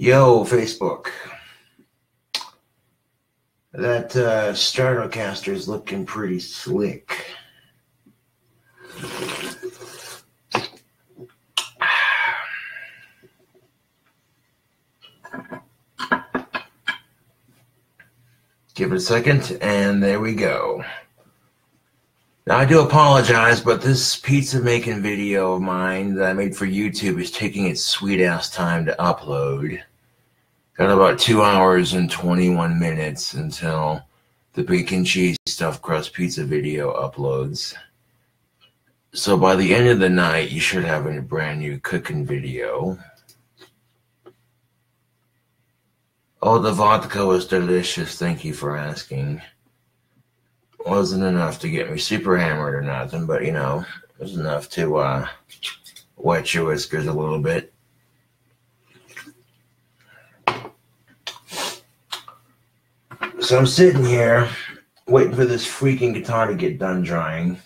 Yo, Facebook. That Stratocaster is looking pretty slick. Give it a second, and there we go. Now, I do apologize, but this pizza making video of mine that I made for YouTube is taking its sweet ass time to upload. Got about 2 hours and 21 minutes until the bacon cheese stuffed crust pizza video uploads. So by the end of the night, you should have a brand new cooking video. Oh, the vodka was delicious. Thank you for asking. Wasn't enough to get me super hammered or nothing, but it was enough to wet your whiskers a little bit. So I'm sitting here waiting for this freaking guitar to get done drying.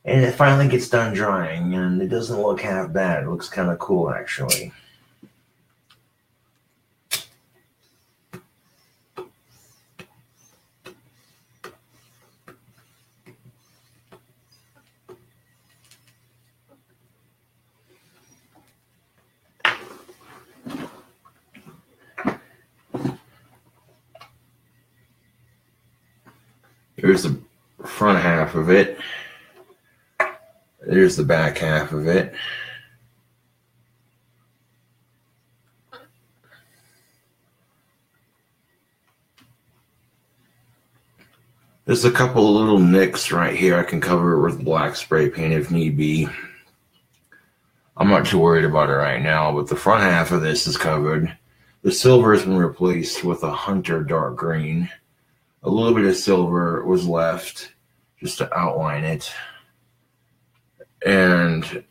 And it finally gets done drying, and it doesn't look half bad. It looks kind of cool, actually. Here's the front half of it. There's the back half of it. There's a couple of little nicks right here. I can cover it with black spray paint if need be. I'm not too worried about it right now, but the front half of this is covered. The silver has been replaced with a Hunter dark green. A little bit of silver was left just to outline it. And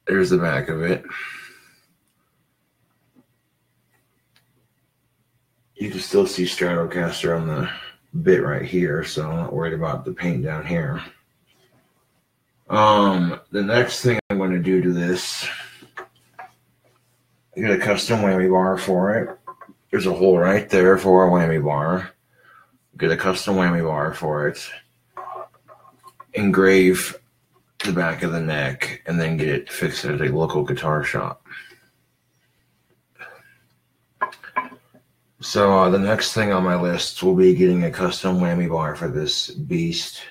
there's the back of it. You can still see Stratocaster on the bit right here, so I'm not worried about the paint down here. The next thing I'm going to do to this, I got a custom whammy bar for it. There's a hole right there for a whammy bar. Get a custom whammy bar for it. Engrave the back of the neck, and then get it fixed at a local guitar shop. So the next thing on my list will be getting a custom whammy bar for this beast,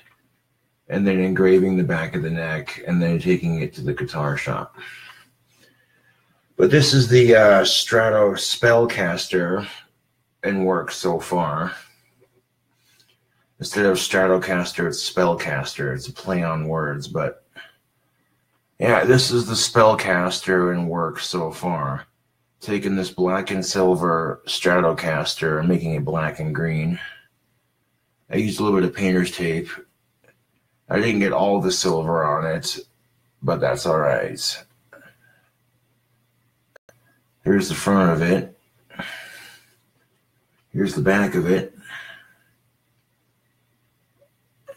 and then engraving the back of the neck, and then taking it to the guitar shop. But this is the Strato Spellcaster in work so far. Instead of Stratocaster, it's Spellcaster. It's a play on words, but yeah, this is the Spellcaster in work so far. Taking this black and silver Stratocaster and making it black and green. I used a little bit of painter's tape. I didn't get all the silver on it, but that's all right. Here's the front of it. Here's the back of it.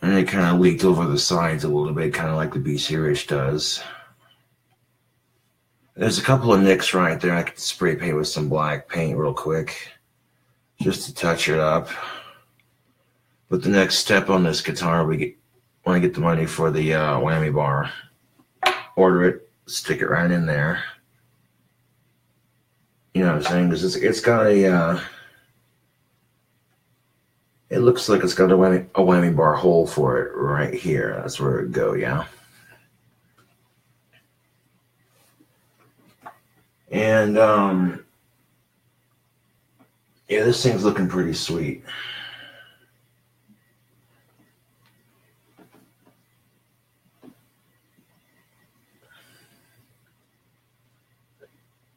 And it kind of leaked over the sides a little bit, kind of like the BC Rich does. There's a couple of nicks right there. I could spray paint with some black paint real quick, just to touch it up. But the next step on this guitar, when I get the money for the whammy bar, order it, stick it right in there. You know what I'm saying? Because it's got a... It looks like it's got a whammy bar hole for it right here. That's where it would go, yeah. And, yeah, this thing's looking pretty sweet.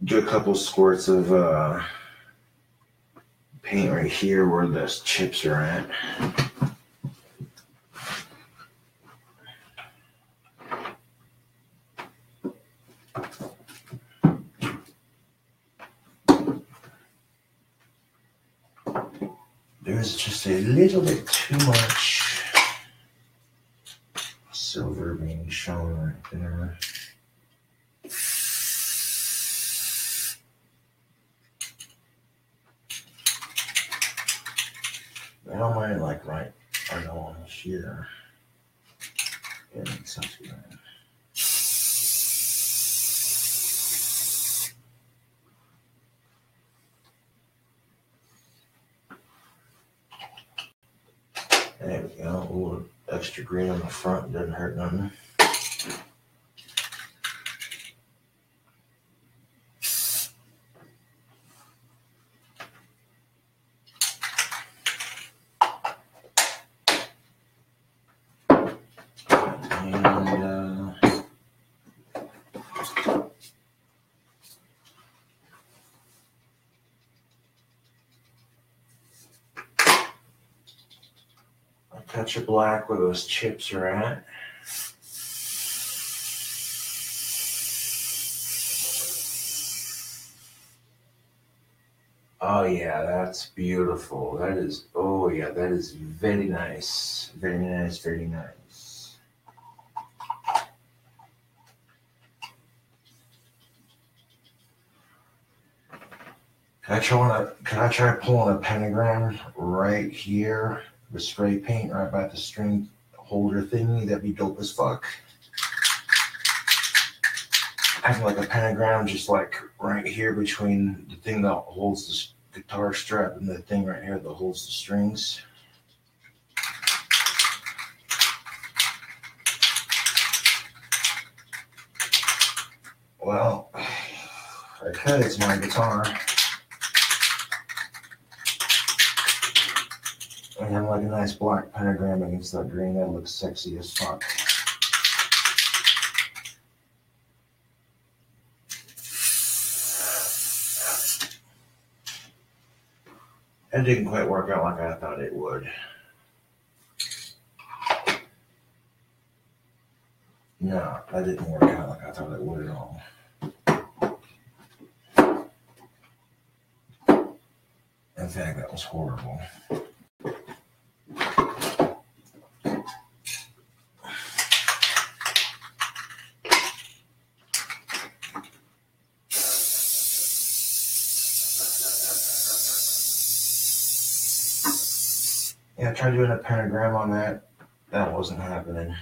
Do a couple squirts of, paint right here where the chips are at. There's just a little bit too much silver being shown right there. I don't mind it like right, I know almost here. Yeah, it sounds good. There we go. A little extra green on the front doesn't hurt nothing. Touch of black where those chips are at. Oh yeah, that's beautiful. That is, oh yeah, that is very nice. Very nice, very nice. Can I try pulling a pentagram right here? The spray paint right by the string holder thingy, that'd be dope as fuck. Having like a pentagram just like right here between the thing that holds the guitar strap and the thing right here that holds the strings. Well, I could, it's my guitar. I have like a nice black pentagram against that green. That looks sexy as fuck. It didn't quite work out like I thought it would. No, that didn't work out like I thought it would at all. In fact, that was horrible. Yeah, I tried doing a pentagram on that. That wasn't happening.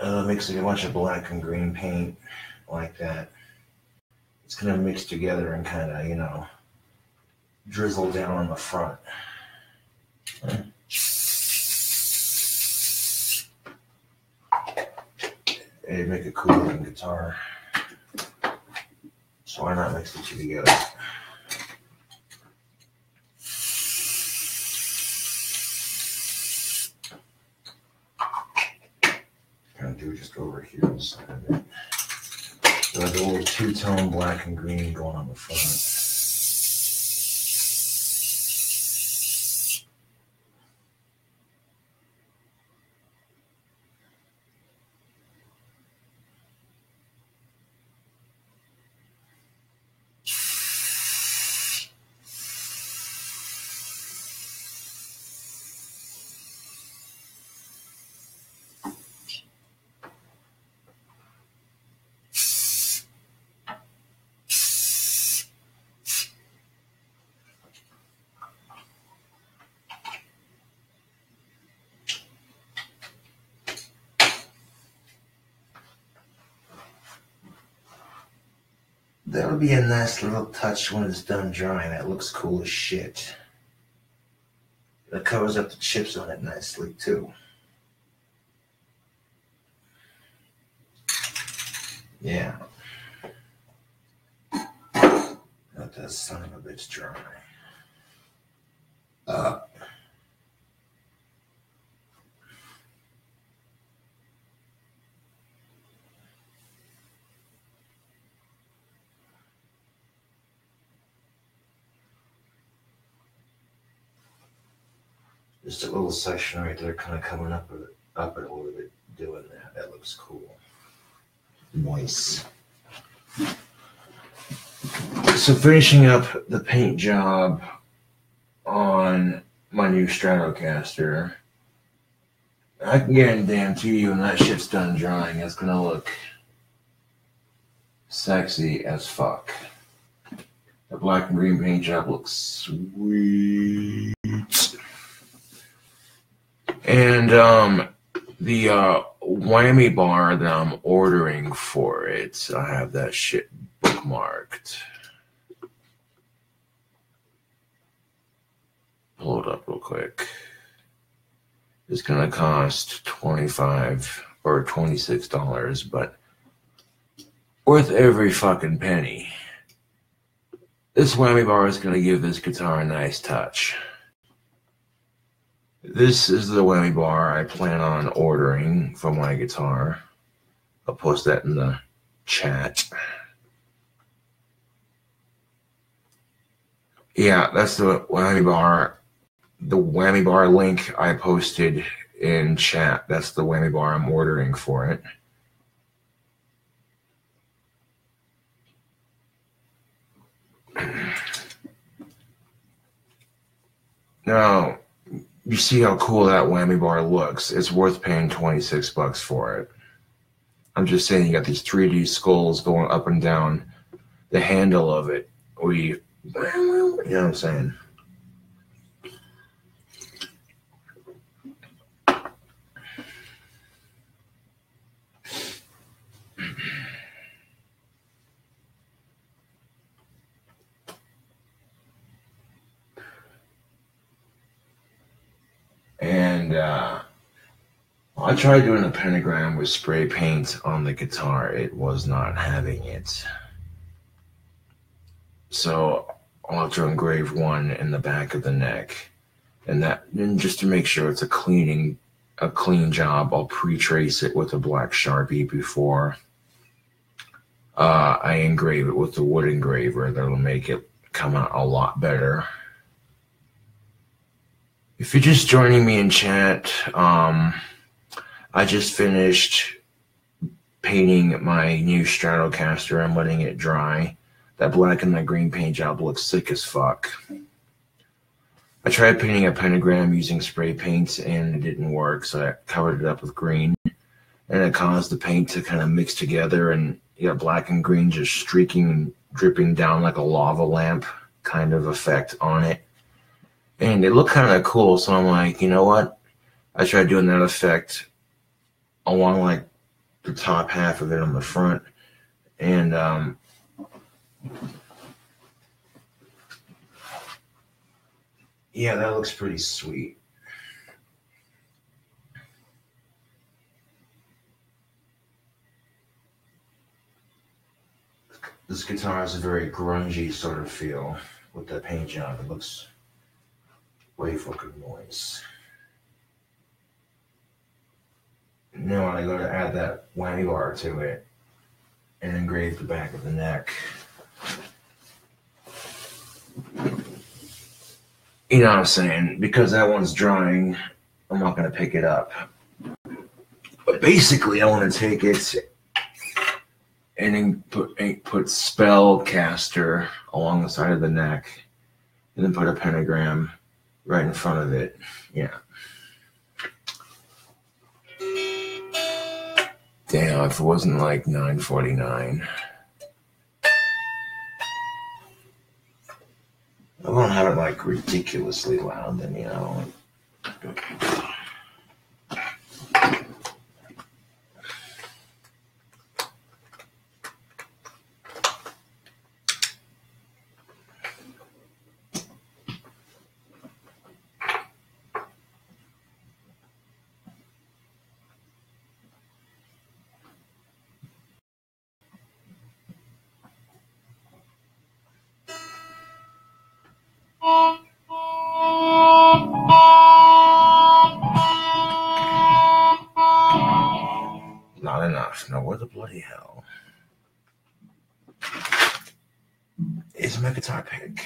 Mixing a bunch of black and green paint like that. It's going to mix together and kind of, you know, drizzle down on the front. It'd make a cool looking guitar. So why not mix the two together? Do just over here on the side of it. So like a little two-tone black and green going on the front. That would be a nice little touch when it's done drying. That looks cool as shit. That covers up the chips on it nicely too. Yeah. Let that son of a bitch dry. Just a little section right there kind of coming up it a little bit, doing that. That looks cool. Nice. So finishing up the paint job on my new Stratocaster, I can guarantee you when that shit's done drying, it's gonna look sexy as fuck. The black and green paint job looks sweet. And the whammy bar that I'm ordering for it, I have that shit bookmarked. Pull it up real quick. It's gonna cost $25 or $26, but worth every fucking penny. This whammy bar is gonna give this guitar a nice touch. This is the whammy bar I plan on ordering for my guitar. I'll post that in the chat. Yeah, that's the whammy bar. The whammy bar link I posted in chat. That's the whammy bar I'm ordering for it. Now, you see how cool that whammy bar looks. It's worth paying $26 for it. I'm just saying, you got these 3D skulls going up and down the handle of it. You know what I'm saying? And I tried doing a pentagram with spray paint on the guitar. It was not having it. So I'll have to engrave one in the back of the neck. And just to make sure it's a clean job, I'll pre-trace it with a black Sharpie before I engrave it with the wood engraver. That'll make it come out a lot better. If you're just joining me in chat, I just finished painting my new Stratocaster. I'm letting it dry. That black and that green paint job looks sick as fuck. I tried painting a pentagram using spray paint and it didn't work, so I covered it up with green. And it caused the paint to kind of mix together, and you got black and green just streaking and dripping down like a lava lamp kind of effect on it. And it looked kind of cool, so I'm like, you know what? I tried doing that effect along like the top half of it on the front. And yeah, that looks pretty sweet. This guitar has a very grungy sort of feel with that paint job. It looks way fucking nice. Now when I go to add that whammy bar to it and engrave the back of the neck, you know what I'm saying? Because that one's drying, I'm not going to pick it up. But basically, I want to take it and then put Spellcaster along the side of the neck, and then put a pentagram right in front of it. Yeah. Damn, if it wasn't like 9:49. I won't have it like ridiculously loud, then, you know. Not enough. Now, where the bloody hell is my guitar pick?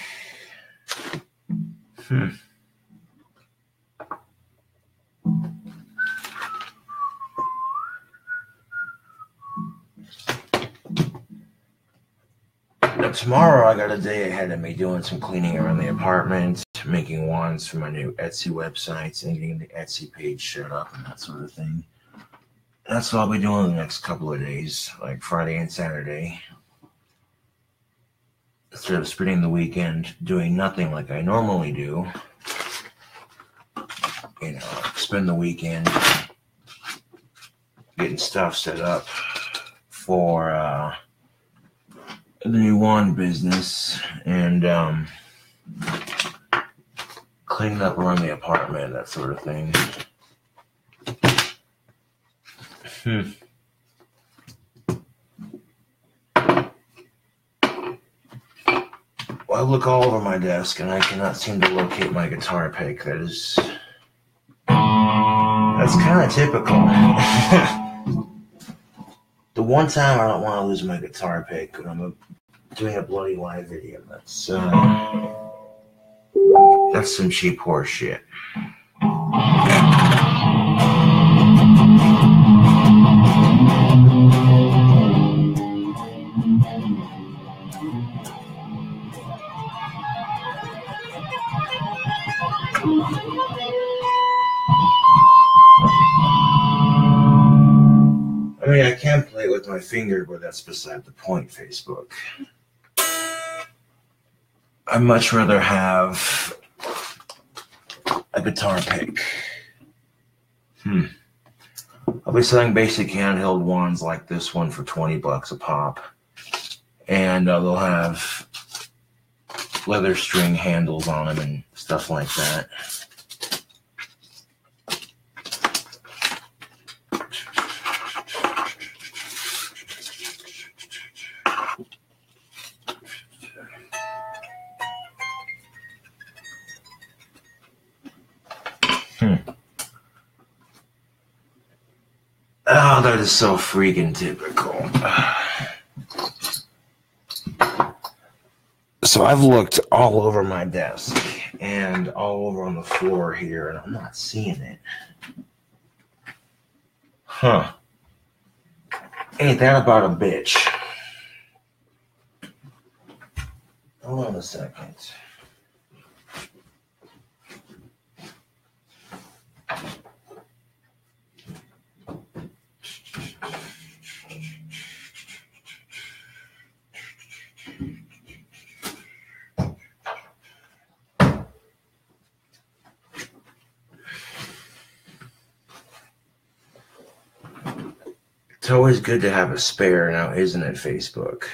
Now, tomorrow I got a day ahead of me doing some cleaning around the apartment, making wands for my new Etsy websites and getting the Etsy page set up and that sort of thing. That's what I'll be doing the next couple of days, like Friday and Saturday. instead of spending the weekend doing nothing like I normally do, you know, spend the weekend getting stuff set up for the new wand business and cleaning up around the apartment, that sort of thing. Well, I look all over my desk and I cannot seem to locate my guitar pick. That's kind of typical. The one time I don't want to lose my guitar pick when I'm doing a bloody live video. That's some cheap horse shit. I mean, I can play it with my finger, but that's beside the point, Facebook. I'd much rather have a guitar pick. I'll be selling basic handheld wands like this one for $20 a pop. And they'll have leather string handles on them and stuff like that. Oh, that is so freaking typical. So I've looked all over my desk and all over on the floor here, and I'm not seeing it. Huh. Ain't that about a bitch? Hold on a second. It's always good to have a spare now, isn't it, Facebook?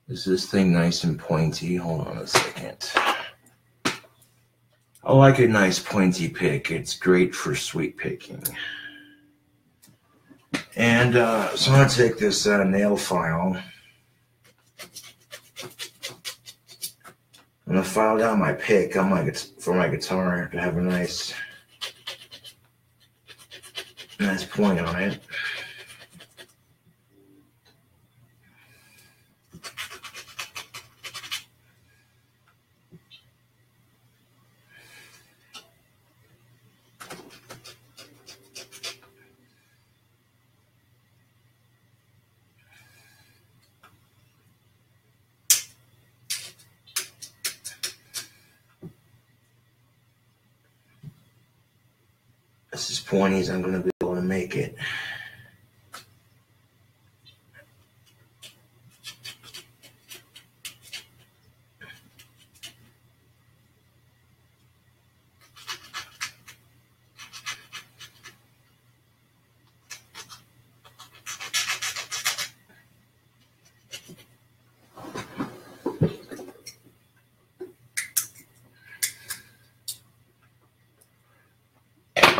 Is this thing nice and pointy? Hold on a second. I like a nice pointy pick. It's great for sweet picking. And so I'm going to take this nail file. I'm going to file down my pick on for my guitar to have a nice point on it. This is pointy as I'm going to be able to make it.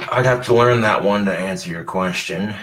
I'd have to learn that one to answer your question.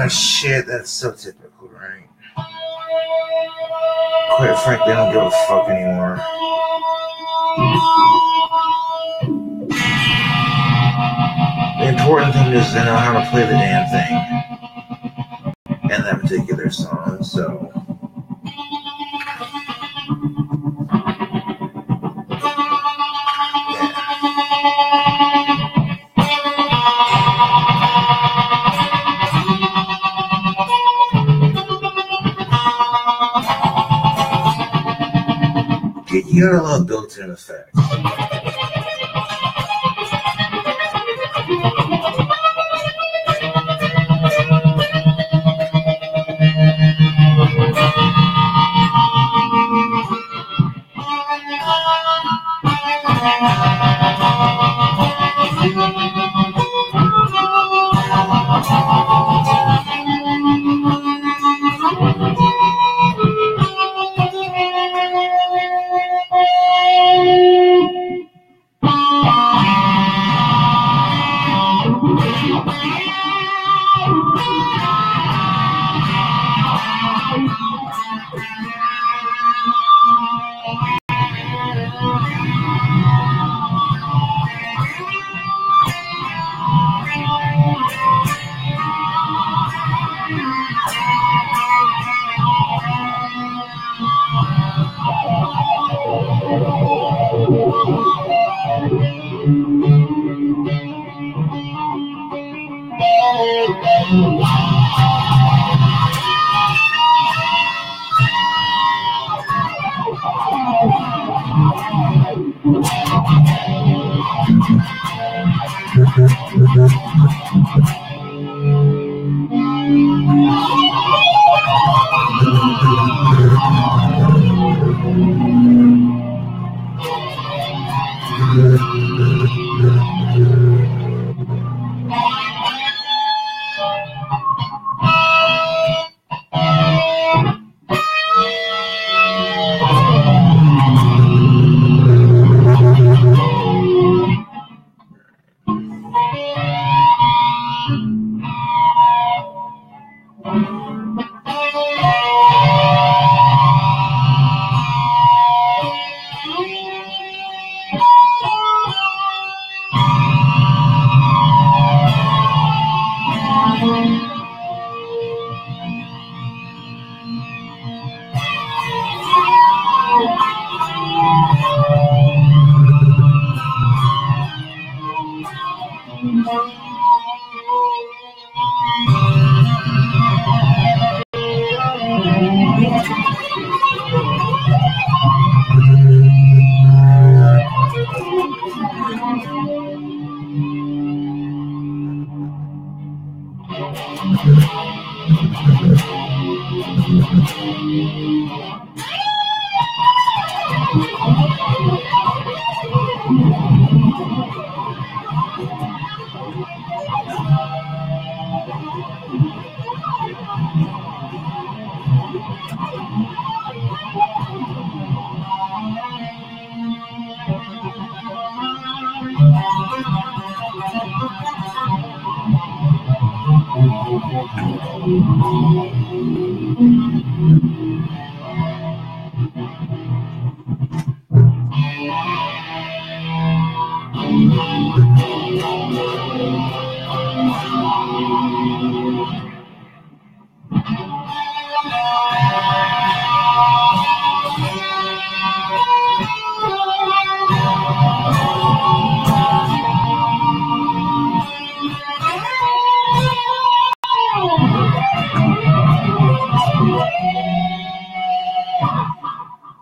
Ah, shit, that's so typical, right? Quite frankly, I don't give a fuck anymore. The important thing is to know how to play the damn thing. And that particular song, so... You gotta love built-in effects.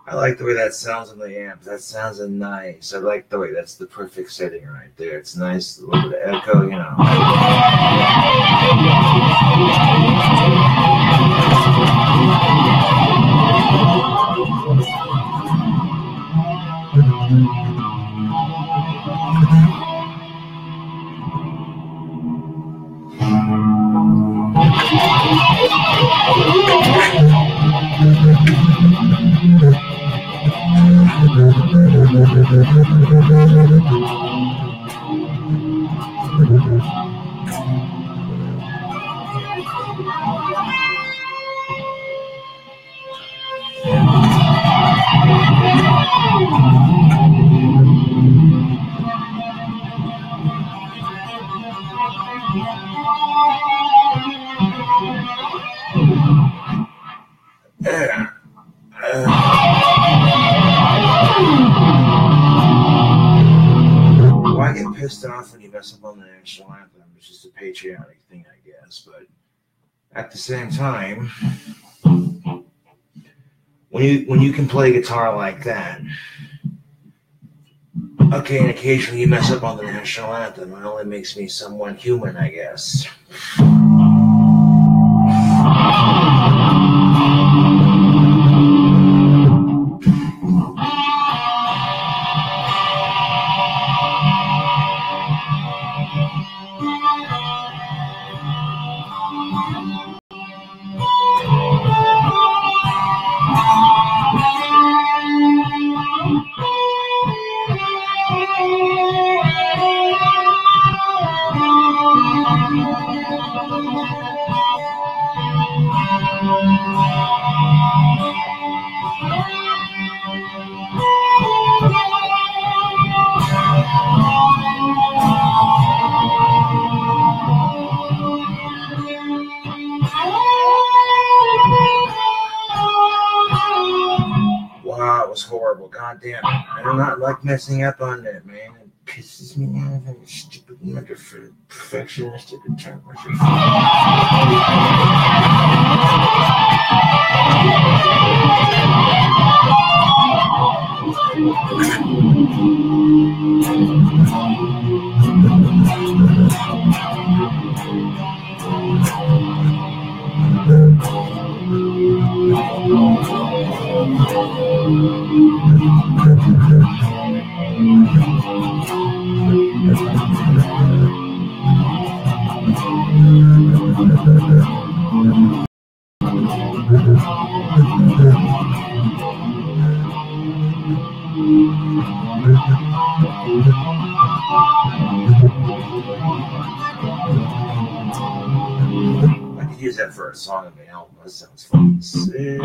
I like the way that sounds on the amp. That sounds nice. I like the way that's the perfect setting right there. It's nice, a little bit of echo, you know. Well, I get pissed off when you mess up on the national anthem. It's just a patriotic thing, I guess. But at the same time, when you can play guitar like that, okay, and occasionally you mess up on the national anthem, it only makes me somewhat human, I guess. Wow, it was horrible. God damn it. I do not like messing up on that, man. It pisses me off. I'm a stupid motherfucker. Perfectionist at the term. I could use that for a song on the album. That sounds fucking sick.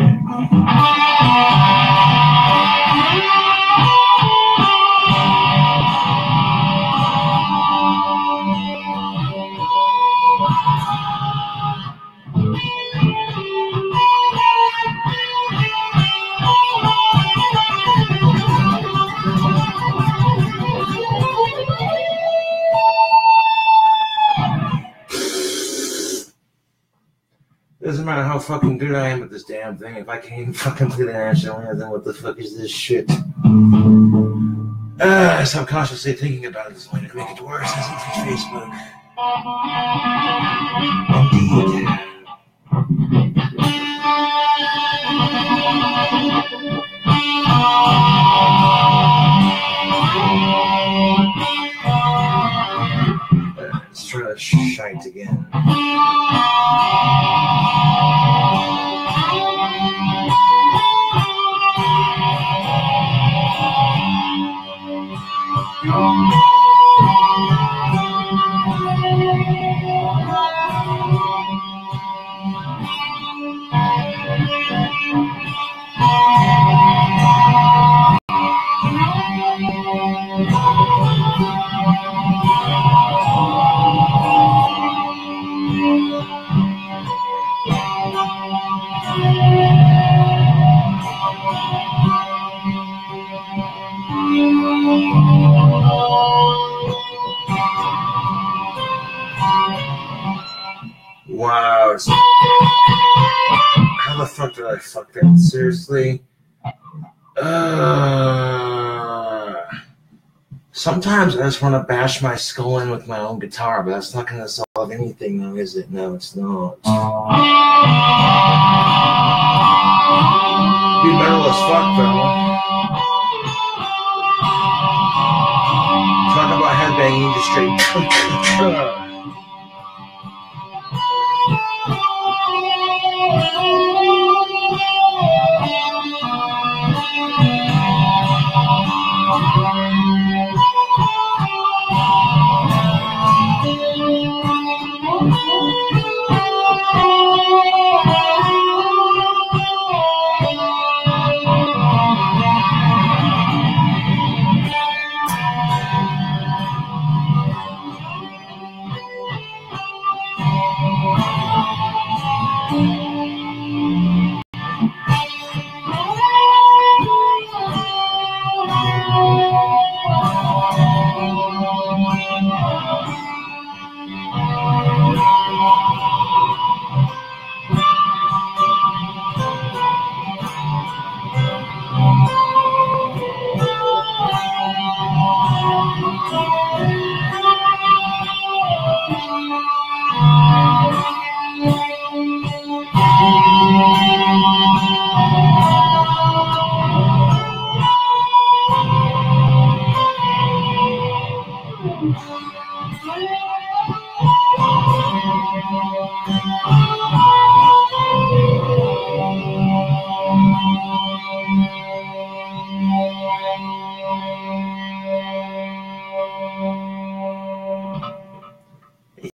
Doesn't matter how fucking good I am at this damn thing. If I can't even fucking play the national anthem, what the fuck is this shit? Subconsciously thinking about it is going to make it worse, isn't it, Facebook? Indeed. Let's try to shite again. Wow. How the fuck did I fuck that? Seriously? Sometimes I just want to bash my skull in with my own guitar, but that's not going to solve anything, though, is it? No, it's not. Be metal as fuck, though. Talk about headbanging industry.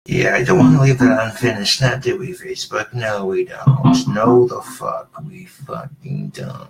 Yeah, I don't want to leave that unfinished, now do we, Facebook? No, we don't. No, the fuck, we fucking don't.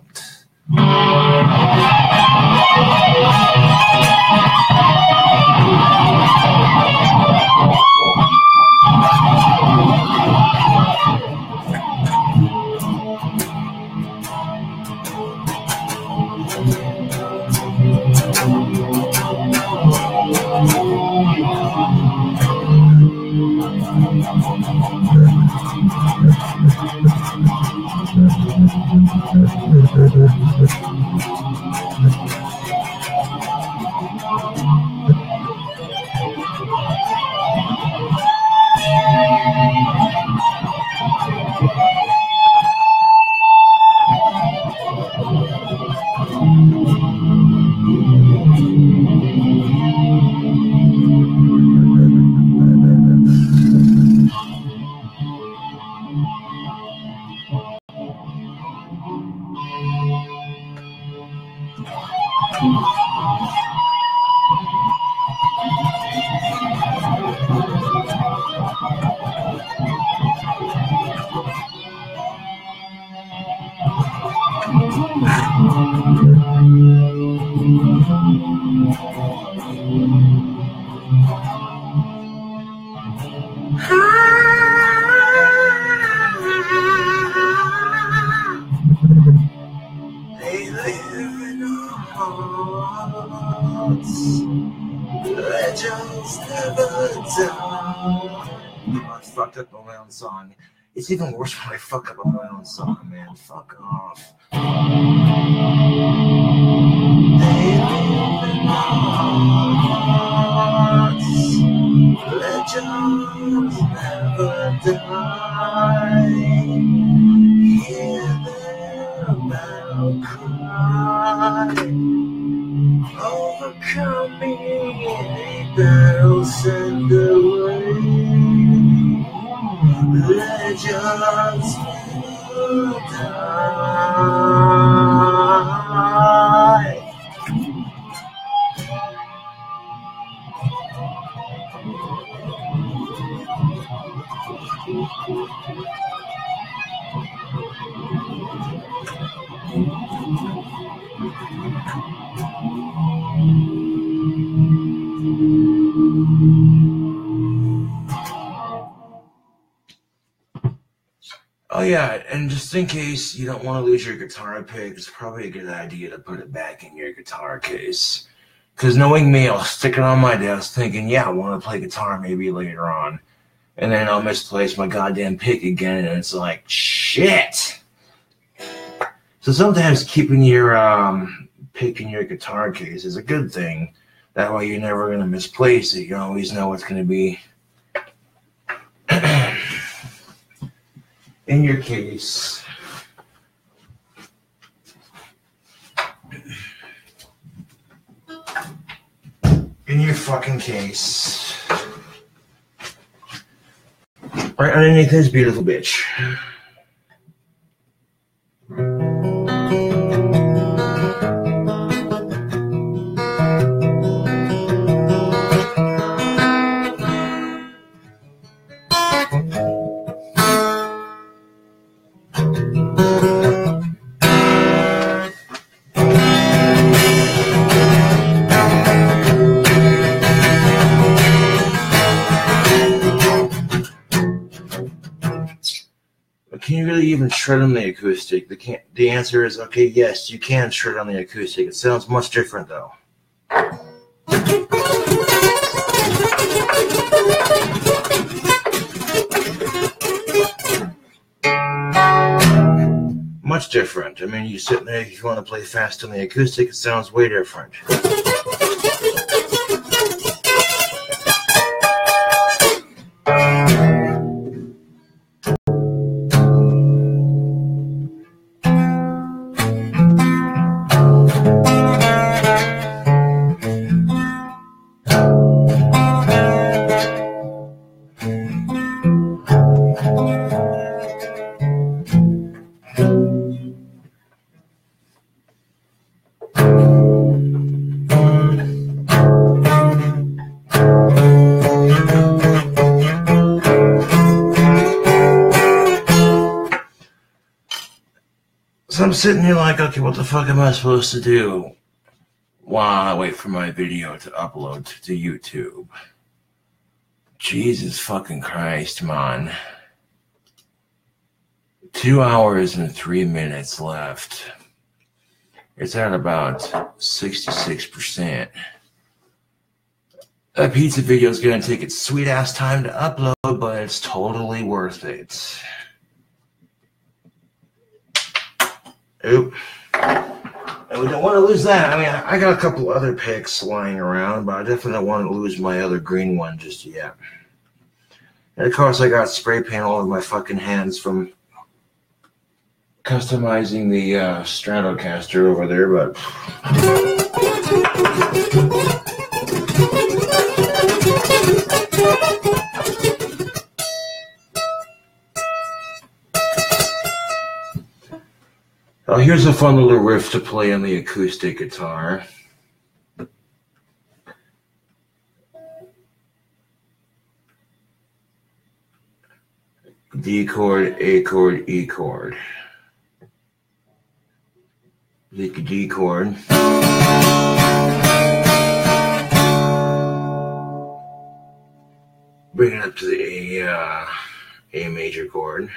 They live in our hearts. Legends never die. I fucked up on my own song. It's even worse when I fuck up on my own song, man. Fuck off. They live in our hearts. Legends never die. Hear their battle cry. Overcoming any battle sent away. Legends never die. Oh yeah, and just in case you don't want to lose your guitar pick, it's probably a good idea to put it back in your guitar case. Because knowing me, I'll stick it on my desk thinking, yeah, I want to play guitar maybe later on. And then I'll misplace my goddamn pick again, and it's like, shit! So sometimes keeping your pick in your guitar case is a good thing. That way you're never going to misplace it. You always know what's going to be in your case. In your fucking case. Right underneath this beautiful bitch. Can you really even shred on the acoustic? The answer is okay, yes, you can shred on the acoustic. It sounds much different though. Much different. I mean, you sit there, if you want to play fast on the acoustic, it sounds way different. So I'm sitting here like, okay, what the fuck am I supposed to do while I wait for my video to upload to YouTube? Jesus fucking Christ, man. 2 hours and 3 minutes left. It's at about 66%. That pizza video is going to take its sweet ass time to upload, but it's totally worth it. Oop. And we don't want to lose that. I mean, I got a couple other picks lying around, but I definitely don't want to lose my other green one just yet. And of course, I got spray paint all over my fucking hands from customizing the Stratocaster over there, but... Oh, here's a fun little riff to play on the acoustic guitar. D chord, A chord, E chord. The D chord. Bring it up to the A major chord.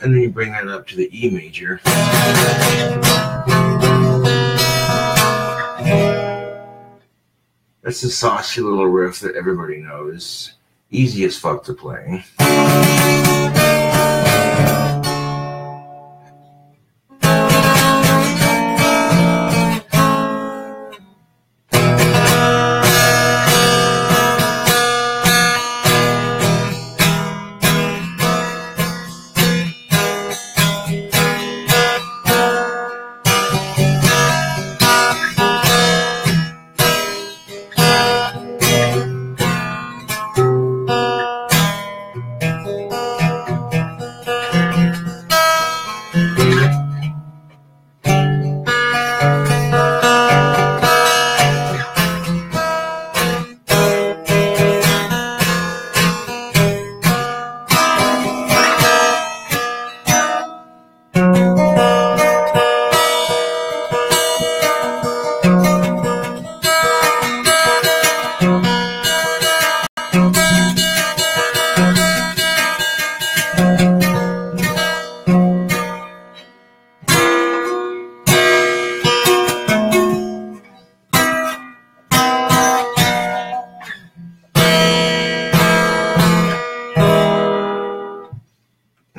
And then you bring that up to the E major. That's a saucy little riff that everybody knows. Easy as fuck to play.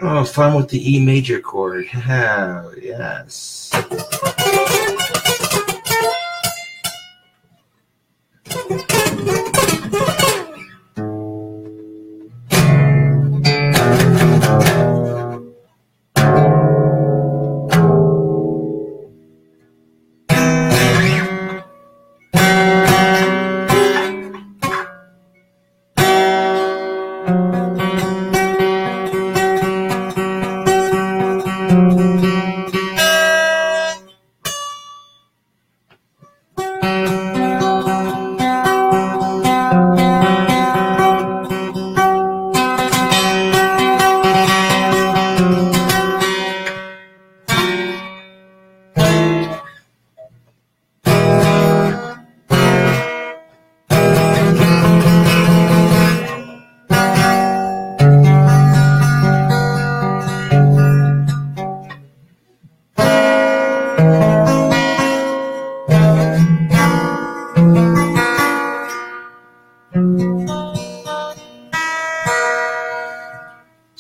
Oh, fun with the E major chord. Oh, yes.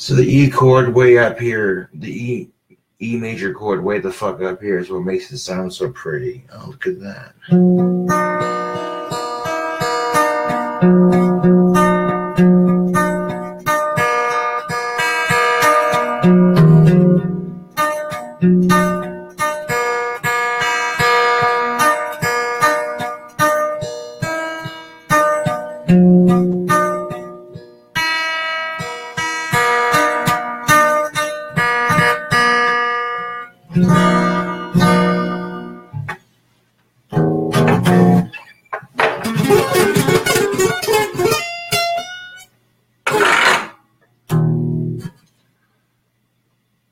So the E chord way up here, the E major chord way the fuck up here is what makes it sound so pretty. Oh, look at that.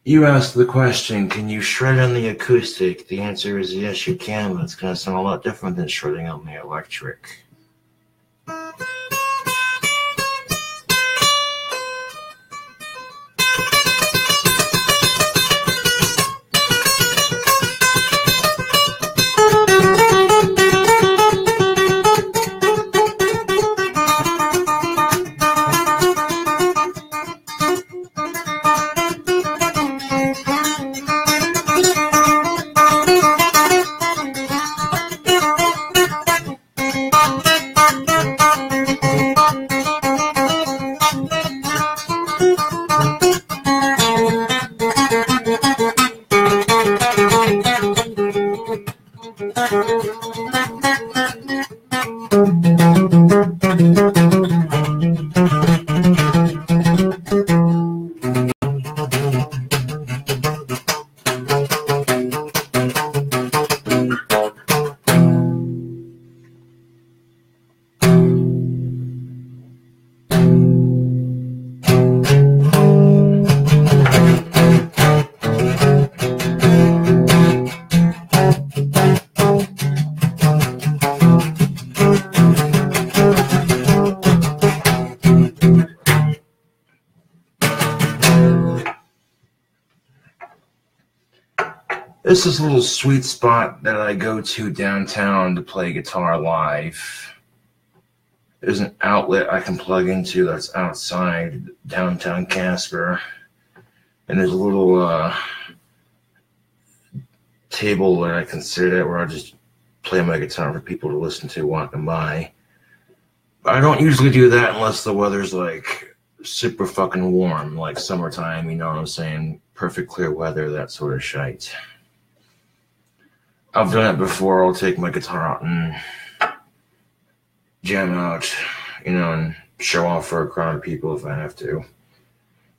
You asked the question, can you shred on the acoustic? The answer is yes, you can, but it's going to sound a lot different than shredding on the electric. This is a little sweet spot that I go to downtown to play guitar live. There's an outlet I can plug into that's outside downtown Casper. And there's a little table that I can sit at where I just play my guitar for people to listen to walking by. But I don't usually do that unless the weather's like super fucking warm, like summertime, you know what I'm saying? Perfect clear weather, that sort of shite. I've done it before. I'll take my guitar out and jam out, you know, and show off for a crowd of people if I have to. Of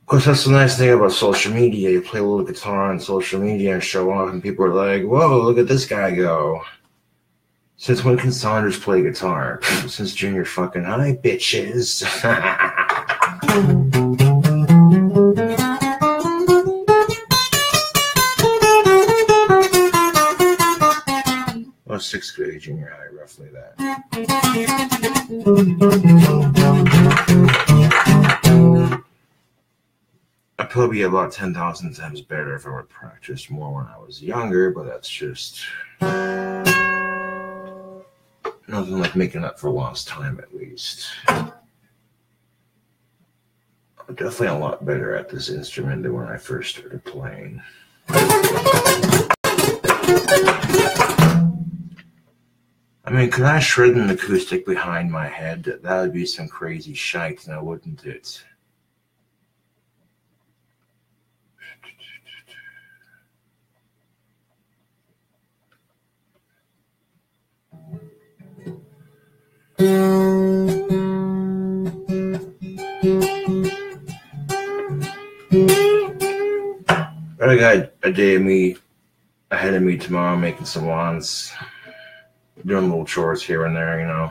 course, that's the nice thing about social media. You play a little guitar on social media and show off, and people are like, whoa, look at this guy go. Since when can Saunders play guitar? Since junior fucking high, bitches. Well, 6th grade, junior high, roughly that. I'd probably be about 10,000 times better if I would practice more when I was younger, but that's just nothing like making up for lost time, at least. I'm definitely a lot better at this instrument than when I first started playing. I mean, could I shred an acoustic behind my head? That would be some crazy shite, now wouldn't it? I got a day ahead of me tomorrow making some lawns. Doing little chores here and there, you know.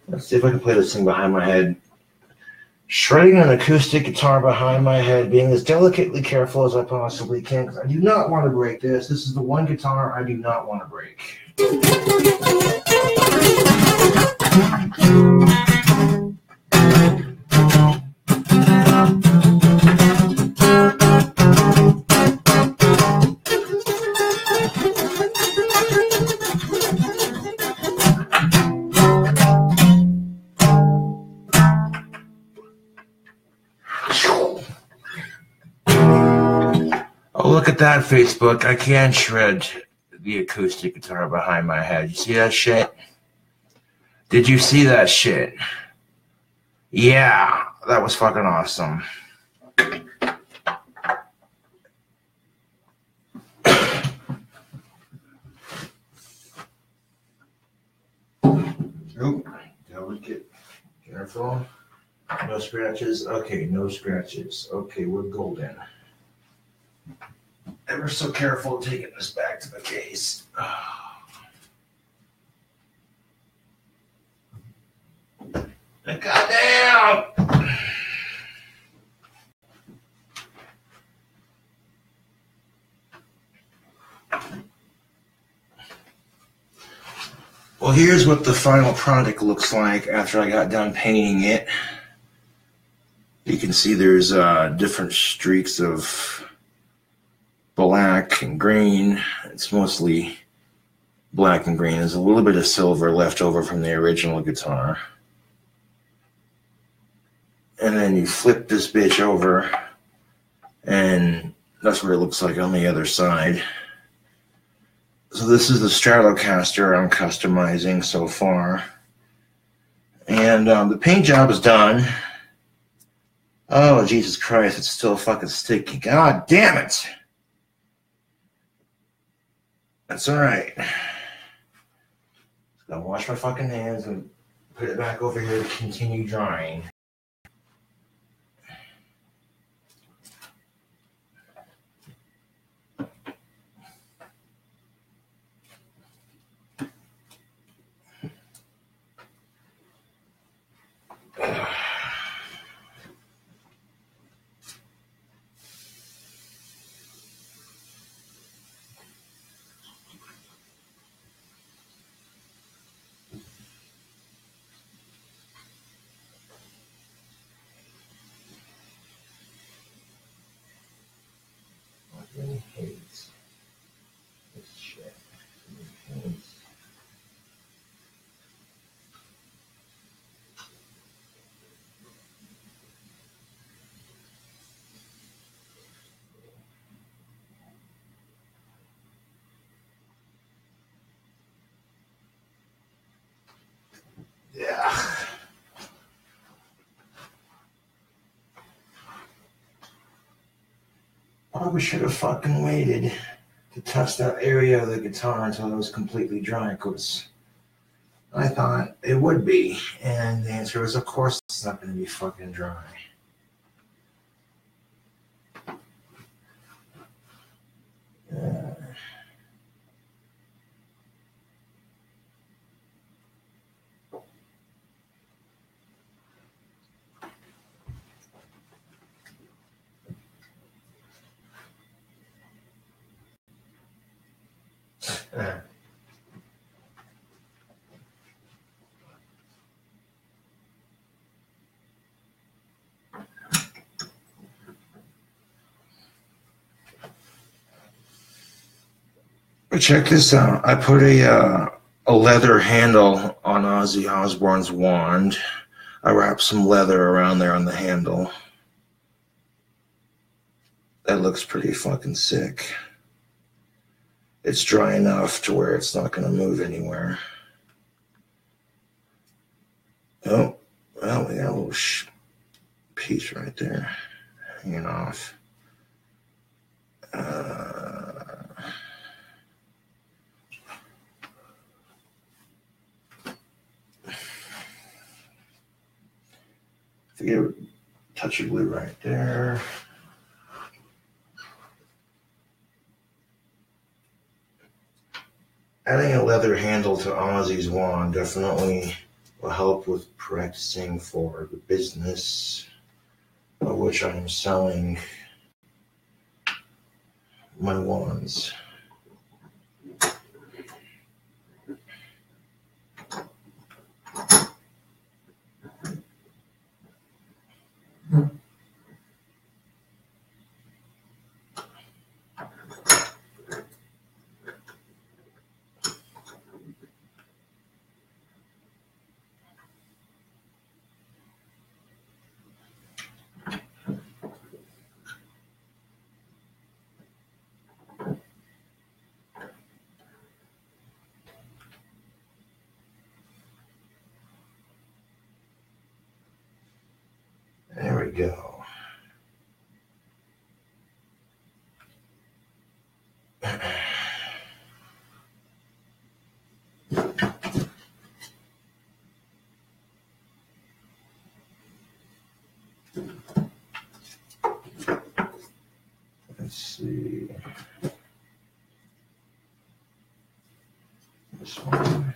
Let's see if I can play this thing behind my head. Shredding an acoustic guitar behind my head, being as delicately careful as I possibly can, because I do not want to break this. This is the one guitar I do not want to break. Oh, look at that, Facebook. I can shred the acoustic guitar behind my head. You see that shit? Did you see that shit? Yeah, that was fucking awesome. Oh, delicate. Careful. No scratches. Okay, no scratches. Okay, we're golden. Ever so careful taking this back to the case. Goddamn! Well, here's what the final product looks like after I got done painting it. You can see there's different streaks of black and green. It's mostly black and green. There's a little bit of silver left over from the original guitar. And then you flip this bitch over, and that's what it looks like on the other side. So this is the Stratocaster I'm customizing so far. And the paint job is done. Oh, Jesus Christ, it's still fucking sticky. God damn it. That's all right. Just gonna wash my fucking hands and put it back over here to continue drying. Really hates this shit. Really hates. Yeah. Probably should have fucking waited to touch that area of the guitar until it was completely dry, because I thought it would be. And the answer was, of course, it's not going to be fucking dry. But check this out. I put a leather handle on Ozzy Osbourne's wand. I wrapped some leather around there on the handle. That looks pretty fucking sick. It's dry enough to where it's not going to move anywhere. Oh, well, we got a little piece right there hanging off. Forget touch of glue right there. Adding a leather handle to Ozzy's wand definitely will help with practicing for the business of which I am selling my wands. we go. Let's see. This one.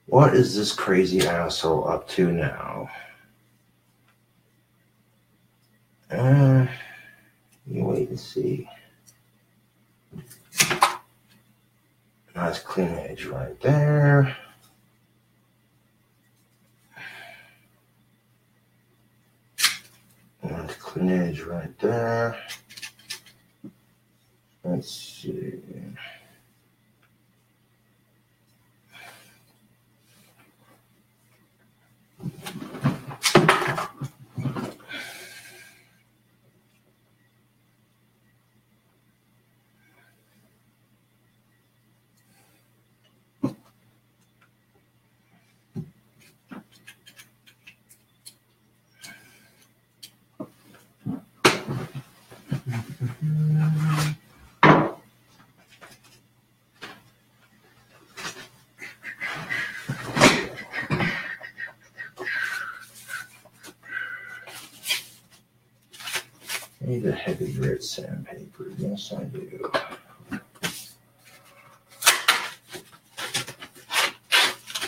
What is this crazy asshole up to now? You wait and see. Nice clean edge right there. Nice clean edge right there. Let's see. I need a heavy grit sandpaper. Yes, I do.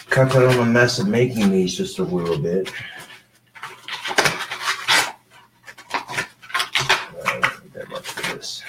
Cut out on the mess of making these just a little bit. I don't need that much for this.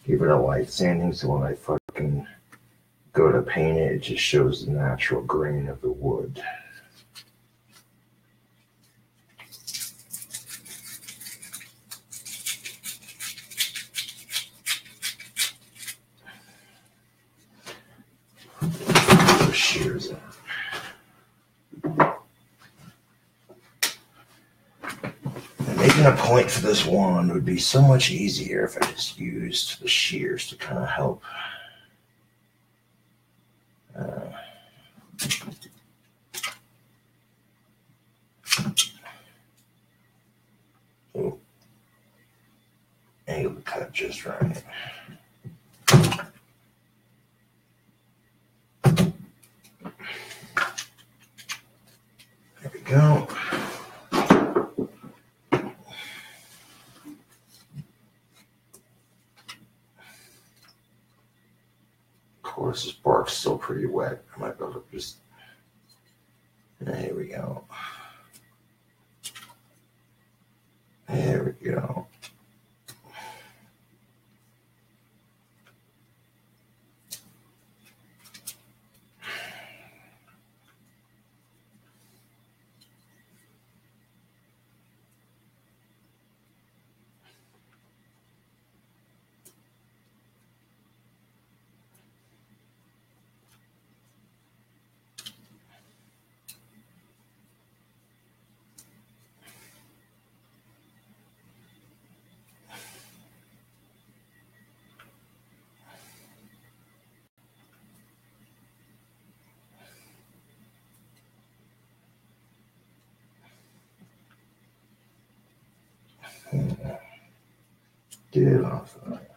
Give it a light sanding so when I fucking go to paint it, it just shows the natural grain of the wood. Those shears out. Making a point for this wand would be so much easier if I just used the shears to kind of help. Able to cut just right. There we go. Of course, this bark's still pretty wet. I might be able to just. There we go. There we go. Get off of that.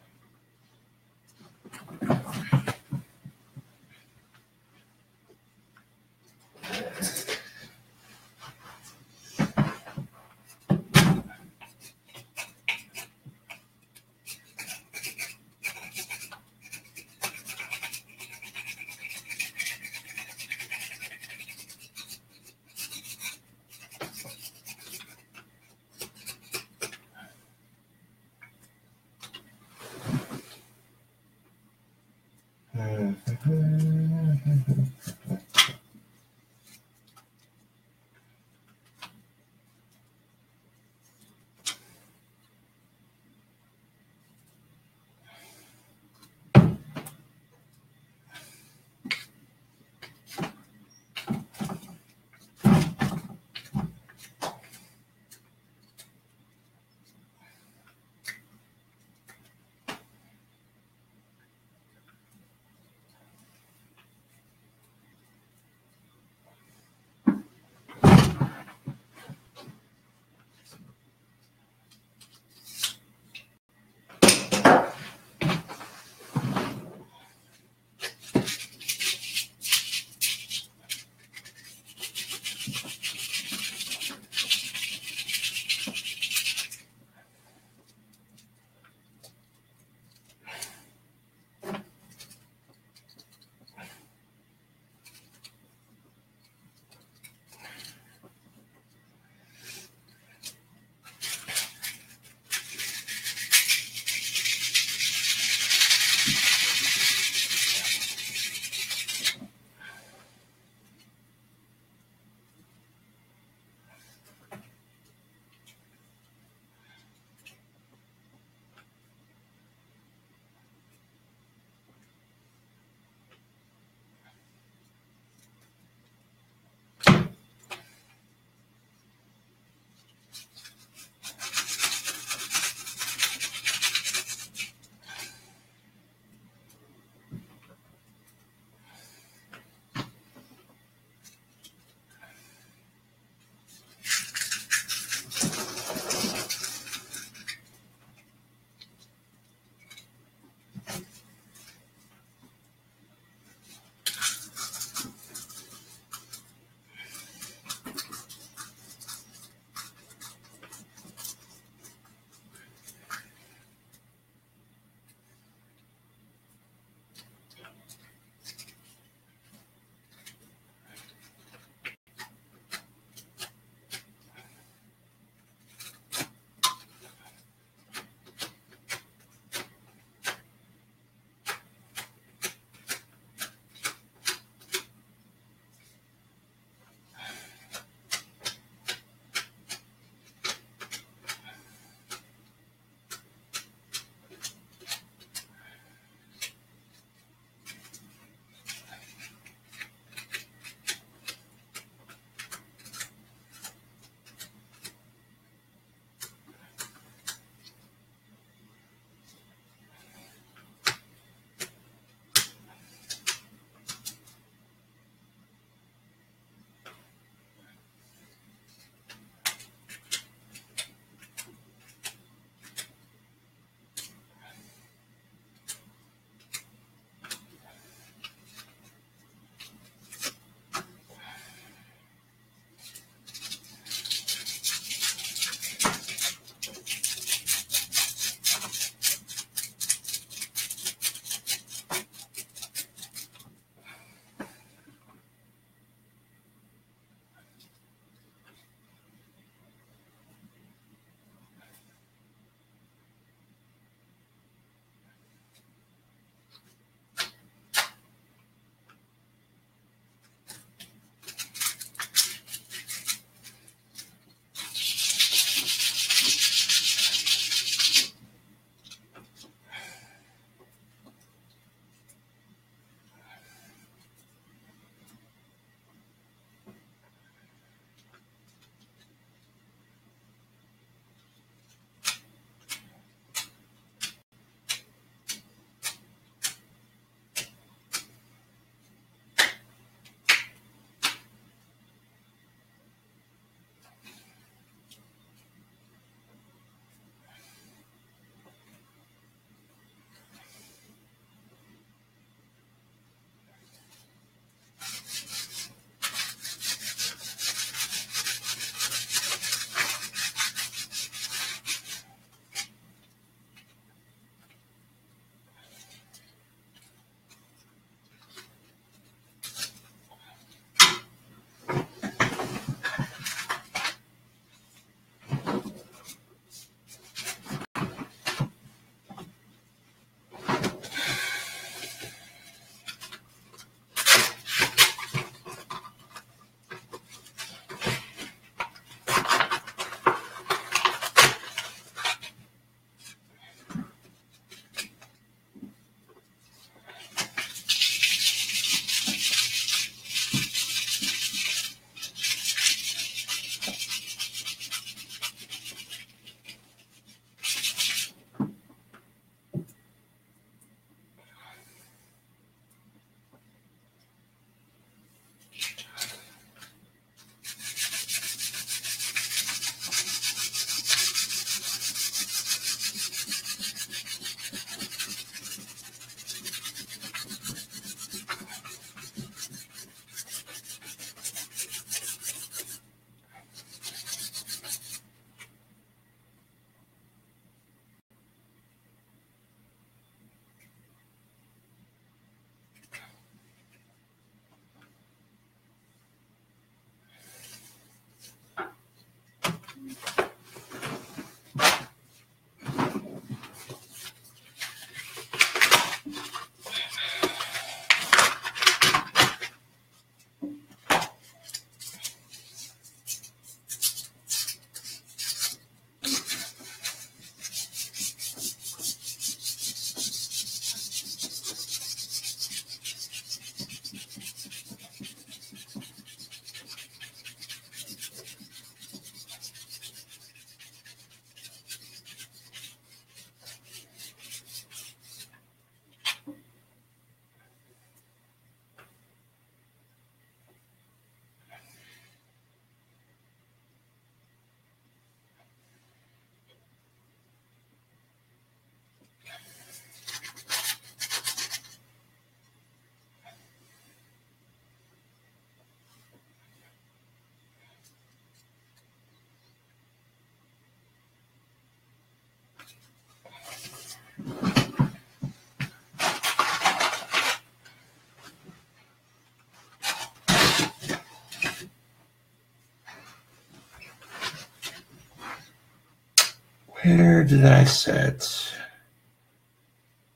Where did I set?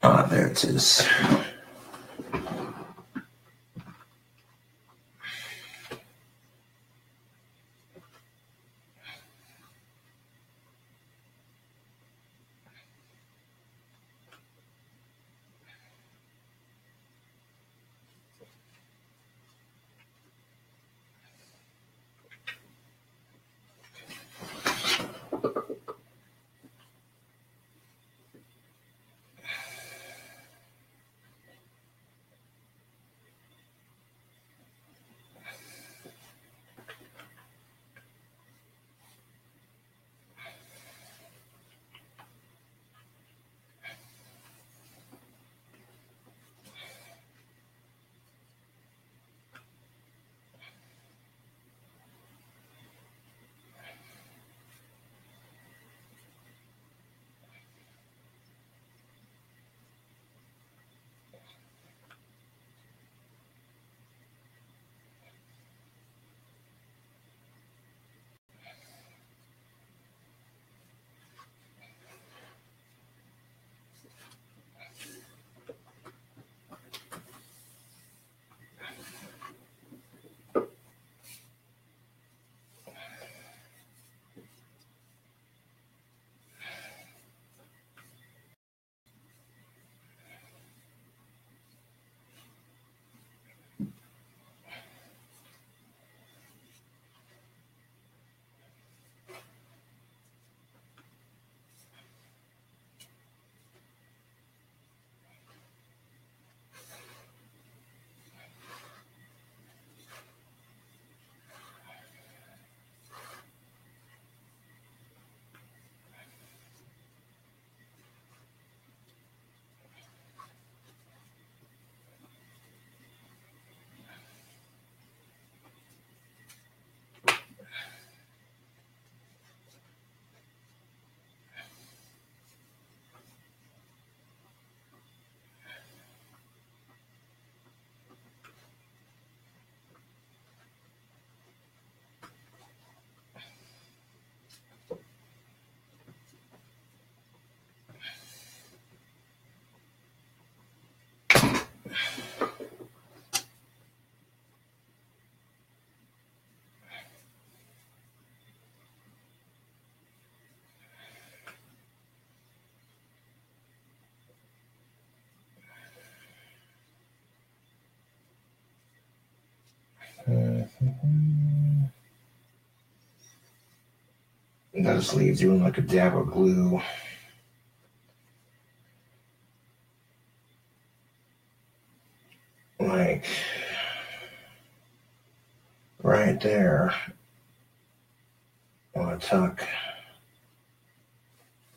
Ah, there it is. That just leaves you in like a dab of glue. Like right there. I want to tuck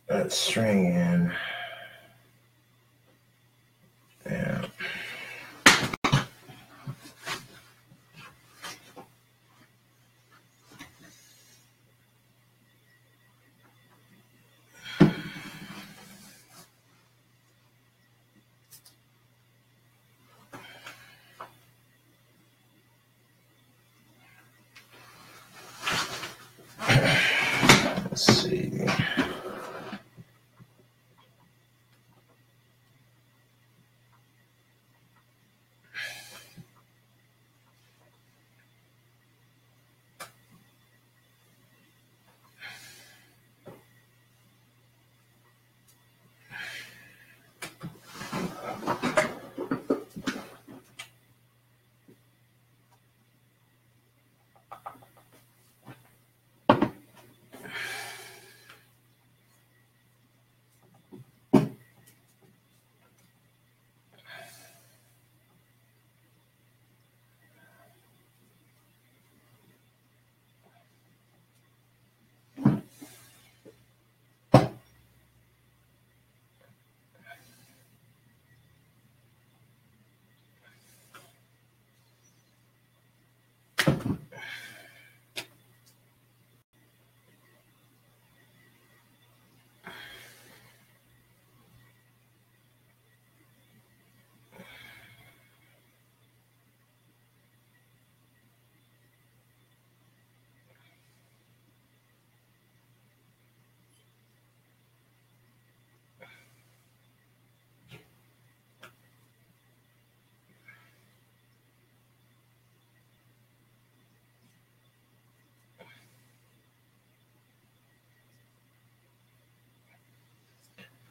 that string in. Yeah. Let's see.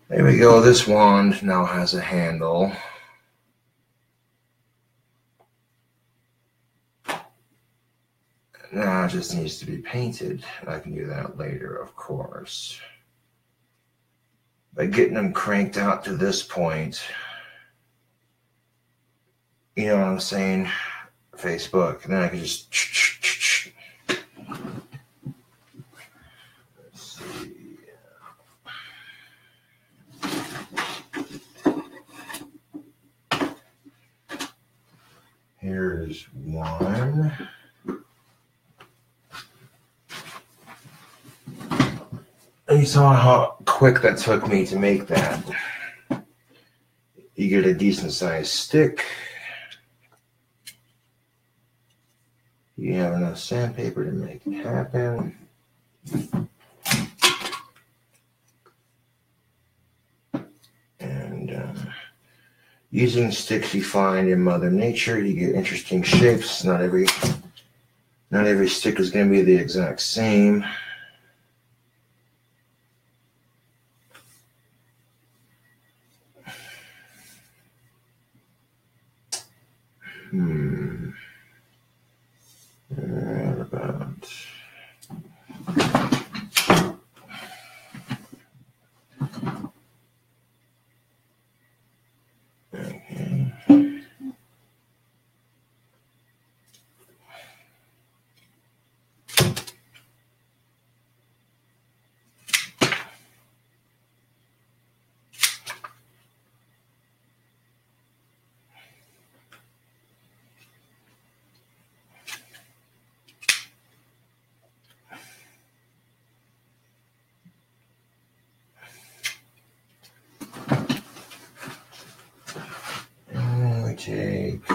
There we go. This wand now has a handle. Now it just needs to be painted. I can do that later, of course. By getting them cranked out to this point, you know what I'm saying? Facebook. And then I can just... Let's see. Here's one. And you saw how quick that took me to make that. You get a decent sized stick. You have enough sandpaper to make it happen. And using sticks you find in Mother Nature, you get interesting shapes. Not every stick is going to be the exact same. Right about. Okay. Take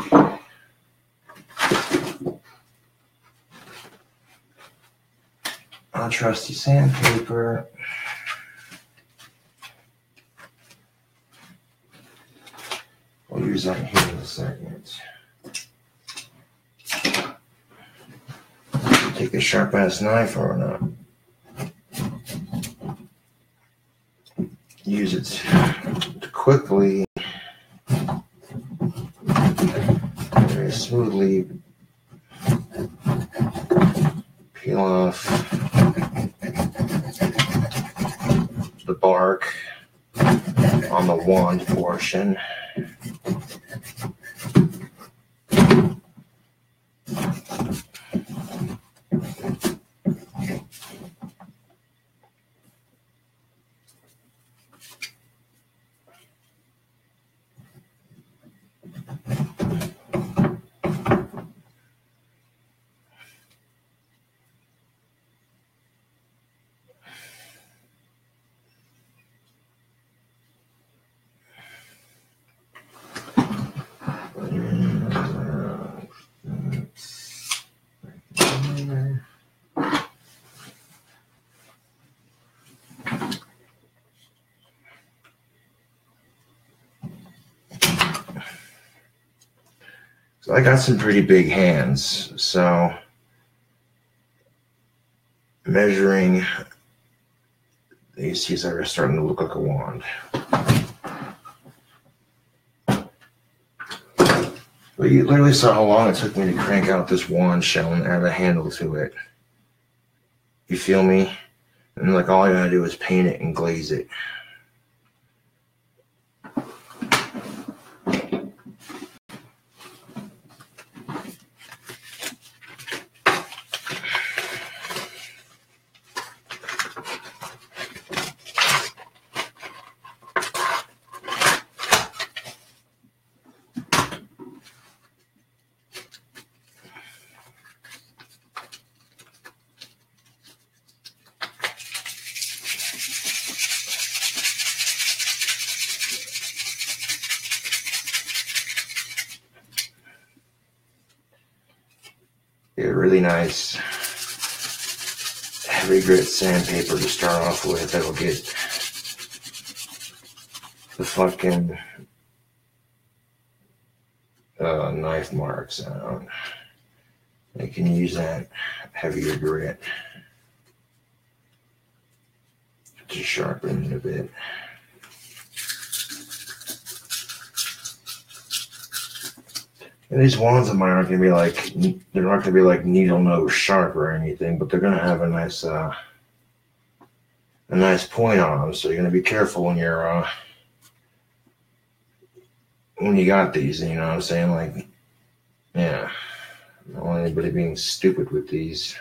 our trusty sandpaper. We'll use that here in a second. Take a sharp ass knife or not. Use it to quickly, very smoothly peel off the bark on the wand portion. So I got some pretty big hands, so measuring these teeth are starting to look like a wand. But you literally saw how long it took me to crank out this wand shell and add a handle to it. You feel me? And like all I gotta do is paint it and glaze it. A really nice heavy grit sandpaper to start off with. That'll get the fucking knife marks out. I can use that heavier grit to sharpen it a bit. And these wands of mine aren't going to be like, they're not going to be like needle nose sharp or anything, but they're going to have a nice point on them. So you're going to be careful when you're, when you got these, you know what I'm saying? Like, yeah, I don't want anybody being stupid with these.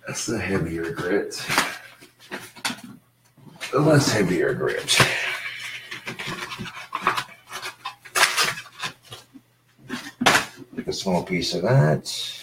That's the heavier grit. The less heavier grit. Take a small piece of that.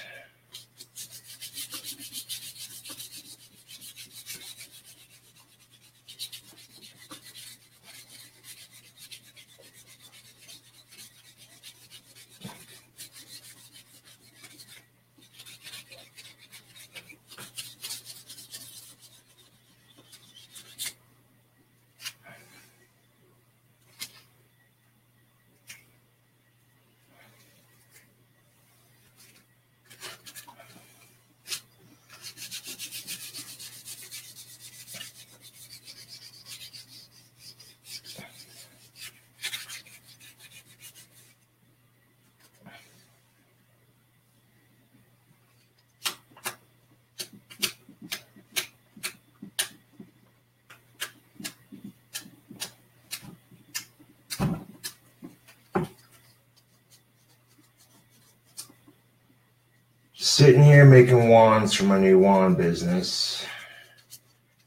Sitting here making wands for my new wand business.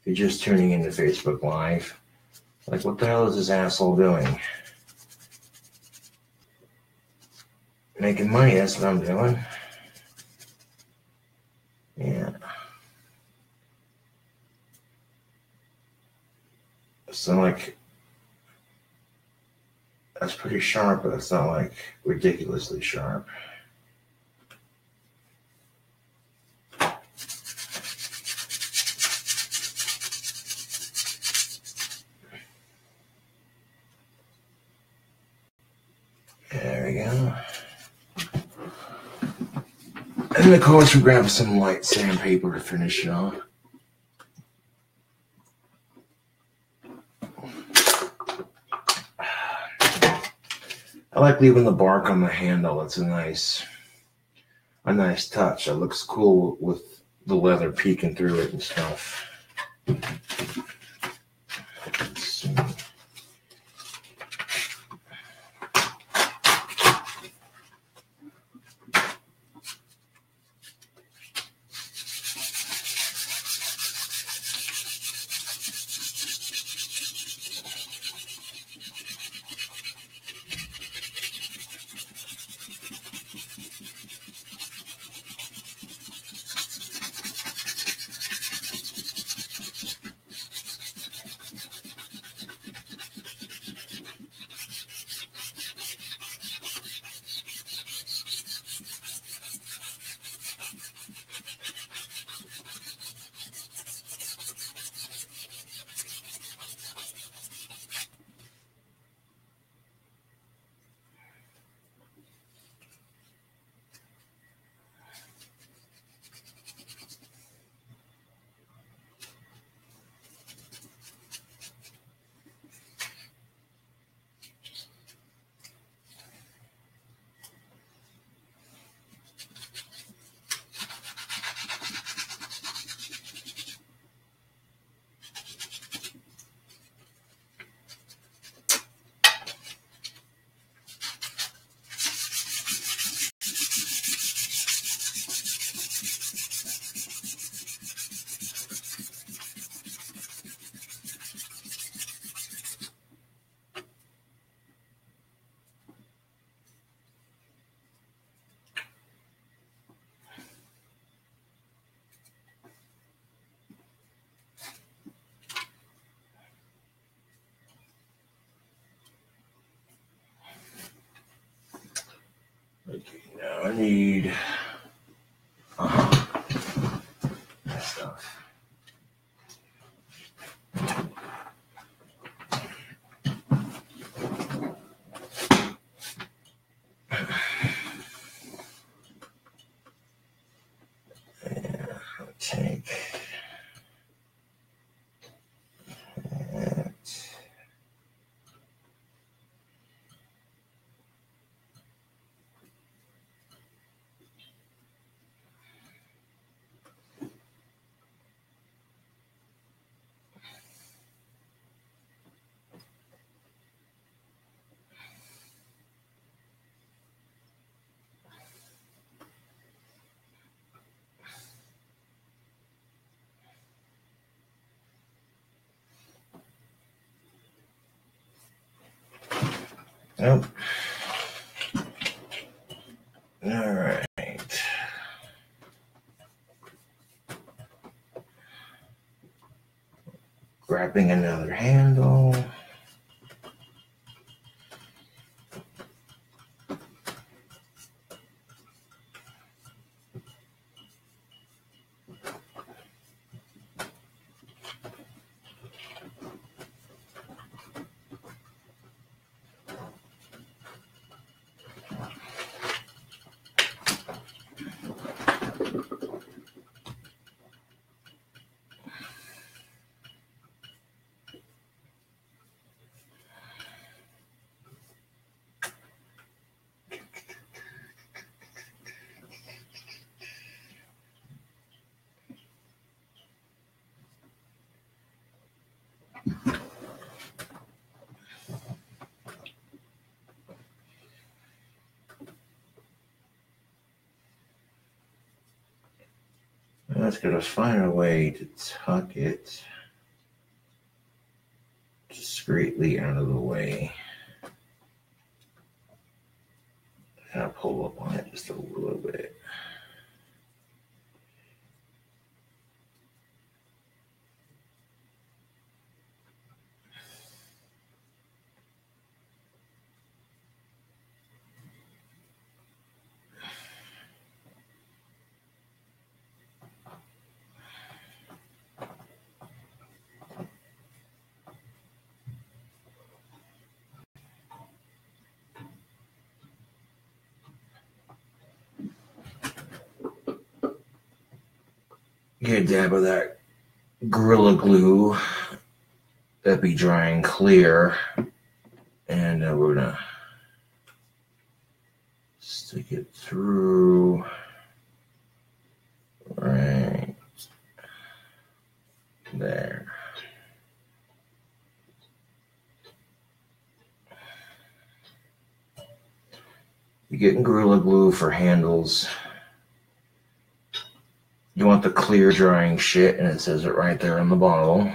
If you're just tuning into Facebook Live, like, what the hell is this asshole doing? Making money, that's what I'm doing. Yeah. So, like, that's pretty sharp, but it's not, like, ridiculously sharp. There we go. And of course, we grab some light sandpaper to finish it off. I like leaving the bark on the handle. It's a nice touch. It looks cool with the leather peeking through it and stuff. Let's see. Okay, now I need that stuff. Nope. All right. Grabbing another handle. Let's go to find a way to tuck it discreetly out of the way. Kind of pull up on it just a little bit. Get a dab of that Gorilla Glue that'd be drying clear, and we're gonna stick it through right there. You're getting Gorilla Glue for handles. You want the clear drying shit, and it says it right there on the bottle.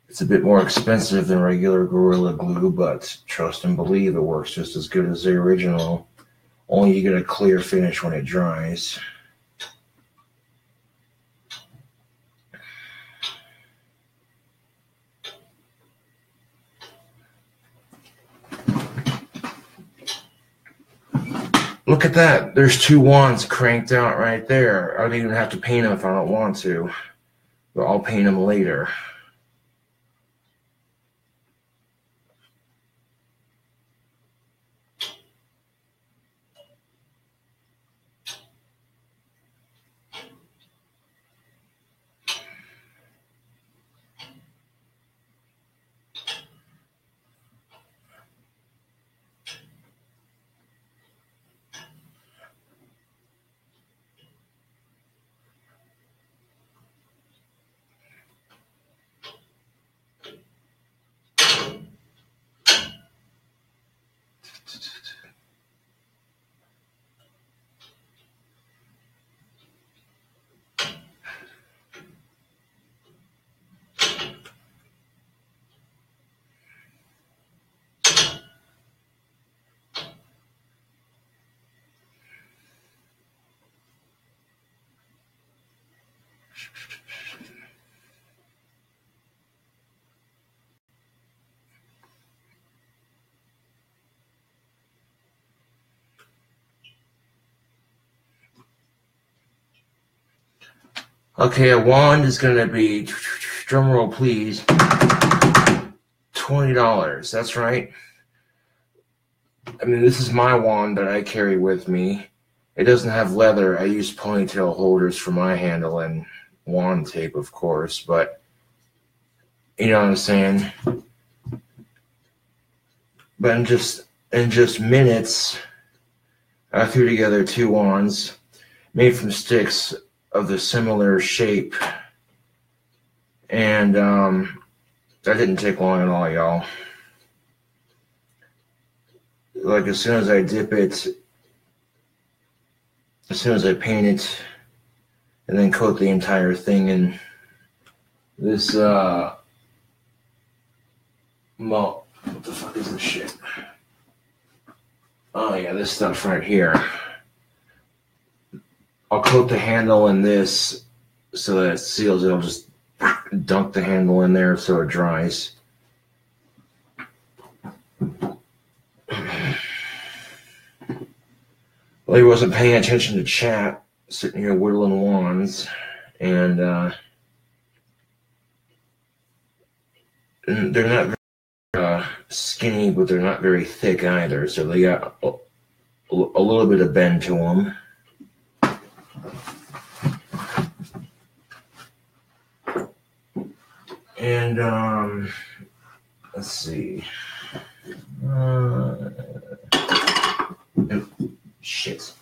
It's a bit more expensive than regular Gorilla Glue, but trust and believe it works just as good as the original. Only you get a clear finish when it dries. Look at that. There's 2 wands cranked out right there. I don't even have to paint them if I don't want to, but I'll paint them later. Okay, a wand is going to be, drum roll please, $20. That's right. I mean, this is my wand that I carry with me. It doesn't have leather. I use ponytail holders for my handle and wand tape, of course, but you know what I'm saying? But in just minutes, I threw together 2 wands made from sticks of the similar shape, and that didn't take long at all, y'all. Like, as soon as I dip it, as soon as I paint it, and then coat the entire thing in this what the fuck What is this shit? Oh yeah, this stuff right here. I'll coat the handle in this so that it seals. It'll just dunk the handle in there so it dries. Well, he wasn't paying attention to chat, sitting here whittling wands, and they're not very skinny, but they're not very thick either, so they got a little bit of bend to them. And let's see. Shit.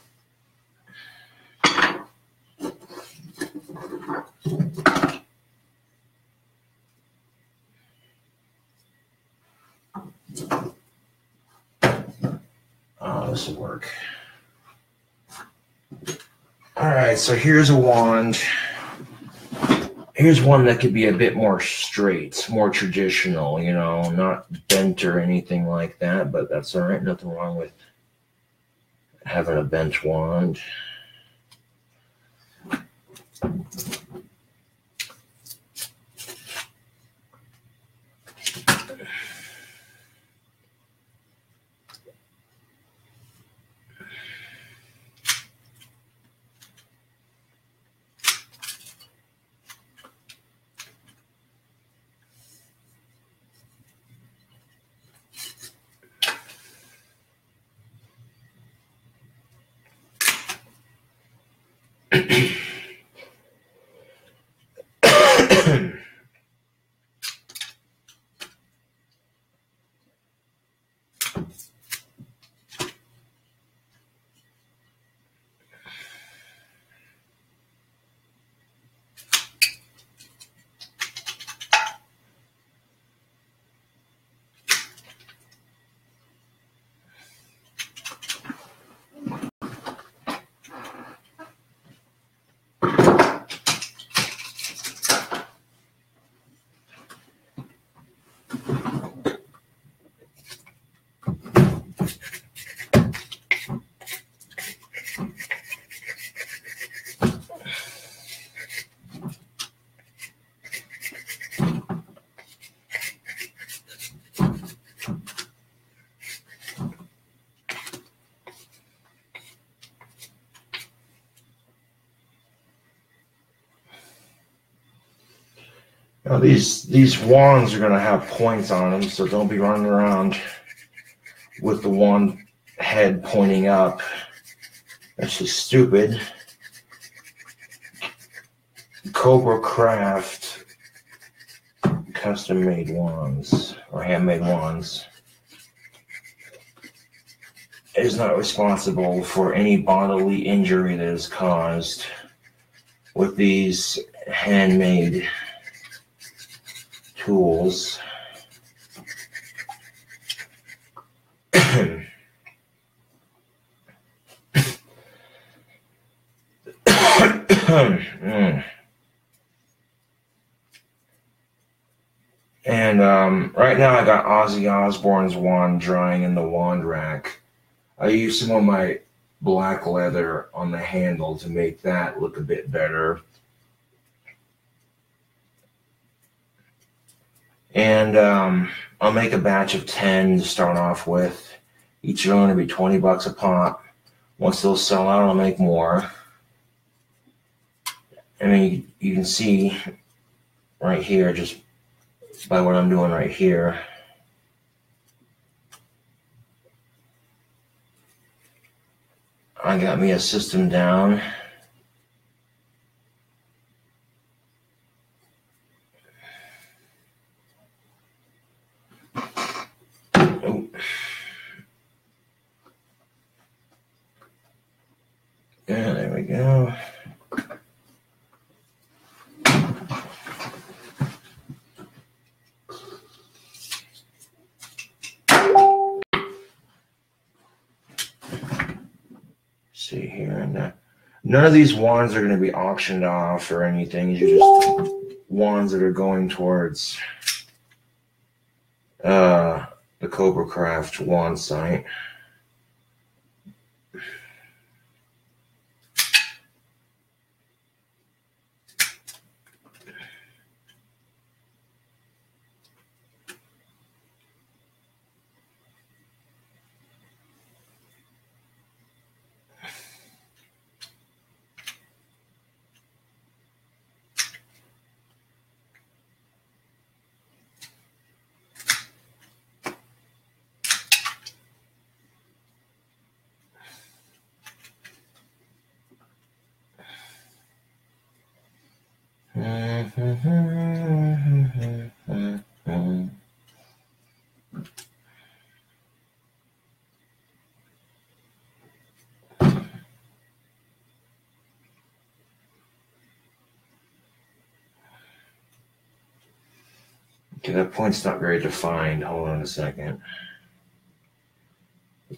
Oh, this will work. All right, so here's a wand. Here's one that could be a bit more straight, more traditional, you know, not bent or anything like that, but that's all right. Nothing wrong with having a bent wand. Now these wands are going to have points on them, so don't be running around with the wand head pointing up. That's just stupid. Cobra Craft custom-made wands, or handmade wands, is not responsible for any bodily injury that is caused with these handmade tools. And right now I got Ozzy Osbourne's wand drying in the wand rack. I used some of my black leather on the handle to make that look a bit better. And I'll make a batch of 10 to start off with. Each are going to be 20 bucks a pop. Once those sell out, I'll make more. I mean, you can see right here, just by what I'm doing right here. I got me a system down. Oh. Yeah, there we go. See here, and none of these wands are going to be auctioned off or anything. These are just wands that are going towards the KobraJFS wand site. Okay, that point's not very defined. Hold on a second.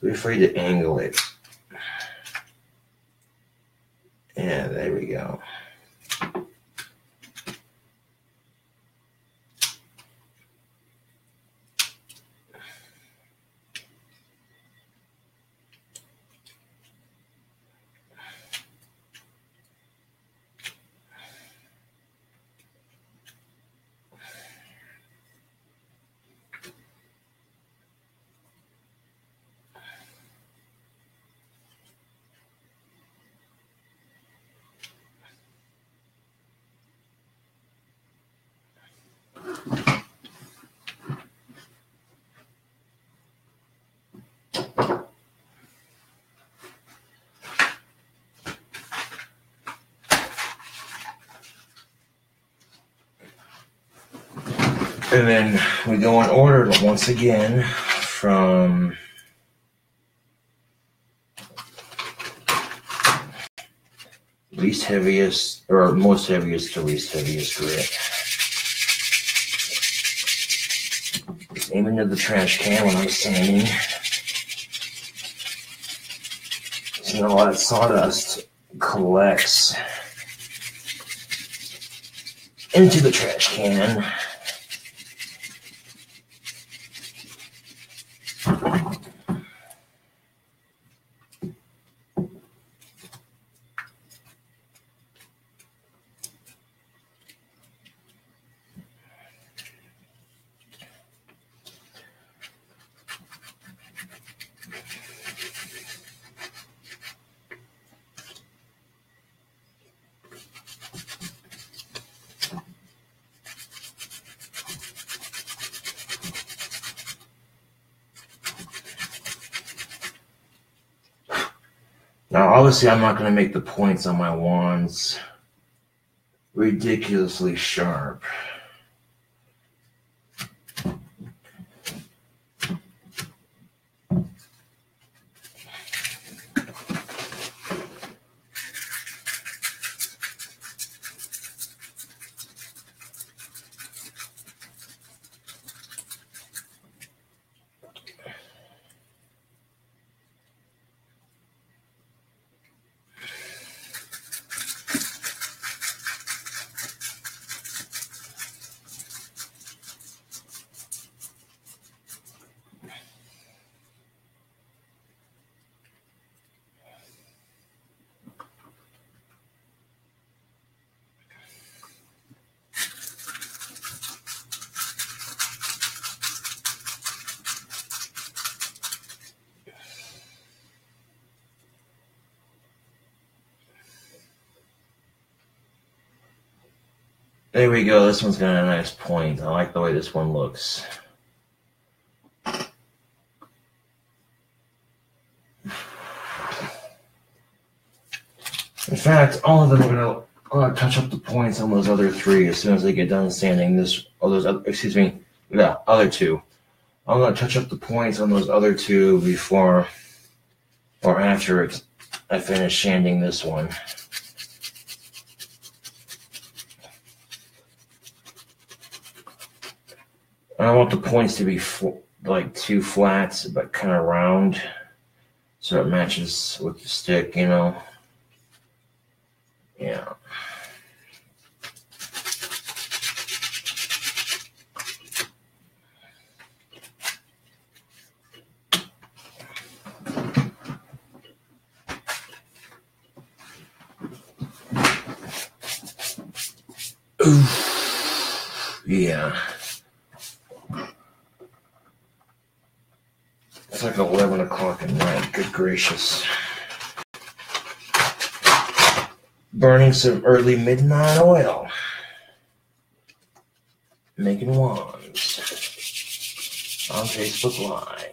Be afraid to angle it. Yeah, there we go. And then we go in order once again from least heaviest, or most heaviest to least heaviest grit. Aim into the trash can when I'm sanding. So all that sawdust collects into the trash can. Now, obviously, I'm not going to make the points on my wands ridiculously sharp. There we go. This one's got a nice point. I like the way this one looks. In fact, all of them are going to touch up the points on those other three as soon as they get done sanding this, or those other, excuse me, yeah, other two. I'm going to touch up the points on those other two before or after I finish sanding this one. I want the points to be like two flats, but kind of round, so it matches with the stick, you know. Yeah. Oof. Yeah. It's like 11 o'clock at night. Good gracious. Burning some early midnight oil. Making wands. On Facebook Live.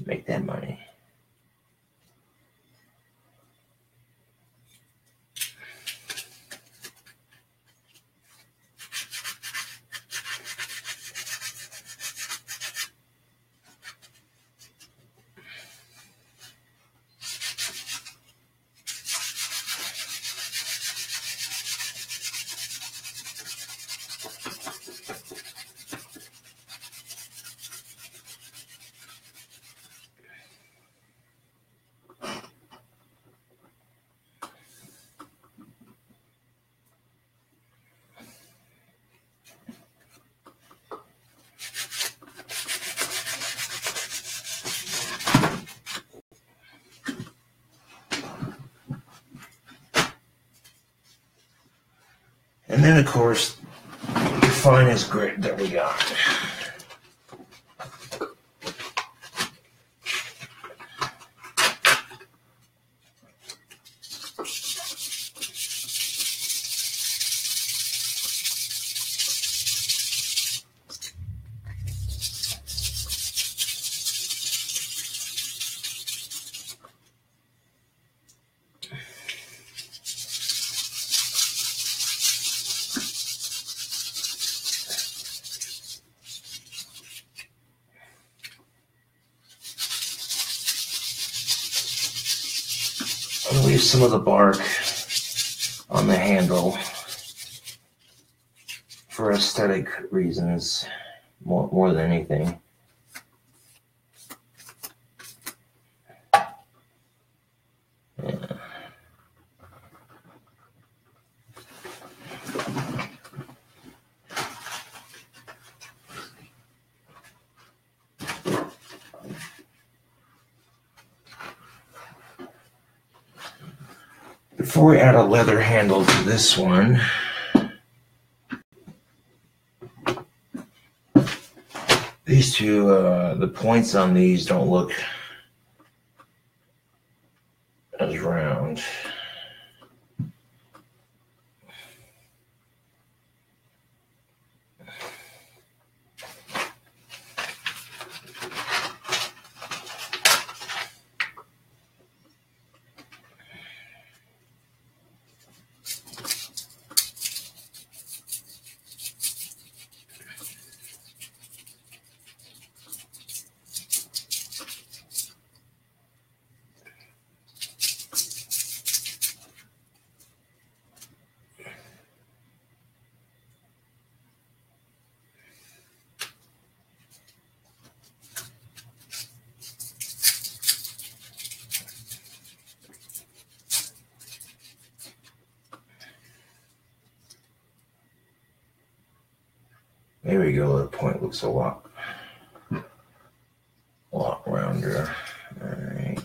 Make that money. And then, of course, the finest grit that we got. I'll leave some of the bark on the handle for aesthetic reasons, more than anything. Yeah. Before we add a leather handle to this one, these two, the points on these don't look as round. There we go. The point looks a lot rounder. All right.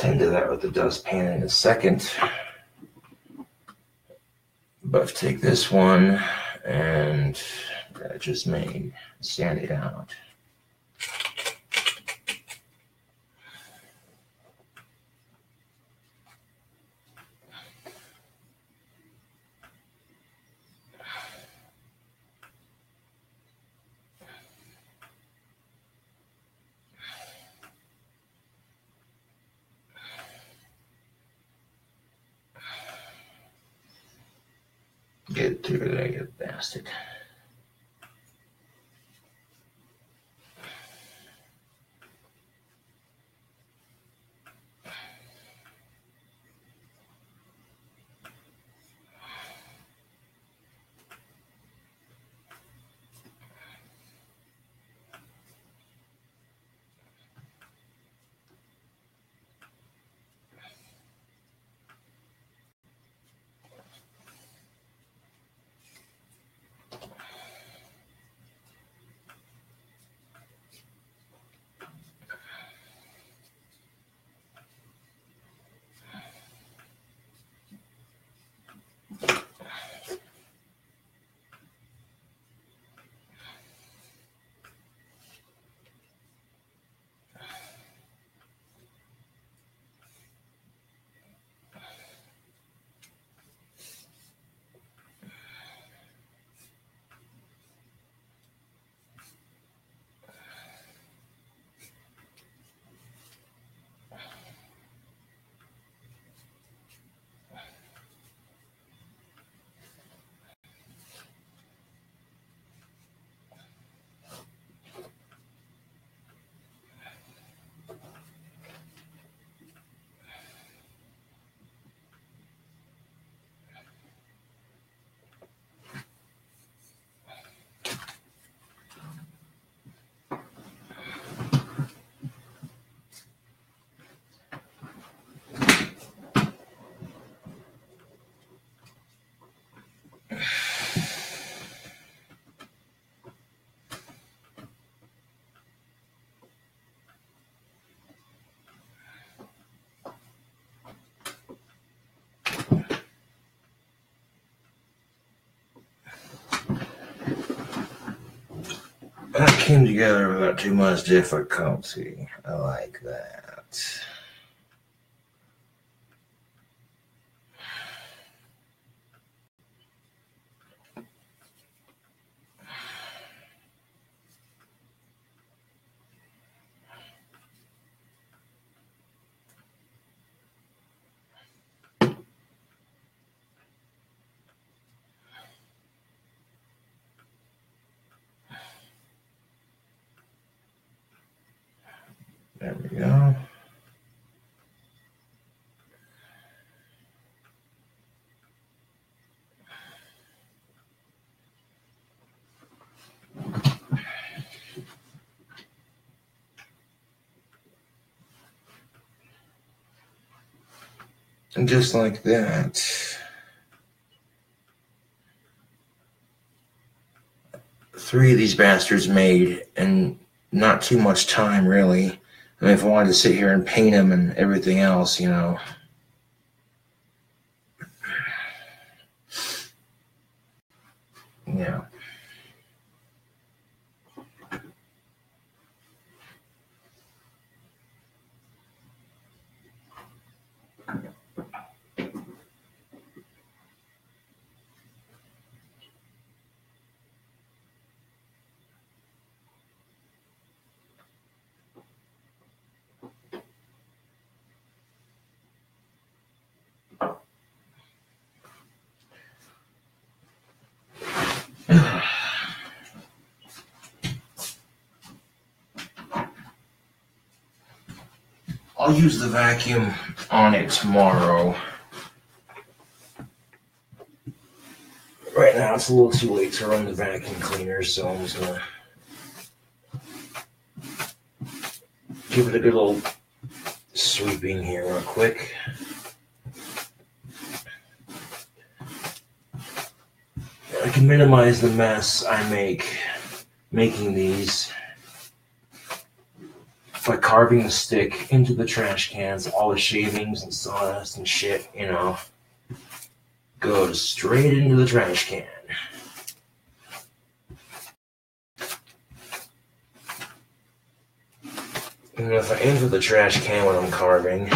attend to that with the dustpan in a second. But take this one and that I just made, sand it out. Get through there, you bastard. That came together without too much difficulty. I like that. There we go. And just like that, 3 of these bastards made in not too much time, really. I mean, if I wanted to sit here and paint them and everything else, you know. Yeah. I'll use the vacuum on it tomorrow. Right now it's a little too late to run the vacuum cleaner, so I'm just gonna give it a good old sweeping here real quick. I can minimize the mess I make making these. by carving the stick into the trash cans. All the shavings and sawdust and shit, you know, goes straight into the trash can. And if I enter the trash can when I'm carving,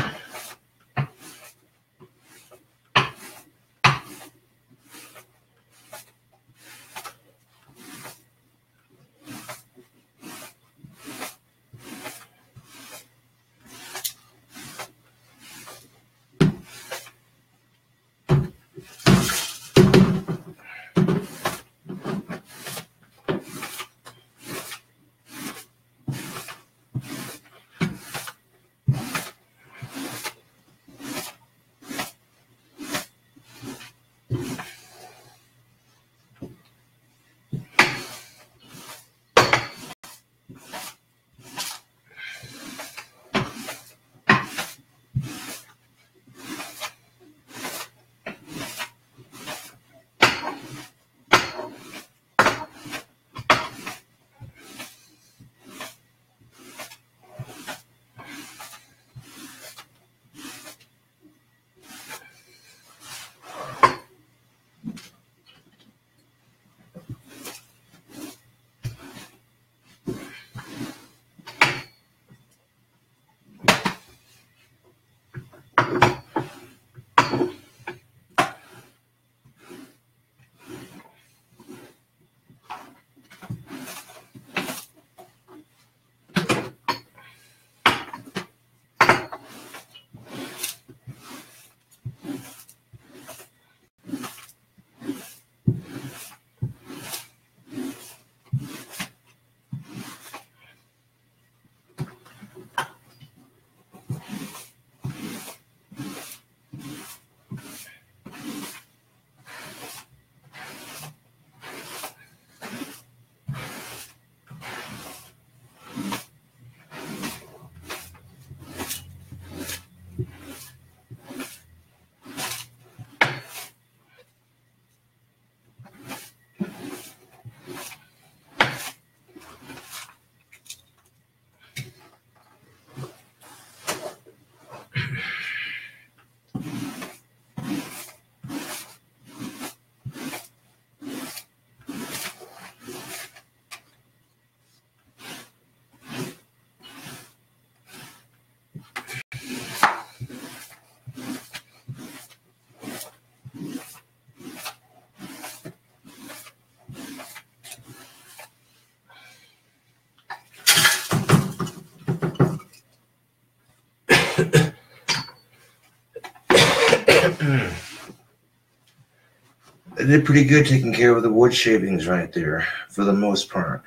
I did pretty good taking care of the wood shavings right there, for the most part.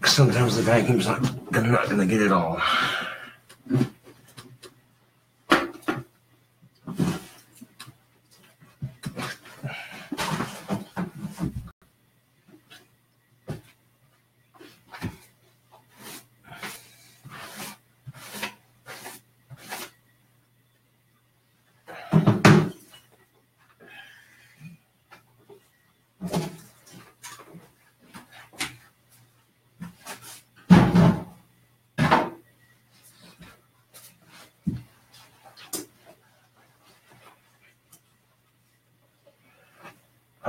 Sometimes the vacuum's not gonna get it all.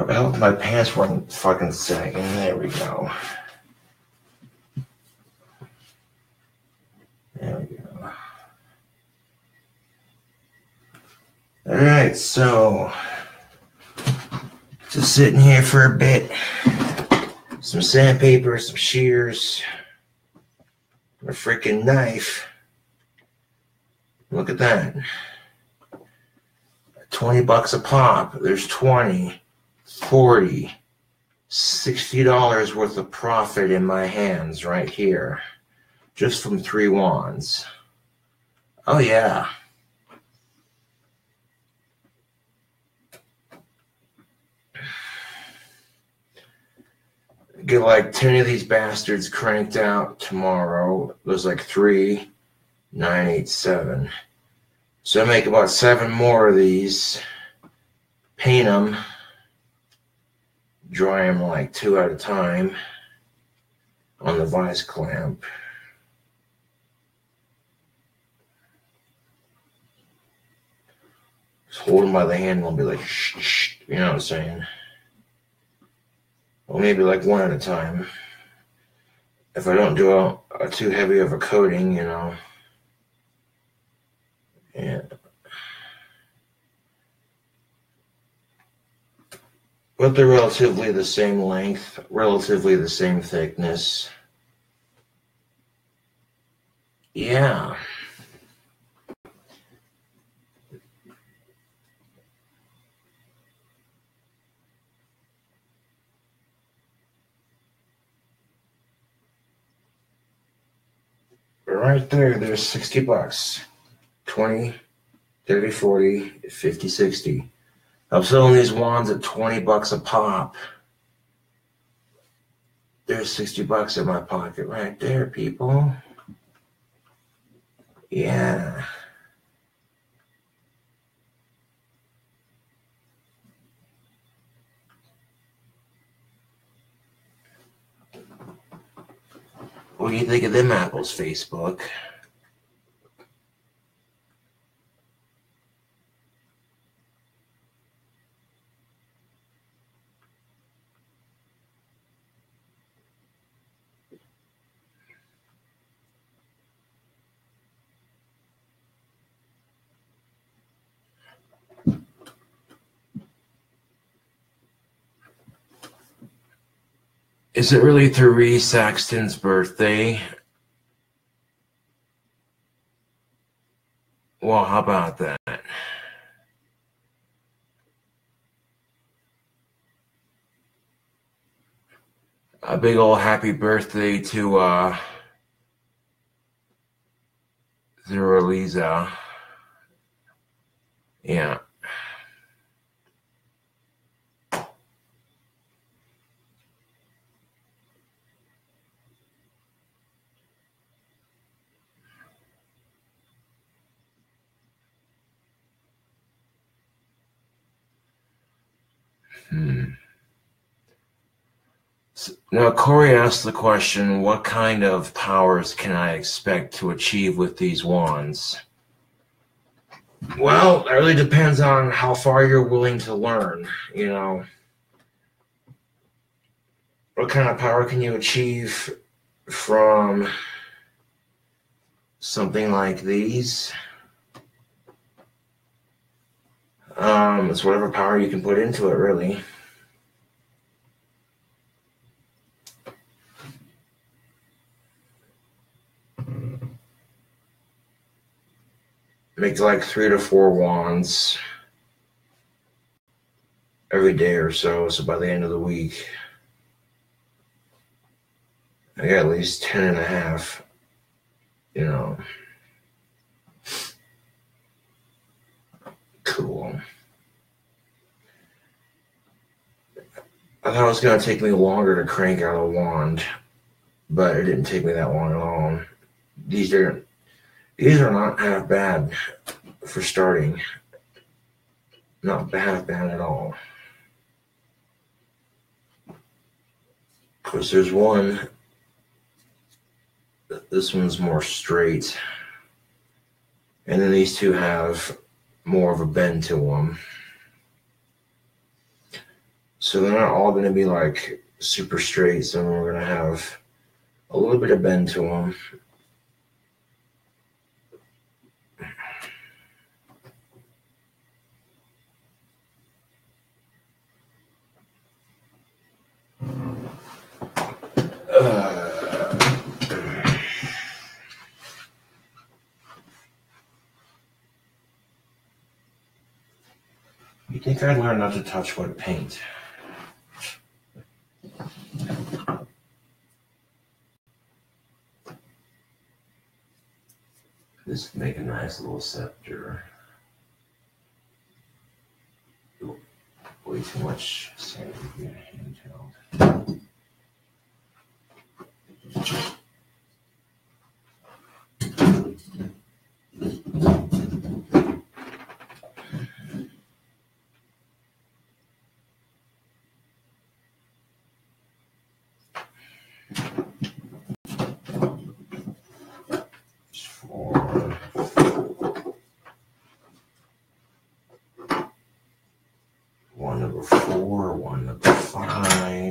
I hope my pants weren't fucking sagging. There we go. There we go. Alright, so just sitting here for a bit. Some sandpaper, some shears, a freaking knife. Look at that. $20 a pop. There's 20, 40, $60 worth of profit in my hands right here. Just from 3 wands. Oh yeah. Get like 10 of these bastards cranked out tomorrow. There's like 3, 9, 8, 7. So I make about 7 more of these. Paint them. Dry them like 2 at a time. on the vice clamp. Just hold them by the handle and be like, shh, shh, you know what I'm saying? Or maybe like one at a time. If I don't do a too heavy of a coating, you know. Yeah. But they're relatively the same length, relatively the same thickness. Yeah. Right there's 60 bucks. 20, 30, 40, 50, 60. I'm selling these wands at 20 bucks a pop. There's 60 bucks in my pocket right there, people. Yeah. What do you think of them apples, Facebook? Is it really Therese Saxton's birthday? Well, how about that? A big old happy birthday to Lisa. Yeah. Now, Corey asked the question, what kind of powers can I expect to achieve with these wands? Well, it really depends on how far you're willing to learn, you know. What kind of power can you achieve from something like these? It's whatever power you can put into it, really. Make like 3 to 4 wands every day or so. So by the end of the week, I got at least 10 and a half, you know. Cool. I thought it was going to take me longer to crank out a wand, but it didn't take me that long at all. These are not half bad for starting. Not half bad at all. Of course, there's one. This one's more straight. And then these two have more of a bend to them. So they're not all going to be like super straight. Some of them are going to have a little bit of bend to them. You think I'd learn not to touch wet paint? Just make a nice little scepter. Way too much sand to be handheld.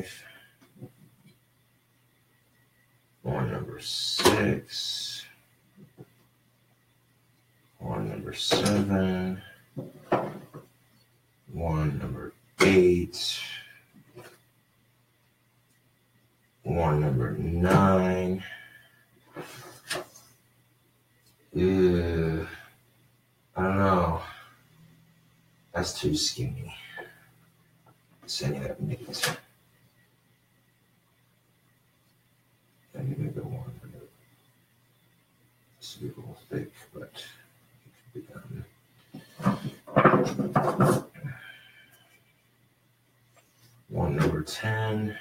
5, wand number 6, wand number 7, wand number 8, wand number 9. Ew, I don't know. That's too skinny. Sending that meat. I need a bit more. It's a little thick, but it can be done. One number 10.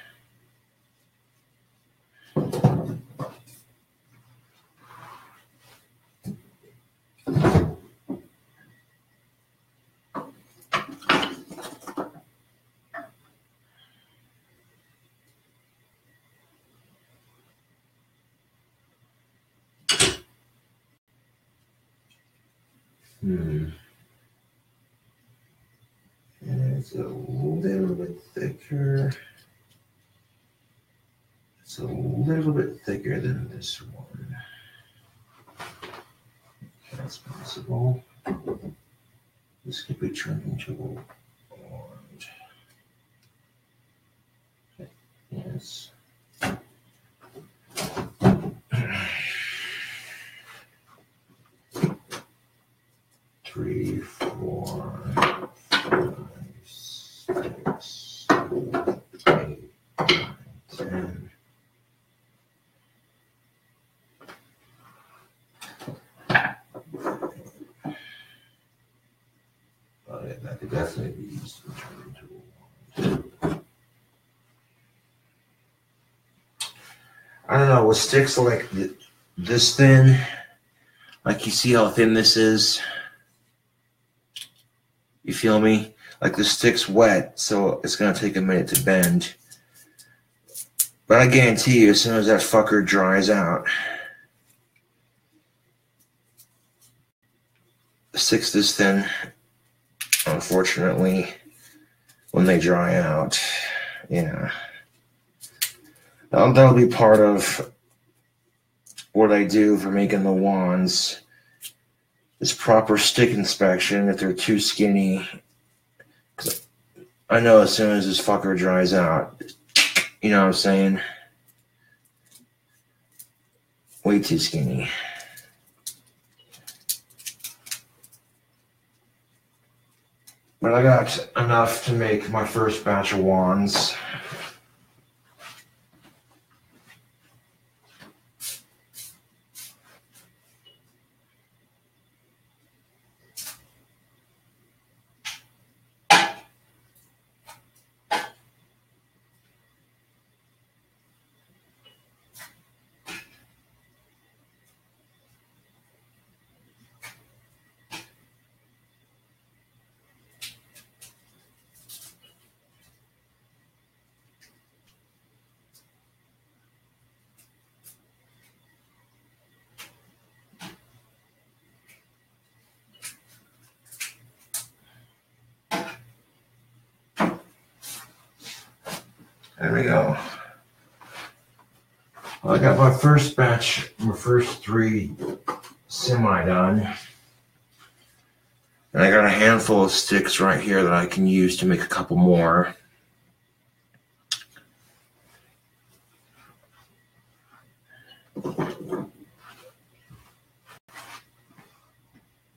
And it's a little bit thicker. It's a little bit thicker than this one. That's possible. This could be turned into a wand. Yes. Three, 4, 5, 6, 7, 8, 9, 10. That could definitely be used to turn into a wand. I don't know, with sticks like this thin, like you see how thin this is? You feel me? Like the stick's wet, so it's gonna take a minute to bend. But I guarantee you, as soon as that fucker dries out, sticks this thin, unfortunately, when they dry out, yeah. That'll be part of what I do for making the wands. Is proper stick inspection if they're too skinny. I know as soon as this fucker dries out, you know what I'm saying? Way too skinny. But I got enough to make my first batch of wands. There we go. Well, I got my first batch, my first 3 semi done. And I got a handful of sticks right here that I can use to make a couple more.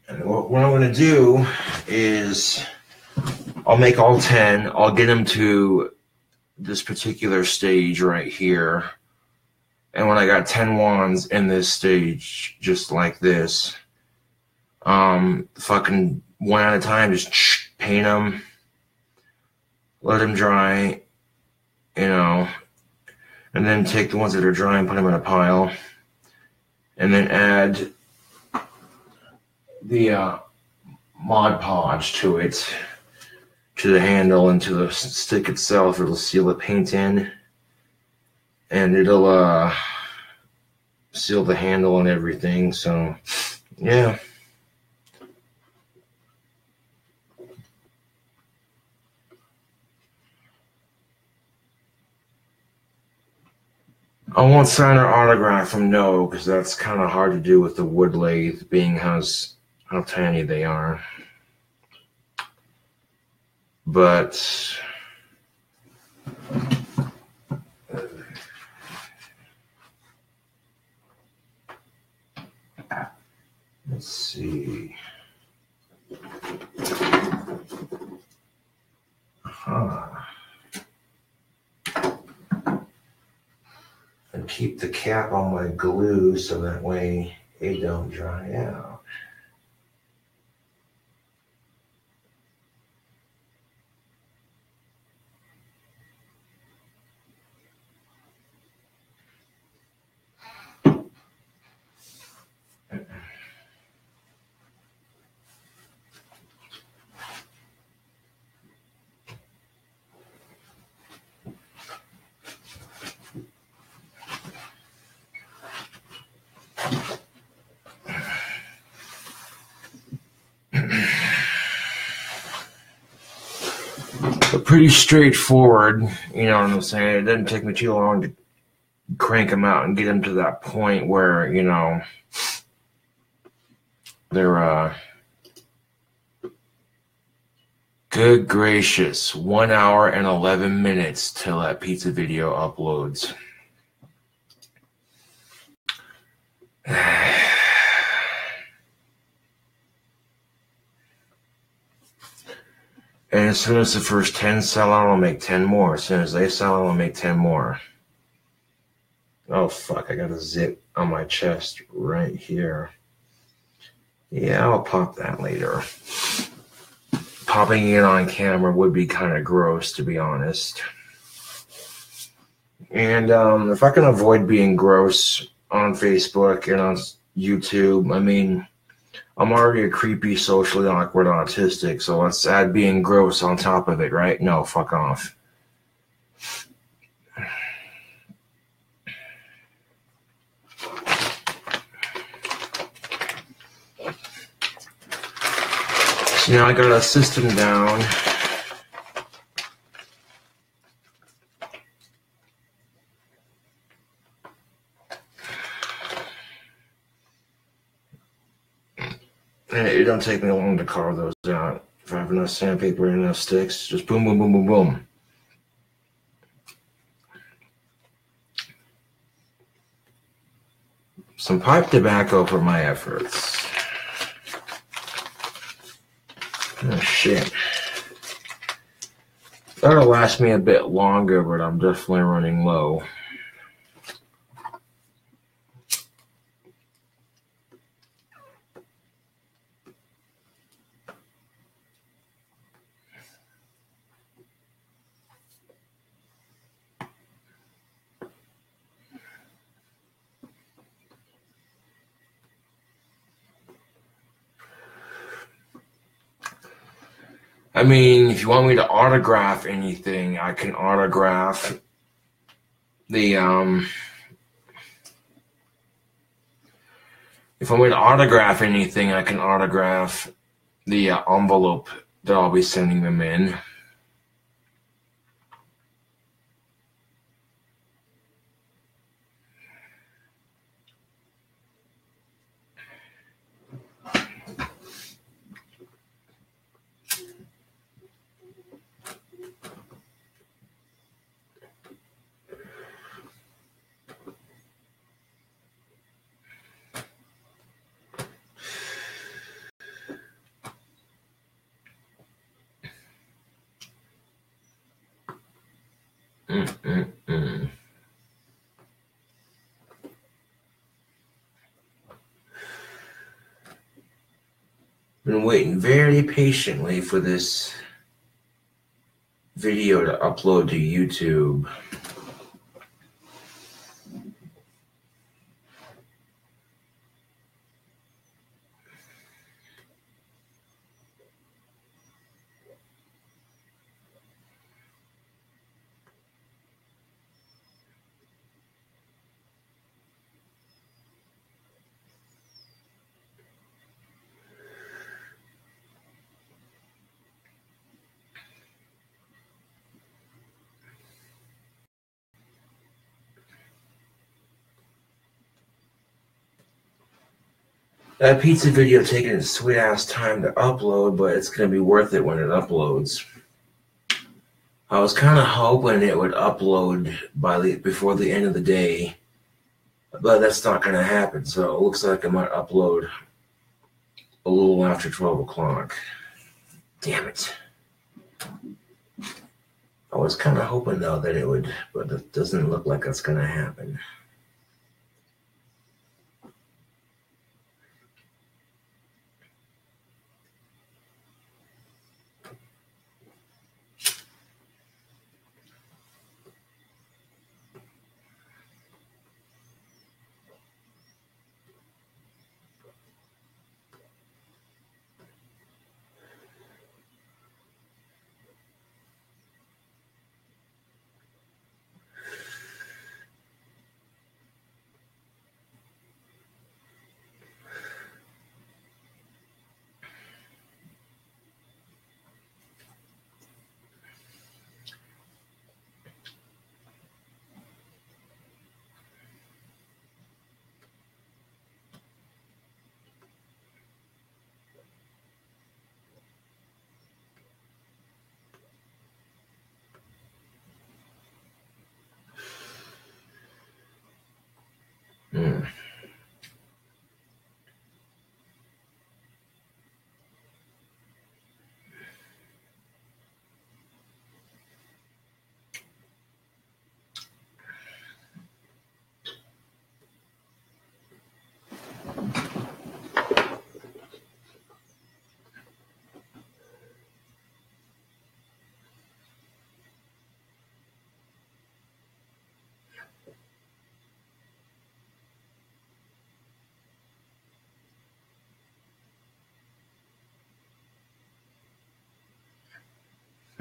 And what I'm going to do is I'll make all 10. I'll get them to this particular stage right here. And when I got 10 wands in this stage, just like this, fucking one at a time, just paint them, let them dry, you know, and then take the ones that are dry and put them in a pile, and then add the Mod Podge to it, to the handle and to the stick itself. It'll seal the paint in, and it'll seal the handle and everything. So yeah. I won't sign or autograph them, no, because that's kind of hard to do with the wood lathe, being how tiny they are. But let's see. And keep the cap on my glue so that way it don't dry out. But pretty straightforward, you know what I'm saying? It didn't take me too long to crank them out and get them to that point where, you know, they're, good gracious, 1 hour and 11 minutes till that pizza video uploads. And as soon as the first 10 sell out, I'll make 10 more. As soon as they sell out, I'll make 10 more. Oh, fuck, I got a zip on my chest right here. Yeah, I'll pop that later. Popping it on camera would be kind of gross, to be honest. And if I can avoid being gross on Facebook and on YouTube, I mean, I'm already a creepy, socially awkward autistic, so let's add being gross on top of it, right? No, fuck off. So now I got a system down. And it don't take me long to carve those out. If I have enough sandpaper and enough sticks, just boom, boom, boom, boom, boom. Some pipe tobacco for my efforts. Oh, shit. That'll last me a bit longer, but I'm definitely running low. I mean, if you want me to autograph anything, I can autograph the, if I want me to autograph anything, I can autograph the envelope that I'll be sending them in. Been waiting very patiently for this video to upload to YouTube. That pizza video taking its sweet ass time to upload, but it's gonna be worth it when it uploads. I was kind of hoping it would upload before the end of the day, but that's not gonna happen. So it looks like I might upload a little after 12 o'clock. Damn it. I was kind of hoping though that it would, but it doesn't look like that's gonna happen.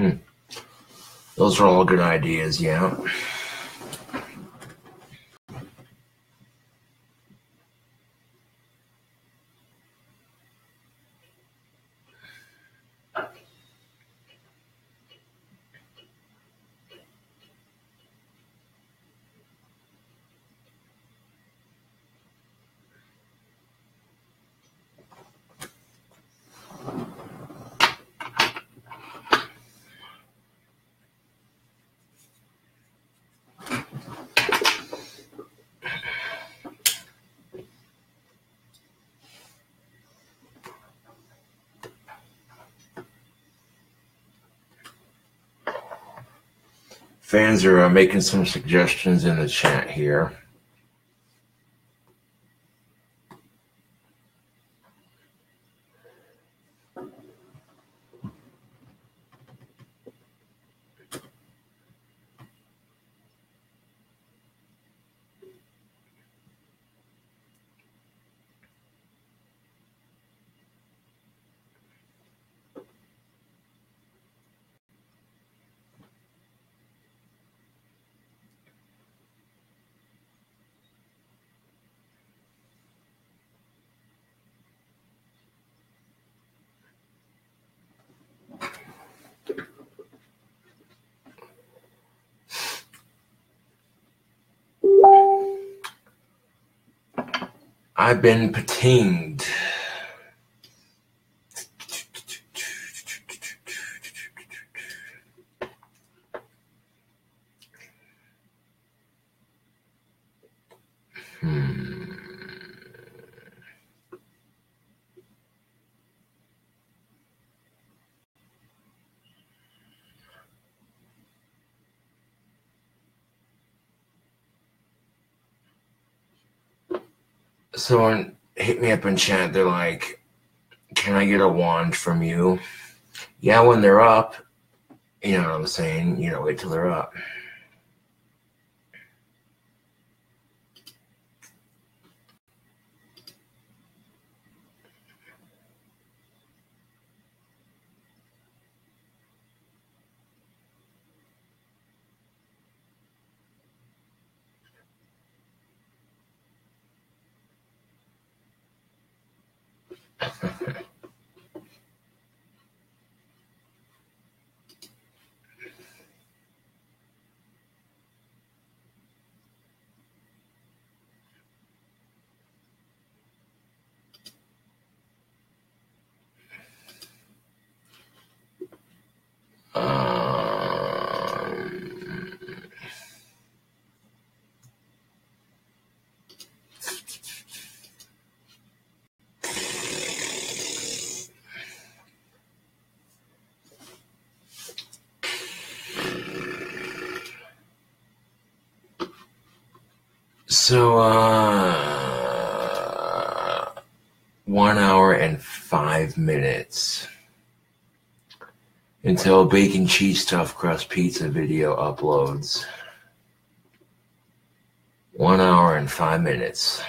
Hmm. Those are all good ideas, yeah. Fans are making some suggestions in the chat here. I've been patinged. Someone hit me up in chat. They're like, can I get a wand from you? Yeah, when they're up. You know what I'm saying? Wait till they're up. So, 1 hour and 5 minutes until bacon cheese stuffed crust pizza video uploads. 1 hour and 5 minutes.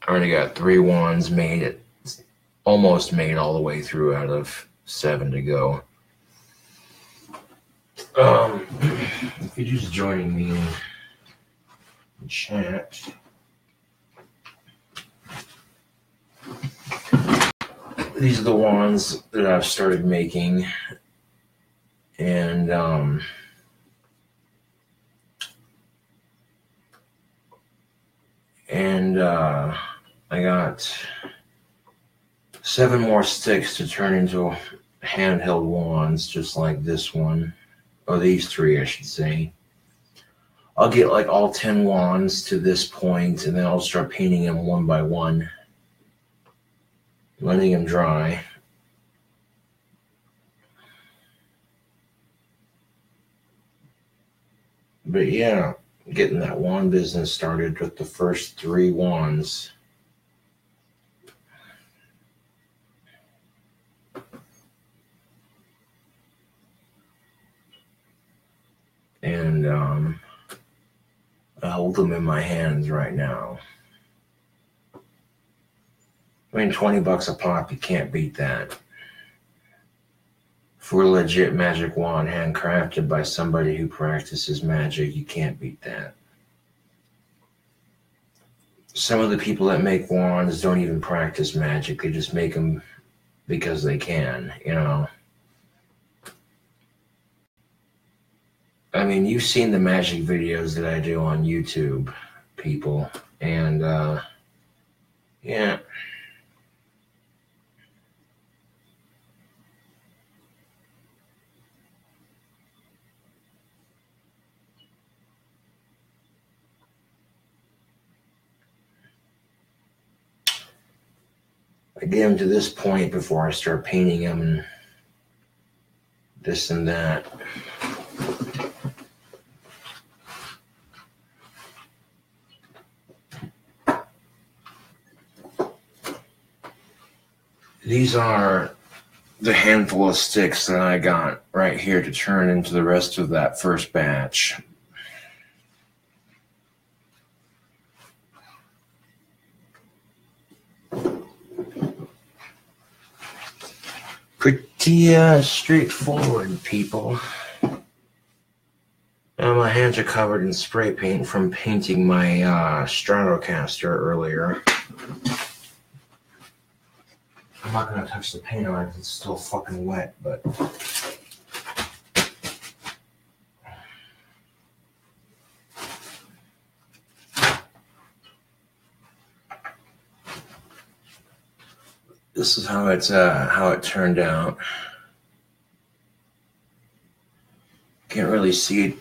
I already got 3 wands made. It's almost made all the way through out of 7 to go. If you're just joining me in chat, these are the wands that I've started making, and I got 7 more sticks to turn into handheld wands, just like this one. Or these 3, I should say. I'll get like all 10 wands to this point, and then I'll start painting them one by one, letting them dry. But yeah, getting that wand business started with the first 3 wands. And I hold them in my hands right now. I mean, $20 a pop, you can't beat that. For a legit magic wand handcrafted by somebody who practices magic, you can't beat that. Some of the people that make wands don't even practice magic. They just make them because they can, you know. I mean, you've seen the magic videos that I do on YouTube, people, and yeah. I get them to this point before I start painting them and this and that. These are the handful of sticks that I got right here to turn into the rest of that first batch. Pretty straightforward, people. My hands are covered in spray paint from painting my Stratocaster earlier. I'm not going to touch the paint on it, it's still fucking wet, but... This is how it turned out. Can't really see it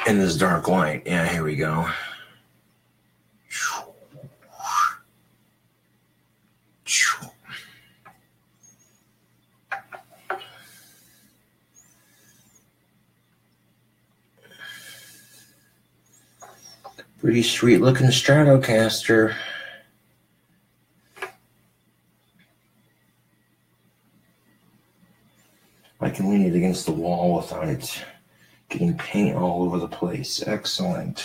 in this dark light. Yeah, here we go. Pretty sweet looking Stratocaster. I can lean it against the wall without it getting paint all over the place. Excellent.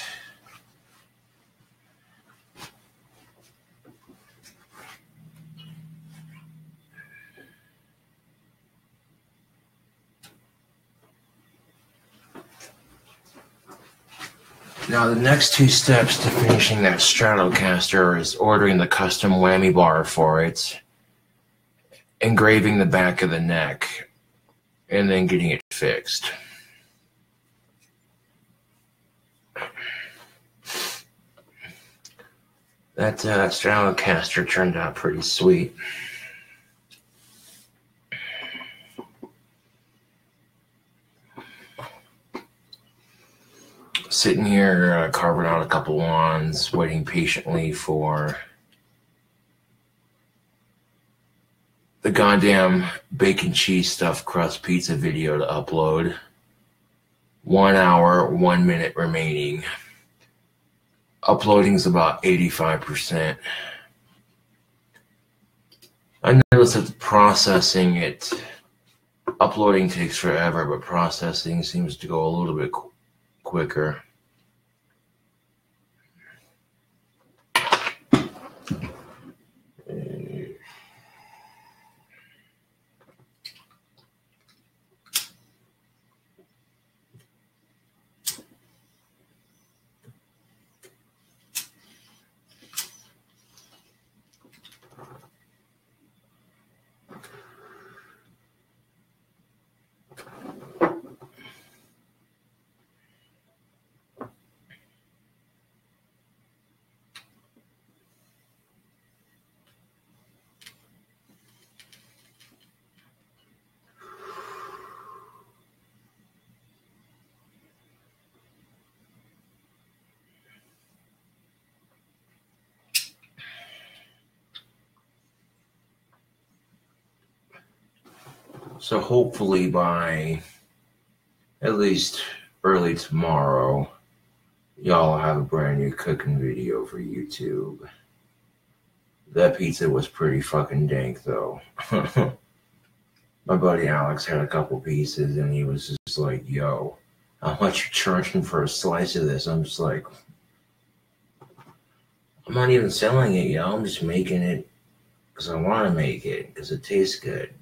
Now the next 2 steps to finishing that Stratocaster is ordering the custom whammy bar for it, engraving the back of the neck, and then getting it fixed. That Stratocaster turned out pretty sweet. Sitting here carving out a couple wands, waiting patiently for the goddamn bacon cheese stuffed crust pizza video to upload. 1 hour, 1 minute remaining. Uploading is about 85%. I noticed that processing it, uploading takes forever, but processing seems to go a little bit quicker. So hopefully by at least early tomorrow, y'all have a brand new cooking video for YouTube. That pizza was pretty fucking dank though. My buddy Alex had a couple pieces and he was just like, yo, how much you charging for a slice of this? I'm just like, I'm not even selling it, yo. I'm just making it because I want to make it because it tastes good.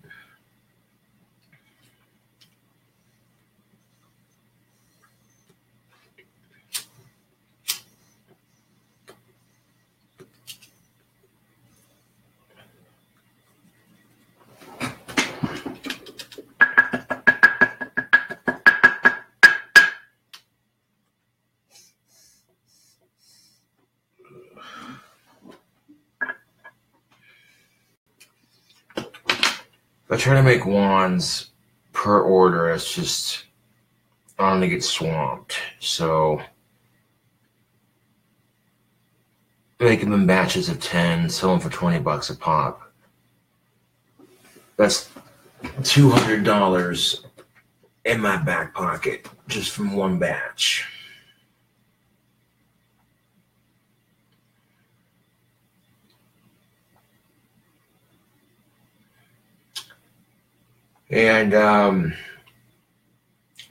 If I try to make wands per order, it's just, I'm gonna get swamped. So, make them in batches of 10, sell them for $20 a pop. That's $200 in my back pocket just from one batch. And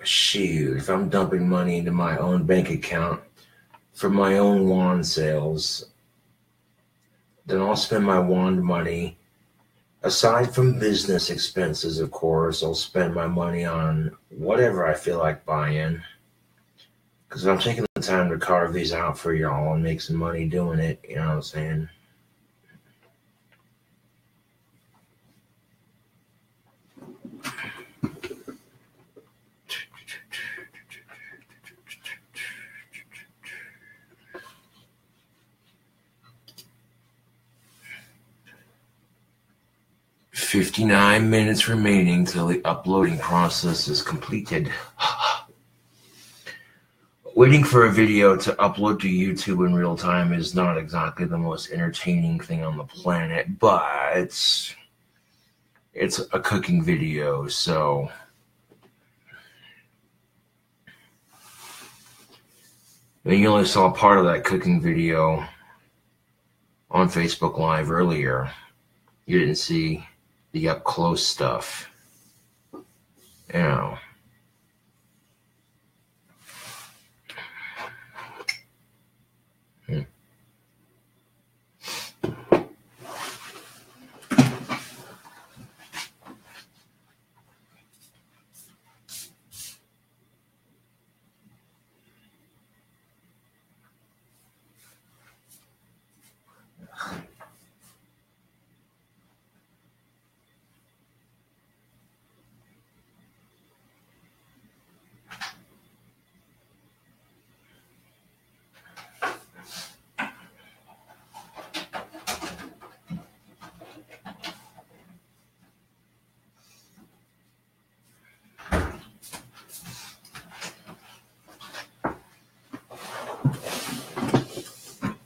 shoot, if I'm dumping money into my own bank account for my own wand sales, then I'll spend my wand money. Aside from business expenses, of course, I'll spend my money on whatever I feel like buying. Because I'm taking the time to carve these out for y'all and make some money doing it, you know what I'm saying? "59 minutes remaining till the uploading process is completed." Waiting for a video to upload to YouTube in real time is not exactly the most entertaining thing on the planet, but it's a cooking video, so I mean, you only saw part of that cooking video on Facebook Live earlier. You didn't see the up close stuff, you know.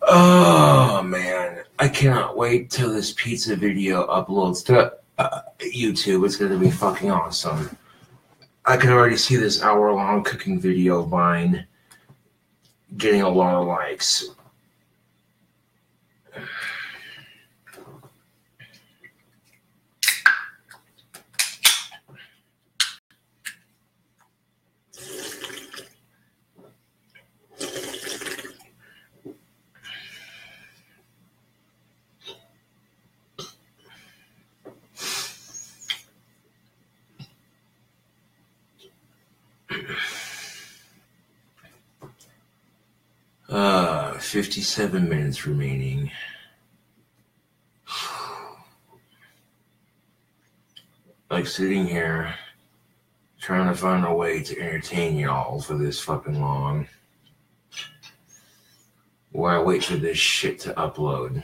Oh man, I cannot wait till this pizza video uploads to YouTube. It's going to be fucking awesome. I can already see this hour-long cooking video of mine getting a lot of likes. Uh, 57 minutes remaining. Like sitting here trying to find a way to entertain y'all for this fucking long while I wait for this shit to upload.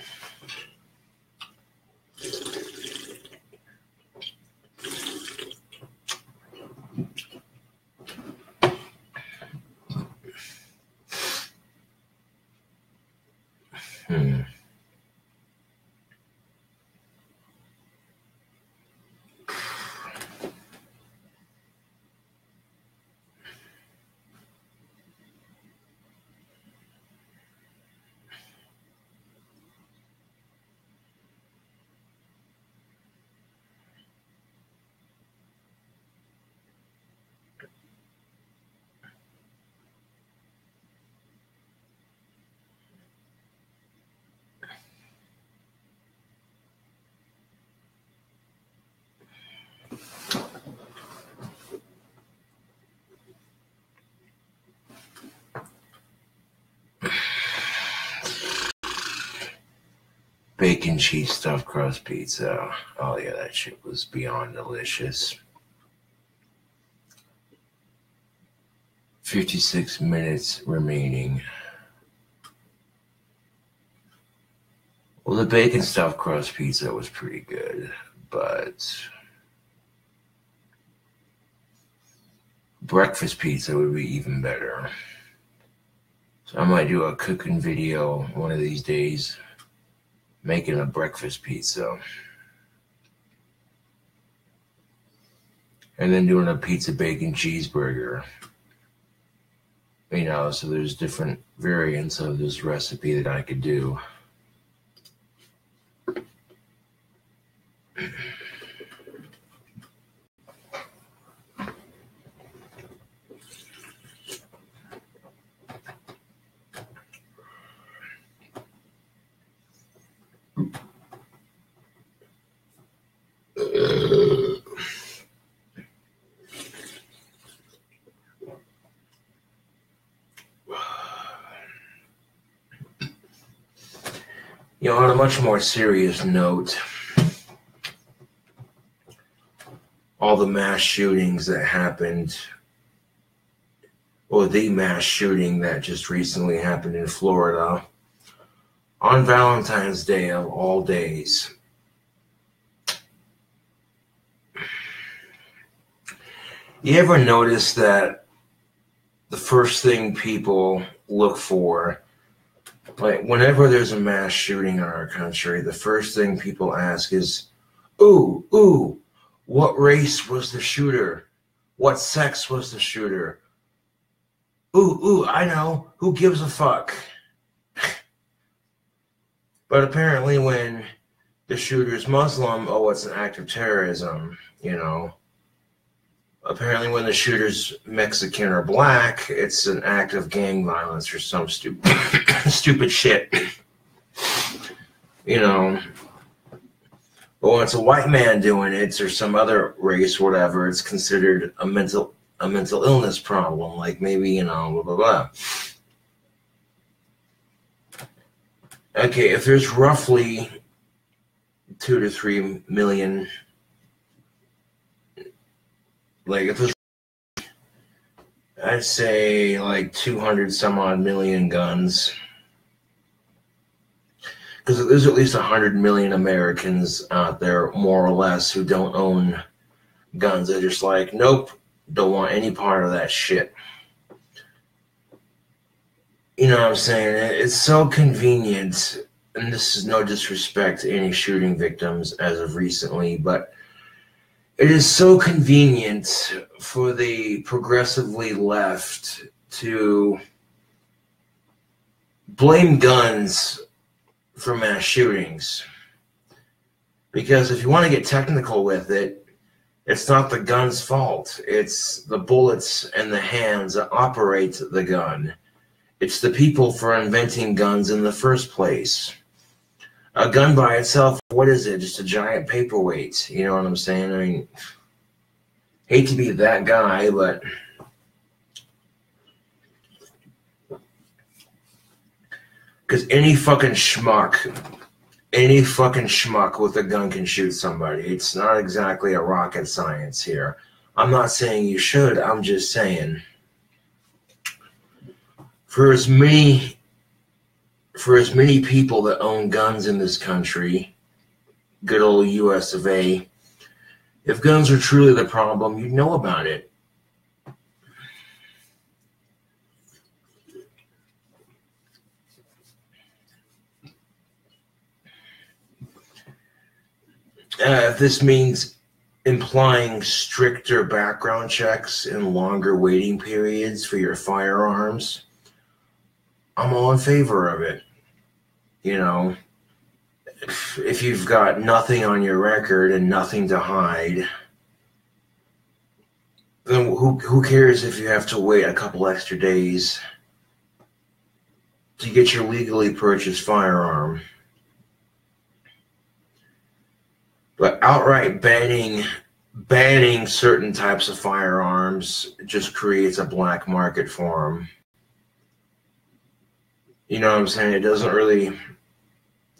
Bacon cheese stuffed crust pizza. Oh yeah, that shit was beyond delicious. 56 minutes remaining. Well, the bacon stuffed crust pizza was pretty good, but breakfast pizza would be even better. So I might do a cooking video one of these days, making a breakfast pizza. And then doing a pizza bacon cheeseburger. You know, so there's different variants of this recipe that I could do. You know, on a much more serious note, all the mass shootings that happened, or the mass shooting that just recently happened in Florida on Valentine's Day of all days. You ever notice that the first thing people look for, like whenever there's a mass shooting in our country, the first thing people ask is, ooh, what race was the shooter? What sex was the shooter? Ooh, I know. Who gives a fuck? But apparently when the shooter's Muslim, oh, it's an act of terrorism, you know. Apparently when the shooter's Mexican or black, it's an act of gang violence or some stupid shit. You know. But when it's a white man doing it or some other race or whatever, it's considered a mental illness problem, like maybe, you know, blah, blah, blah. Okay, if there's roughly 2 to 3 million, like if there's, I'd say like 200 some odd million guns, because there's at least 100 million Americans out there, more or less, who don't own guns. They're just like, nope, don't want any part of that shit. You know what I'm saying? It's so convenient, and this is no disrespect to any shooting victims as of recently, but It is so convenient for the progressively left to blame guns for mass shootings. Because if you want to get technical with it, it's not the gun's fault. It's the bullets and the hands that operate the gun. It's the people for inventing guns in the first place. A gun by itself, what is it? Just a giant paperweight. You know what I'm saying? I mean, hate to be that guy, but because any fucking schmuck with a gun can shoot somebody. It's not exactly a rocket science here. I'm not saying you should. I'm just saying for as many people that own guns in this country, good old US of A, if guns are truly the problem, you'd know about it. If this means implying stricter background checks and longer waiting periods for your firearms, I'm all in favor of it. You know, if you've got nothing on your record and nothing to hide, then who cares if you have to wait a couple extra days to get your legally purchased firearm? But outright banning certain types of firearms just creates a black market for them. You know what I'm saying? It doesn't really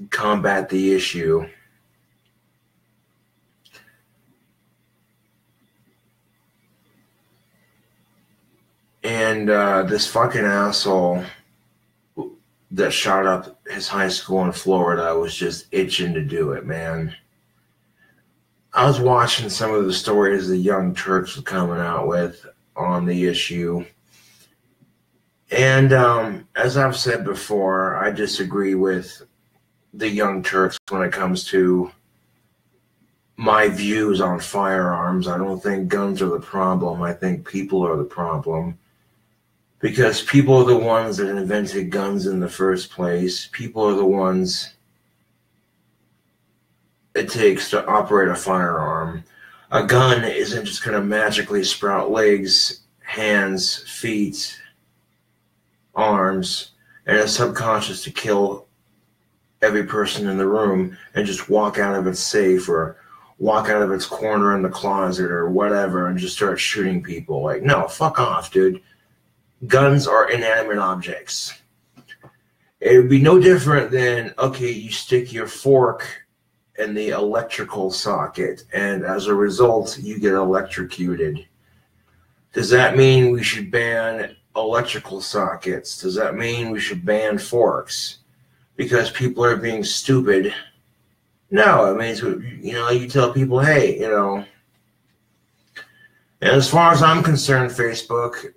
combat the issue. And this fucking asshole that shot up his high school in Florida was just itching to do it, man. I was watching some of the stories the Young Turks were coming out with on the issue. And as I've said before, I disagree with the Young Turks when it comes to my views on firearms. I don't think guns are the problem. I think people are the problem. Because people are the ones that invented guns in the first place. People are the ones it takes to operate a firearm. A gun isn't just going to magically sprout legs, hands, feet, arms, and a subconscious to kill every person in the room and just walk out of its safe or walk out of its corner in the closet or whatever and just start shooting people. Like, no, fuck off, dude. Guns are inanimate objects. It would be no different than, okay, you stick your fork in the electrical socket, and as a result, you get electrocuted. Does that mean we should ban electrical sockets? Does that mean we should ban forks because people are being stupid? No, it means, you know, you tell people, hey, you know. And as far as I'm concerned, Facebook,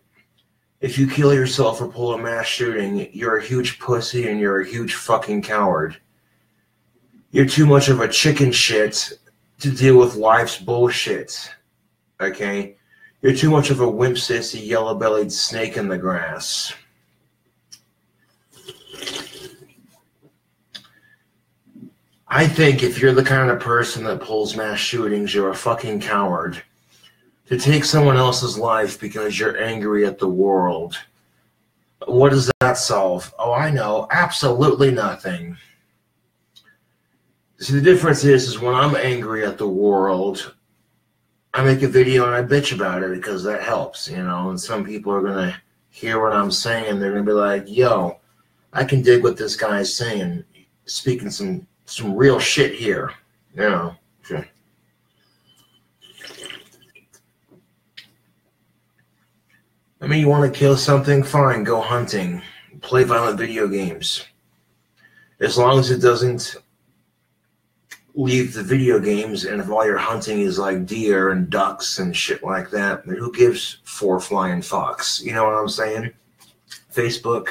if you kill yourself or pull a mass shooting, you're a huge pussy and you're a huge fucking coward. You're too much of a chicken shit to deal with life's bullshit, okay? You're too much of a wimp sissy, yellow-bellied snake in the grass. I think if you're the kind of person that pulls mass shootings, you're a fucking coward. To take someone else's life because you're angry at the world, what does that solve? Oh, I know, absolutely nothing. See, the difference is when I'm angry at the world, I make a video and I bitch about it because that helps, you know, and some people are going to hear what I'm saying. They're going to be like, yo, I can dig what this guy's saying, speaking some real shit here, you know. Sure. I mean, you want to kill something? Fine, go hunting. Play violent video games. As long as it doesn't leave the video games, and if all your hunting is like deer and ducks and shit like that, then who gives four flying fox? You know what I'm saying? Facebook.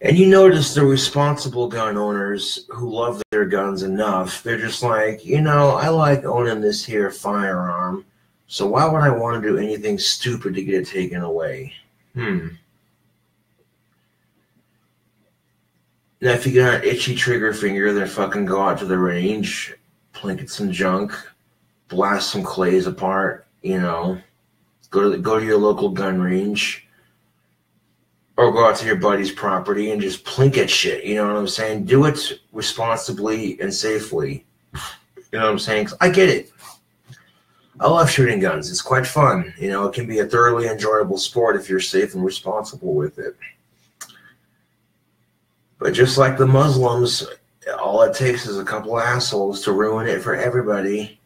And you notice the responsible gun owners who love their guns enough, they're just like, you know, I like owning this here firearm, so why would I want to do anything stupid to get it taken away? Now, if you got an itchy trigger finger, then fucking go out to the range, plink some junk, blast some clays apart, you know, go to your local gun range, or go out to your buddy's property and just plink at shit. You know what I'm saying? Do it responsibly and safely. You know what I'm saying? 'Cause I get it. I love shooting guns. It's quite fun. You know, it can be a thoroughly enjoyable sport if you're safe and responsible with it. But just like the Muslims, all it takes is a couple of assholes to ruin it for everybody.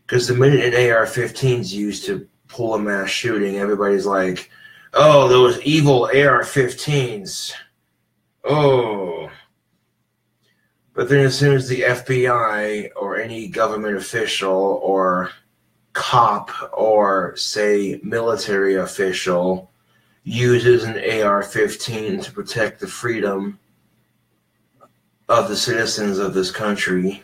Because the minute an AR-15 is used to pull a mass shooting, everybody's like, oh, those evil AR-15s. Oh. But then as soon as the FBI or any government official or cop or, say, military official uses an AR-15 to protect the freedom of the citizens of this country,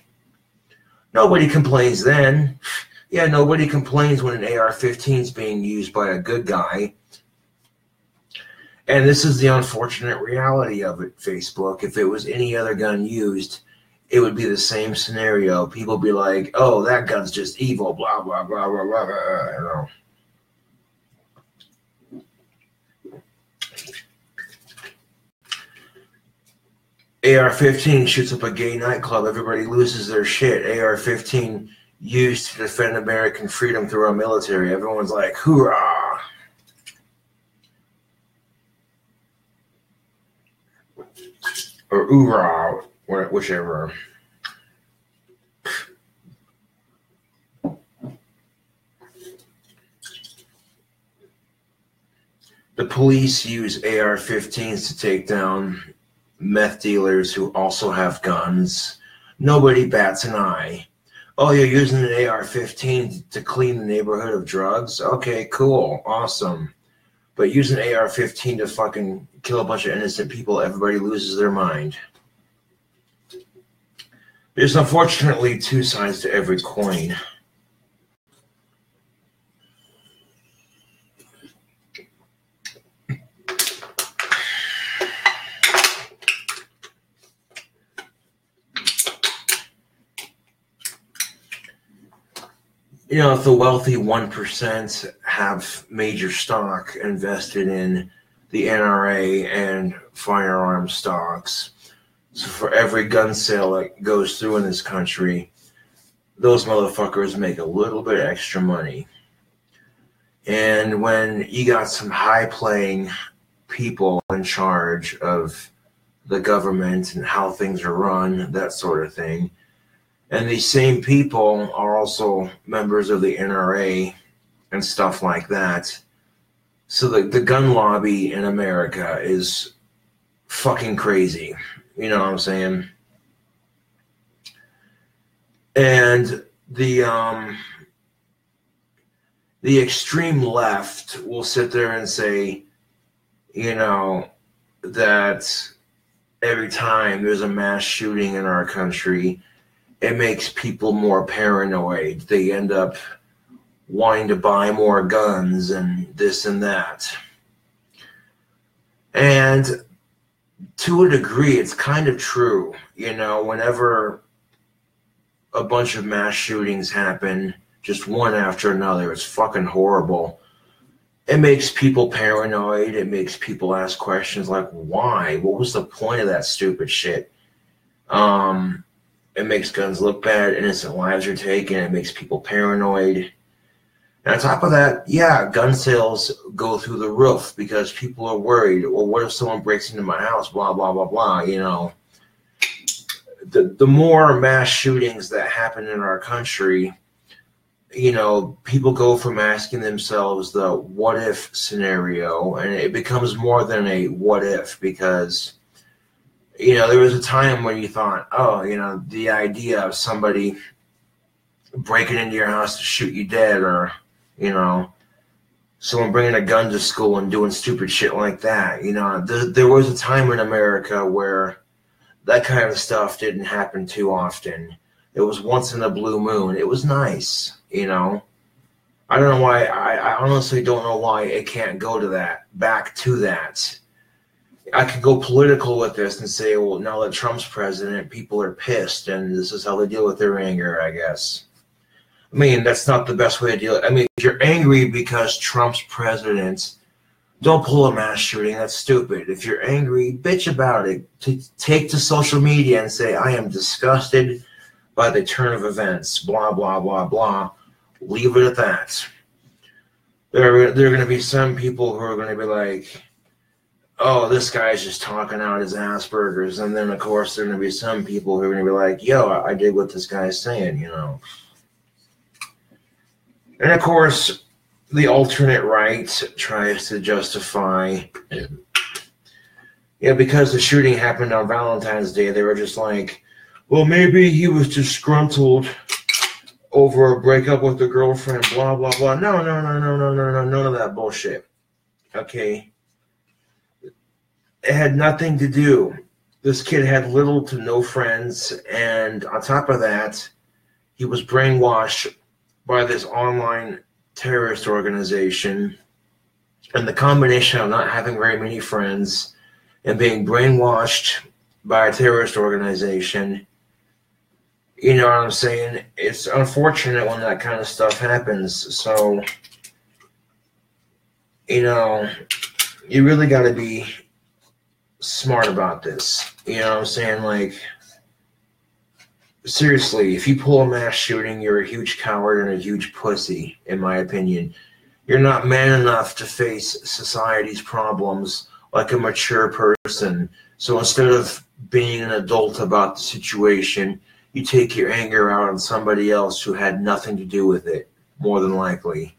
nobody complains then. Yeah, nobody complains when an AR-15 is being used by a good guy. And this is the unfortunate reality of it, Facebook. If it was any other gun used, it would be the same scenario. People be like, oh, that gun's just evil, blah, blah, blah, blah, blah, blah, you know. AR-15 shoots up a gay nightclub. Everybody loses their shit. AR-15 used to defend American freedom through our military. Everyone's like, hoorah. Or oorah, whichever. The police use AR-15s to take down meth dealers who also have guns. Nobody bats an eye. Oh, you're using an AR-15 to clean the neighborhood of drugs? Okay, cool, awesome. But using an AR-15 to fucking kill a bunch of innocent people, everybody loses their mind. There's unfortunately two sides to every coin. You know, if the wealthy 1% have major stock invested in the NRA and firearm stocks, so for every gun sale that goes through in this country, those motherfuckers make a little bit extra money. And when you got some high-playing people in charge of the government and how things are run, that sort of thing, and these same people are also members of the NRA and stuff like that. So the gun lobby in America is fucking crazy. You know what I'm saying? And the extreme left will sit there and say, you know, that every time there's a mass shooting in our country, it makes people more paranoid. They end up wanting to buy more guns and this and that. And to a degree, it's kind of true. You know, whenever a bunch of mass shootings happen, just one after another, it's fucking horrible. It makes people paranoid. It makes people ask questions like, why? What was the point of that stupid shit? It makes guns look bad. Innocent lives are taken. It makes people paranoid. And on top of that, yeah, gun sales go through the roof because people are worried. Well, what if someone breaks into my house? Blah, blah, blah, blah. You know, the more mass shootings that happen in our country, you know, people go from asking themselves the what if scenario, and it becomes more than a what if because, you know, there was a time when you thought, oh, you know, the idea of somebody breaking into your house to shoot you dead or, you know, someone bringing a gun to school and doing stupid shit like that. You know, there was a time in America where that kind of stuff didn't happen too often. It was once in a blue moon. It was nice, you know. I don't know why. I honestly don't know why it can't go to that, back to that. I could go political with this and say, well, now that Trump's president, people are pissed, and this is how they deal with their anger, I guess. I mean, that's not the best way to deal. I mean, if you're angry because Trump's president, don't pull a mass shooting. That's stupid. If you're angry, bitch about it. Take to social media and say, I am disgusted by the turn of events, blah, blah, blah, blah. Leave it at that. There are going to be some people who are going to be like, oh, this guy's just talking out his Asperger's. And then, of course, there are going to be some people who are going to be like, yo, I did what this guy's saying, you know. And, of course, the alternate right tries to justify, because the shooting happened on Valentine's Day, they were just like, well, maybe he was disgruntled over a breakup with a girlfriend, blah, blah, blah. No, none of that bullshit. Okay? It had nothing to do. This kid had little to no friends, and on top of that, he was brainwashed by this online terrorist organization, and the combination of not having very many friends and being brainwashed by a terrorist organization, you know what I'm saying? It's unfortunate when that kind of stuff happens. So, you know, you really got to be smart about this. You know what I'm saying? Like, seriously, if you pull a mass shooting, you're a huge coward and a huge pussy, in my opinion. You're not man enough to face society's problems like a mature person. So instead of being an adult about the situation, you take your anger out on somebody else who had nothing to do with it, more than likely.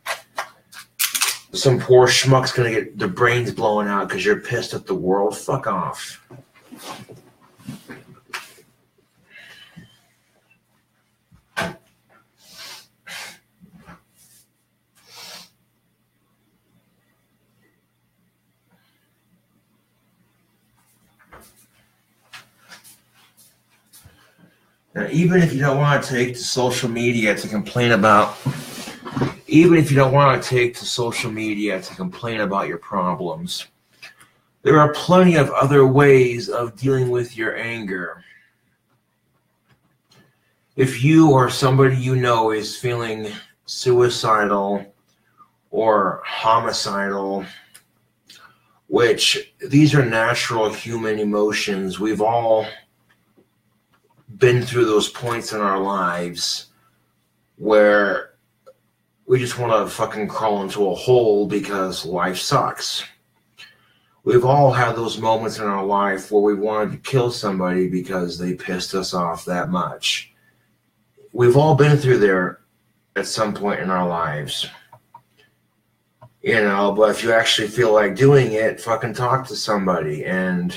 Some poor schmuck's gonna get their brains blown out because you're pissed at the world. Fuck off. Now, even if you don't want to take to social media to complain about your problems, there are plenty of other ways of dealing with your anger. If you or somebody you know is feeling suicidal or homicidal, which these are natural human emotions, we've all been through those points in our lives where we just want to fucking crawl into a hole because life sucks. We've all had those moments in our life where we wanted to kill somebody because they pissed us off that much. We've all been through there at some point in our lives. You know, but if you actually feel like doing it, fucking talk to somebody and,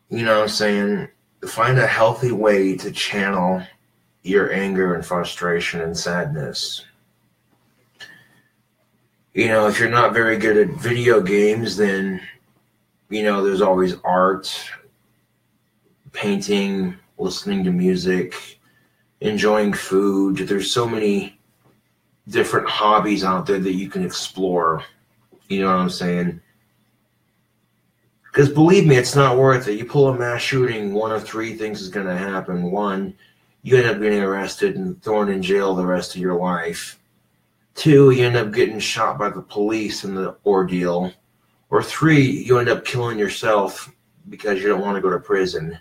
you know what I'm saying, find a healthy way to channel your anger and frustration and sadness. You know, if you're not very good at video games, then, you know, there's always art, painting, listening to music, enjoying food. There's so many different hobbies out there that you can explore. You know what I'm saying? Because believe me, it's not worth it. You pull a mass shooting, one of three things is going to happen. One, you end up getting arrested and thrown in jail the rest of your life. Two, you end up getting shot by the police in the ordeal. Or three, you end up killing yourself because you don't want to go to prison.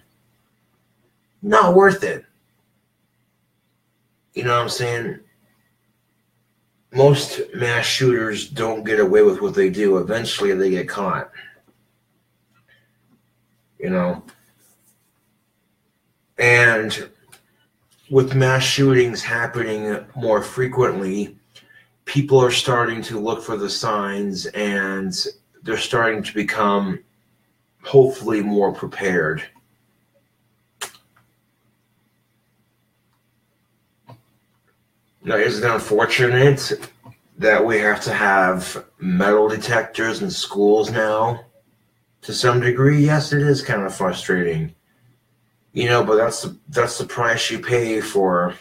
Not worth it. You know what I'm saying? Most mass shooters don't get away with what they do. Eventually, they get caught. You know, and with mass shootings happening more frequently, people are starting to look for the signs and they're starting to become hopefully more prepared. Now, isn't it unfortunate that we have to have metal detectors in schools now, to some degree, yes, it is kind of frustrating. You know, but that's the price you pay for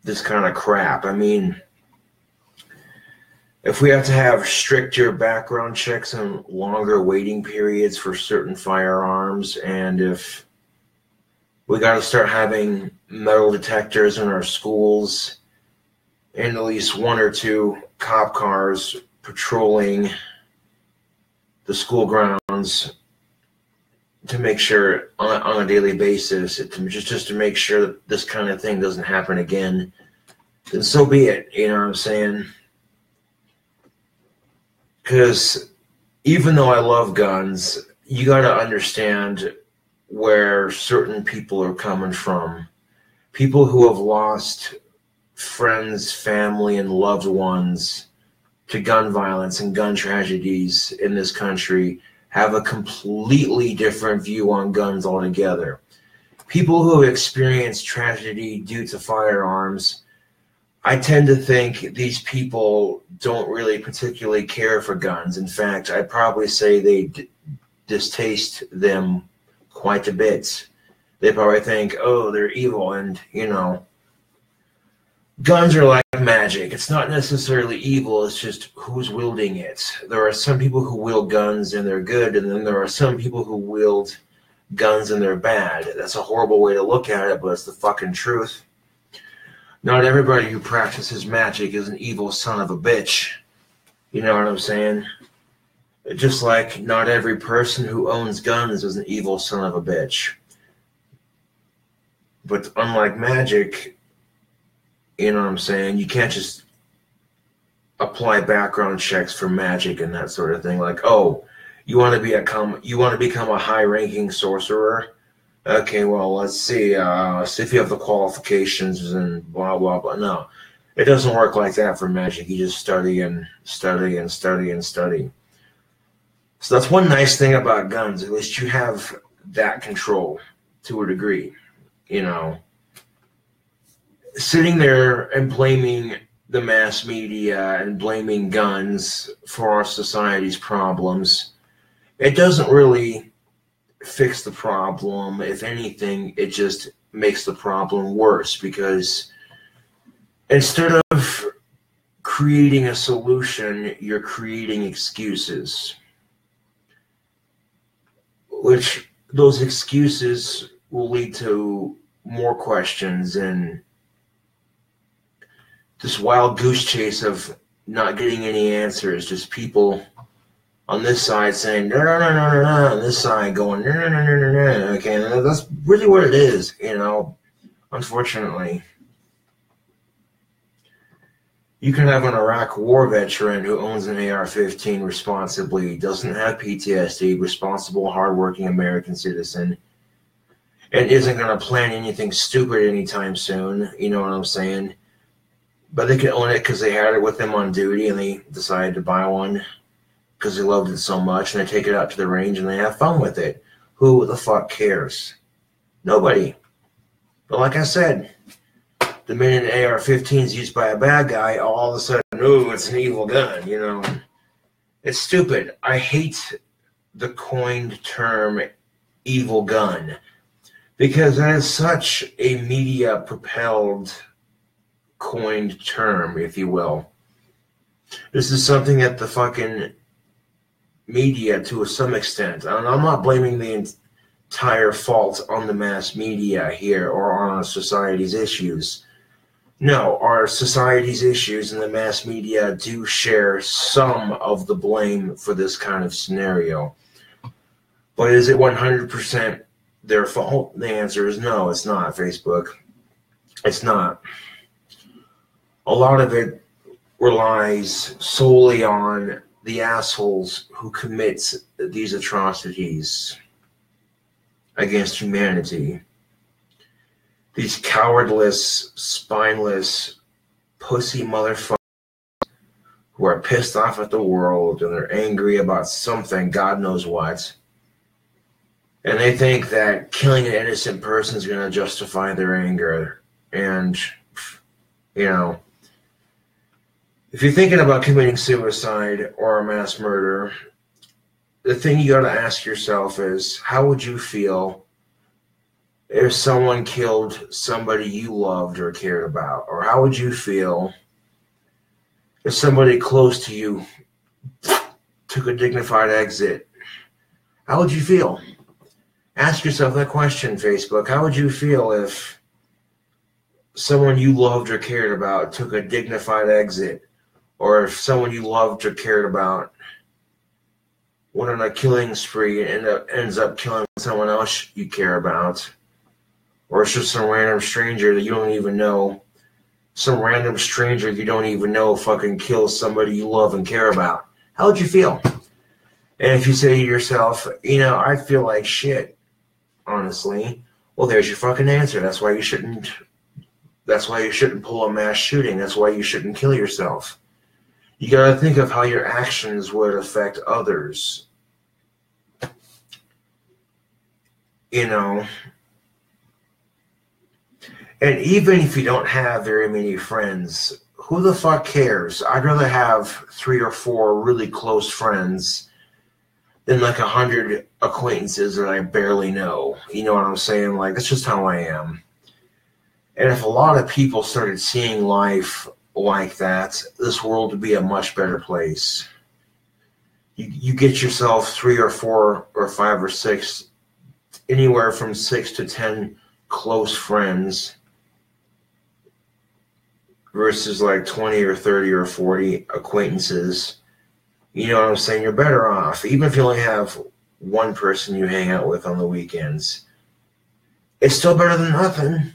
this kind of crap. I mean, if we have to have stricter background checks and longer waiting periods for certain firearms, and if we got to start having metal detectors in our schools and at least one or two cop cars patrolling the school grounds to make sure on a daily basis, just to make sure that this kind of thing doesn't happen again, then so be it. You know what I'm saying? Because even though I love guns, you got to understand where certain people are coming from. People who have lost friends, family, and loved ones to gun violence and gun tragedies in this country have a completely different view on guns altogether. People who have experienced tragedy due to firearms, I tend to think these people don't really particularly care for guns. In fact, I'd probably say they distaste them quite a bit. They probably think, oh, they're evil, and, you know, guns are like magic. It's not necessarily evil, it's just who's wielding it. There are some people who wield guns and they're good, and then there are some people who wield guns and they're bad. That's a horrible way to look at it, but it's the fucking truth. Not everybody who practices magic is an evil son of a bitch. You know what I'm saying? Just like not every person who owns guns is an evil son of a bitch. But unlike magic, you know what I'm saying, you can't just apply background checks for magic and that sort of thing. Like, oh, you want to become a high-ranking sorcerer? Okay, well, let's see if you have the qualifications and blah, blah, blah. No, it doesn't work like that for magic. You just study and study and study and study. So that's one nice thing about guns. At least you have that control to a degree, you know. Sitting there and blaming the mass media and blaming guns for our society's problems, it doesn't really fix the problem. If anything, it just makes the problem worse, because instead of creating a solution, you're creating excuses, which those excuses will lead to more questions and this wild goose chase of not getting any answers. Just people on this side saying no, no, no, no, no, no, on this side going no, no, no, no, no, no. Okay, and that's really what it is, you know. Unfortunately, you can have an Iraq war veteran who owns an AR-15 responsibly, doesn't have PTSD, responsible, hardworking American citizen, and isn't going to plan anything stupid anytime soon. You know what I'm saying? But they can own it because they had it with them on duty and they decided to buy one because they loved it so much, and they take it out to the range and they have fun with it. Who the fuck cares? Nobody. But like I said, the minute an AR-15 is used by a bad guy, all of a sudden, oh, it's an evil gun, you know. It's stupid. I hate the coined term evil gun because that is such a media-propelled coined term, if you will. This is something that the fucking media, to some extent, and I'm not blaming the entire fault on the mass media here or on our society's issues. No, our society's issues and the mass media do share some of the blame for this kind of scenario. But is it 100% their fault? The answer is no, it's not, Facebook. It's not. A lot of it relies solely on the assholes who commit these atrocities against humanity. These cowardless, spineless, pussy motherfuckers who are pissed off at the world and they're angry about something, God knows what. And they think that killing an innocent person is going to justify their anger. And, you know, If you're thinking about committing suicide or a mass murder, the thing you gotta ask yourself is, how would you feel if someone killed somebody you loved or cared about? Or how would you feel if somebody close to you took a dignified exit? How would you feel? Ask yourself that question, Facebook. How would you feel if someone you loved or cared about took a dignified exit? Or if someone you loved or cared about went on a killing spree and ends up killing someone else you care about? Or it's just some random stranger that you don't even know. Some random stranger you don't even know fucking kills somebody you love and care about. How would you feel? And if you say to yourself, I feel like shit, honestly, well, there's your fucking answer. That's why you shouldn't pull a mass shooting. That's why you shouldn't kill yourself. You gotta think of how your actions would affect others. And even if you don't have very many friends, who the fuck cares? I'd rather have 3 or 4 really close friends than like 100 acquaintances that I barely know. You know what I'm saying? Like, that's just how I am. And if a lot of people started seeing life like that, this world would be a much better place. You get yourself 3 or 4 or 5 or 6, anywhere from 6 to 10 close friends versus like 20 or 30 or 40 acquaintances. You know what I'm saying? You're better off. Even if you only have one person you hang out with on the weekends, it's still better than nothing,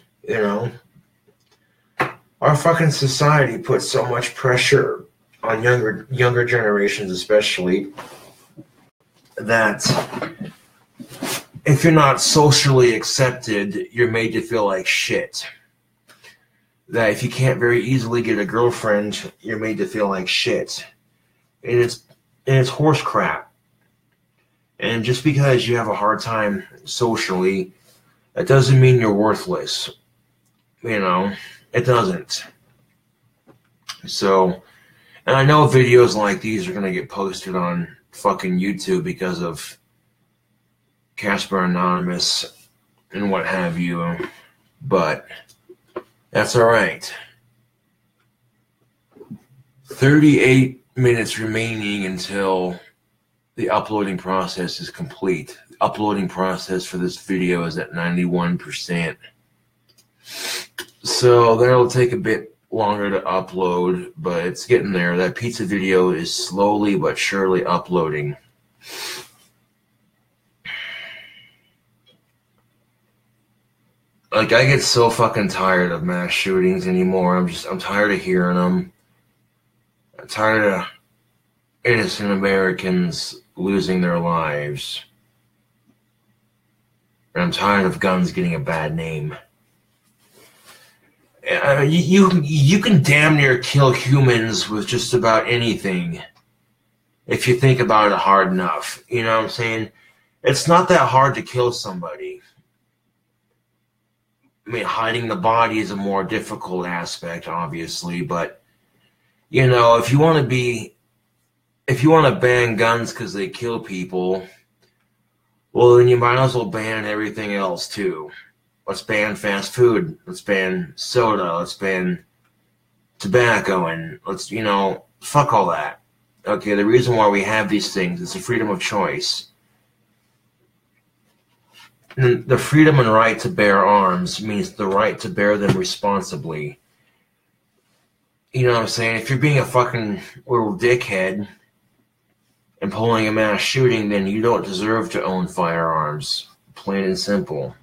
Our fucking society puts so much pressure on younger generations especially, that if you're not socially accepted, you're made to feel like shit. That if you can't very easily get a girlfriend, you're made to feel like shit. And it's horse crap. And just because you have a hard time socially, that doesn't mean you're worthless. It doesn't. So, and I know videos like these are going to get posted on fucking YouTube because of Casper Anonymous and what have you, but that's all right. 38 minutes remaining until the uploading process is complete. The uploading process for this video is at 91%. So that'll take a bit longer to upload, but it's getting there. That pizza video is slowly but surely uploading. Like, I get so fucking tired of mass shootings anymore. I'm tired of hearing them. I'm tired of innocent Americans losing their lives. And I'm tired of guns getting a bad name. You can damn near kill humans with just about anything if you think about it hard enough. You know what I'm saying? It's not that hard to kill somebody. I mean, hiding the body is a more difficult aspect, obviously, but if you want to ban guns because they kill people, well, then you might as well ban everything else too. Let's ban fast food. Let's ban soda. Let's ban tobacco, and let's fuck all that. Okay, the reason why we have these things is the freedom of choice. The freedom and right to bear arms means the right to bear them responsibly. You know what I'm saying? If you're being a fucking little dickhead and pulling a mass shooting, then you don't deserve to own firearms. Plain and simple.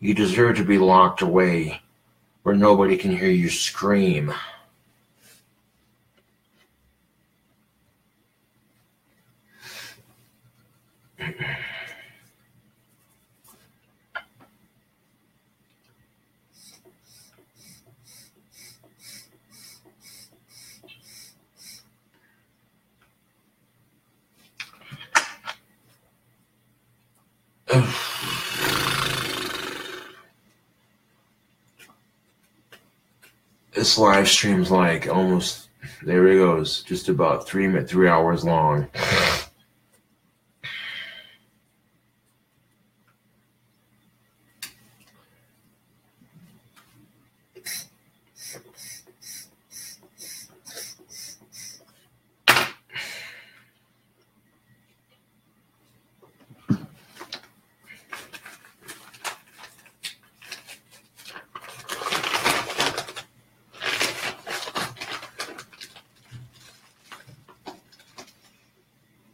You deserve to be locked away where nobody can hear you scream. This live stream's like almost, there it goes, just about 3 hours long.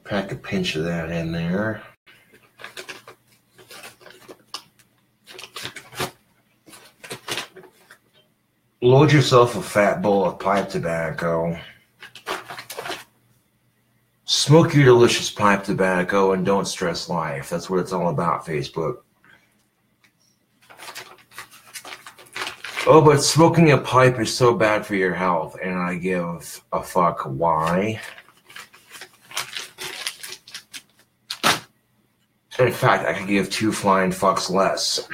Pack a pinch of that in there. Load yourself a fat bowl of pipe tobacco. Smoke your delicious pipe tobacco and don't stress life. That's what it's all about, Facebook. Oh, but smoking a pipe is so bad for your health, and I give a fuck why. In fact, I could give 2 flying fucks less.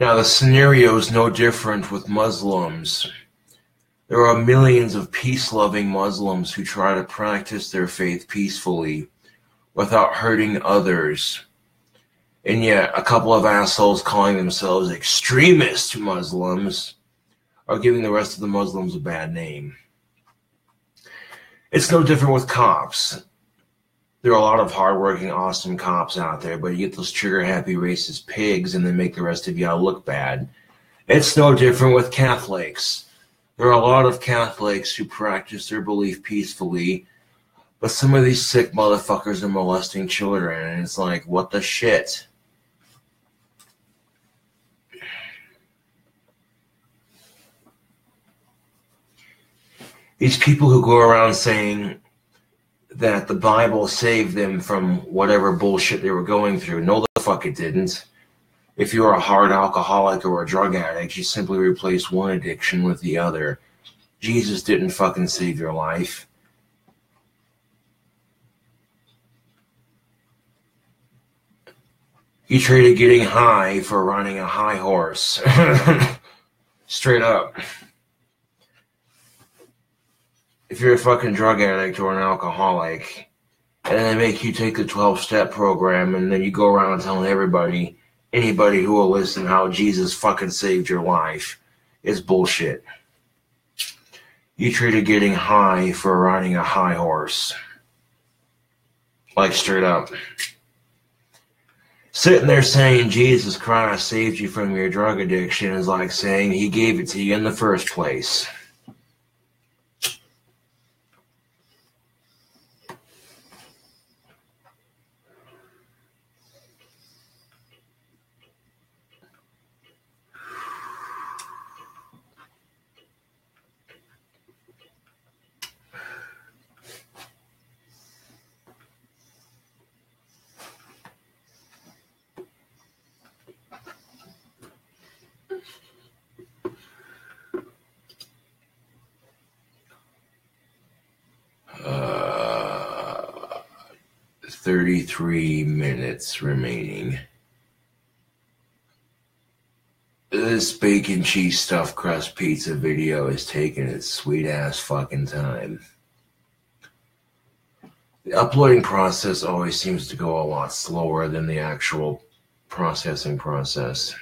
Now, the scenario is no different with Muslims. There are millions of peace-loving Muslims who try to practice their faith peacefully without hurting others. And yet, a couple of assholes calling themselves extremist Muslims are giving the rest of the Muslims a bad name. It's no different with cops. There are a lot of hardworking, awesome cops out there, but you get those trigger-happy racist pigs and they make the rest of y'all look bad. It's no different with Catholics. There are a lot of Catholics who practice their belief peacefully, but some of these sick motherfuckers are molesting children, and it's like, what the shit? These people who go around saying that the Bible saved them from whatever bullshit they were going through. No, the fuck it didn't. If you're a hard alcoholic or a drug addict, you simply replace one addiction with the other. Jesus didn't fucking save your life. You traded getting high for riding a high horse. Straight up. If you're a fucking drug addict or an alcoholic, and they make you take the 12-step program, and then you go around telling everybody, anybody who will listen, how Jesus fucking saved your life, is bullshit. You traded getting high for riding a high horse. Like, straight up. Sitting there saying Jesus Christ saved you from your drug addiction is like saying he gave it to you in the first place. Uh, 33 minutes remaining. This bacon cheese stuffed crust pizza video is taking its sweet ass fucking time. The uploading process always seems to go a lot slower than the actual processing process.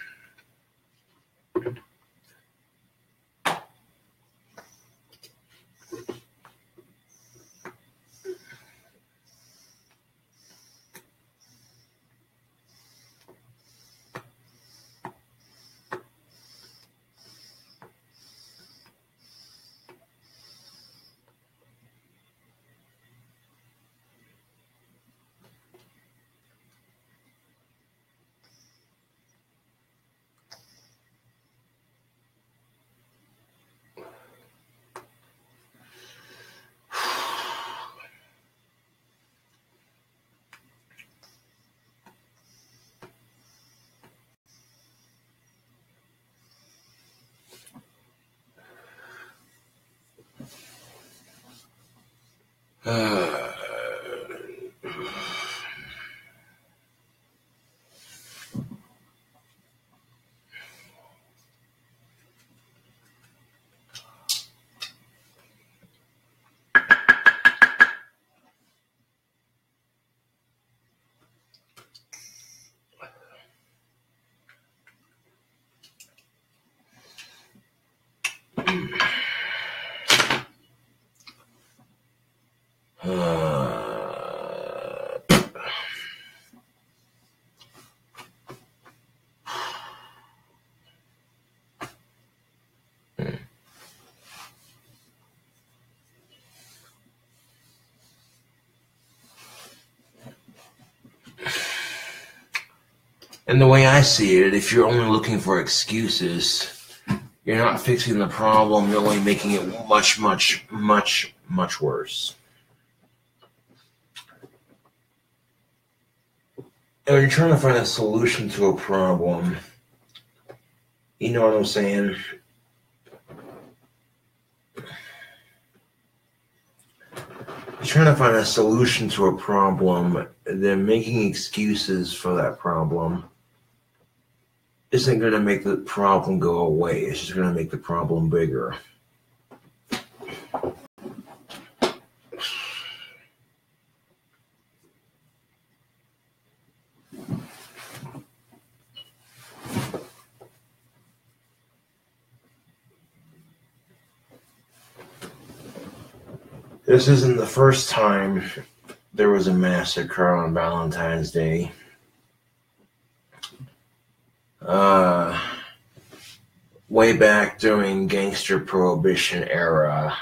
And the way I see it, if you're only looking for excuses, you're not fixing the problem, you're only making it much, much, much, much worse. And when you're trying to find a solution to a problem, you know what I'm saying? You're trying to find a solution to a problem, then making excuses for that problem isn't going to make the problem go away. It's just going to make the problem bigger. This isn't the first time there was a massacre on Valentine's Day. Way back during gangster prohibition era,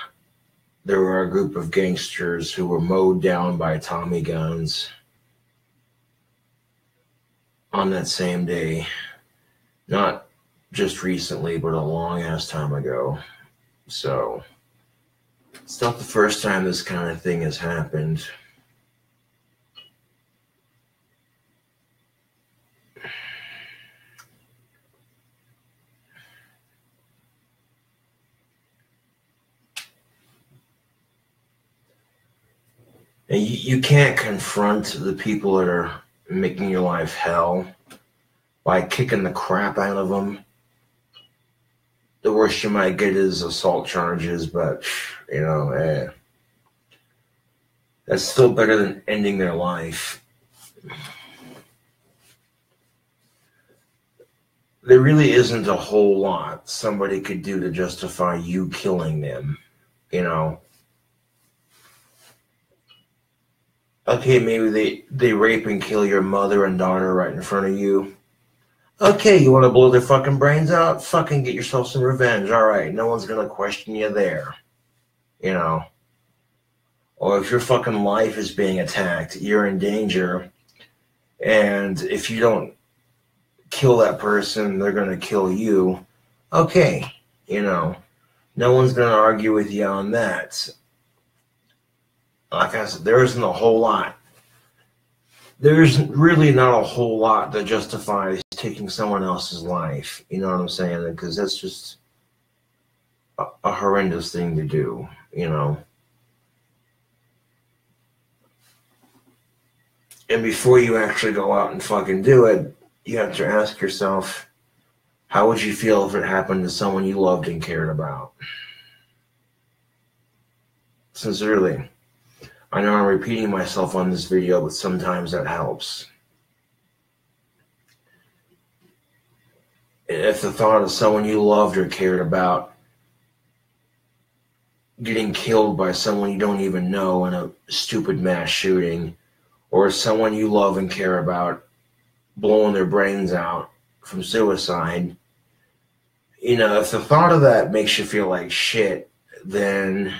there were a group of gangsters who were mowed down by Tommy guns on that same day. Not just recently, but a long ass time ago. So it's not the first time this kind of thing has happened. And you can't confront the people that are making your life hell by kicking the crap out of them. The worst you might get is assault charges, but, you know, that's still better than ending their life. There really isn't a whole lot somebody could do to justify you killing them, you know. Okay, maybe they rape and kill your mother and daughter right in front of you. Okay, you want to blow their fucking brains out? Fucking get yourself some revenge. All right, no one's going to question you there. You know. Or if your fucking life is being attacked, you're in danger. And if you don't kill that person, they're going to kill you. Okay, you know. No one's going to argue with you on that. Like I said, there isn't a whole lot. There's really not a whole lot that justifies taking someone else's life. You know what I'm saying? Because that's just a horrendous thing to do, you know. And before you actually go out and fucking do it, you have to ask yourself, how would you feel if it happened to someone you loved and cared about? Sincerely. I know I'm repeating myself on this video, but sometimes that helps. If the thought of someone you loved or cared about getting killed by someone you don't even know in a stupid mass shooting, or someone you love and care about blowing their brains out from suicide, you know, if the thought of that makes you feel like shit, then,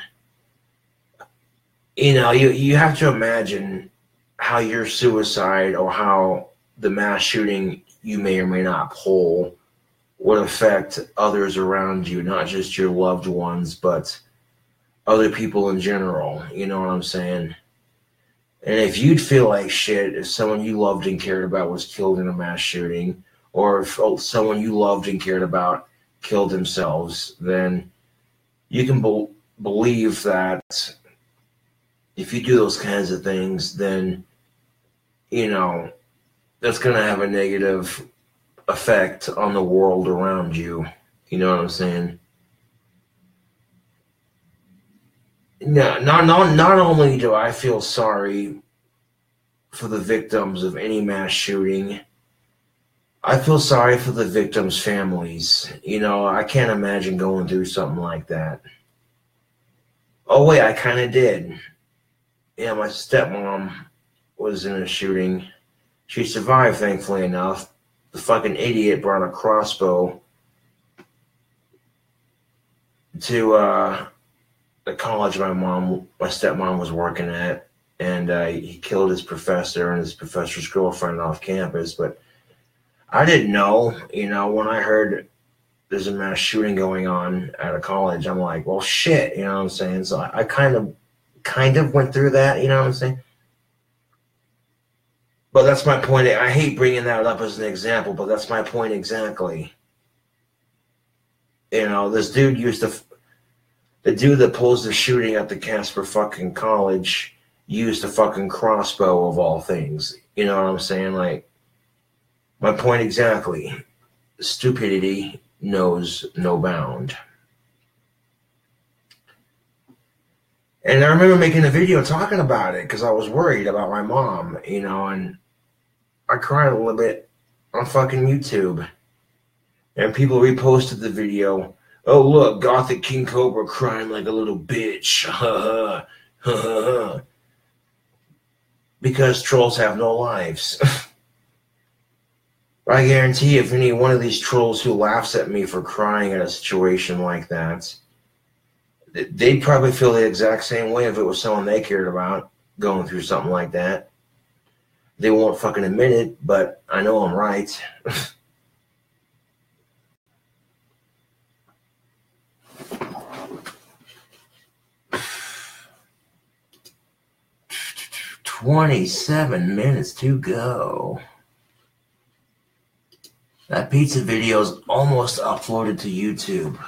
you know, you have to imagine how your suicide or how the mass shooting you may or may not pull would affect others around you, not just your loved ones, but other people in general. You know what I'm saying? And if you'd feel like shit if someone you loved and cared about was killed in a mass shooting, or if someone you loved and cared about killed themselves, then you can believe that if you do those kinds of things, then, you know, that's going to have a negative effect on the world around you. You know what I'm saying? No, not only do I feel sorry for the victims of any mass shooting, I feel sorry for the victims' families. You know, I can't imagine going through something like that. Oh, wait, I kind of did. Yeah, my stepmom was in a shooting. She survived, thankfully enough. The fucking idiot brought a crossbow to the college my stepmom was working at, and he killed his professor and his professor's girlfriend off campus. But I didn't know, you know, when I heard there's a mass shooting going on at a college, I'm like, well, shit, you know what I'm saying? So I kind of went through that, you know what I'm saying? But that's my point. I hate bringing that up as an example, but that's my point exactly. You know, this dude the dude that posed the shooting at the Casper fucking college used a fucking crossbow of all things. You know what I'm saying? Like, my point exactly. Stupidity knows no bound. And I remember making a video talking about it because I was worried about my mom, you know, and I cried a little bit on fucking YouTube. And people reposted the video. Oh, look, Gothic King Cobra crying like a little bitch. Ha ha. Ha ha. Because trolls have no lives. I guarantee if any one of these trolls who laughs at me for crying at a situation like that, they'd probably feel the exact same way if it was someone they cared about going through something like that. They won't fucking admit it, but I know I'm right. $27 to go. That pizza video is almost uploaded to YouTube.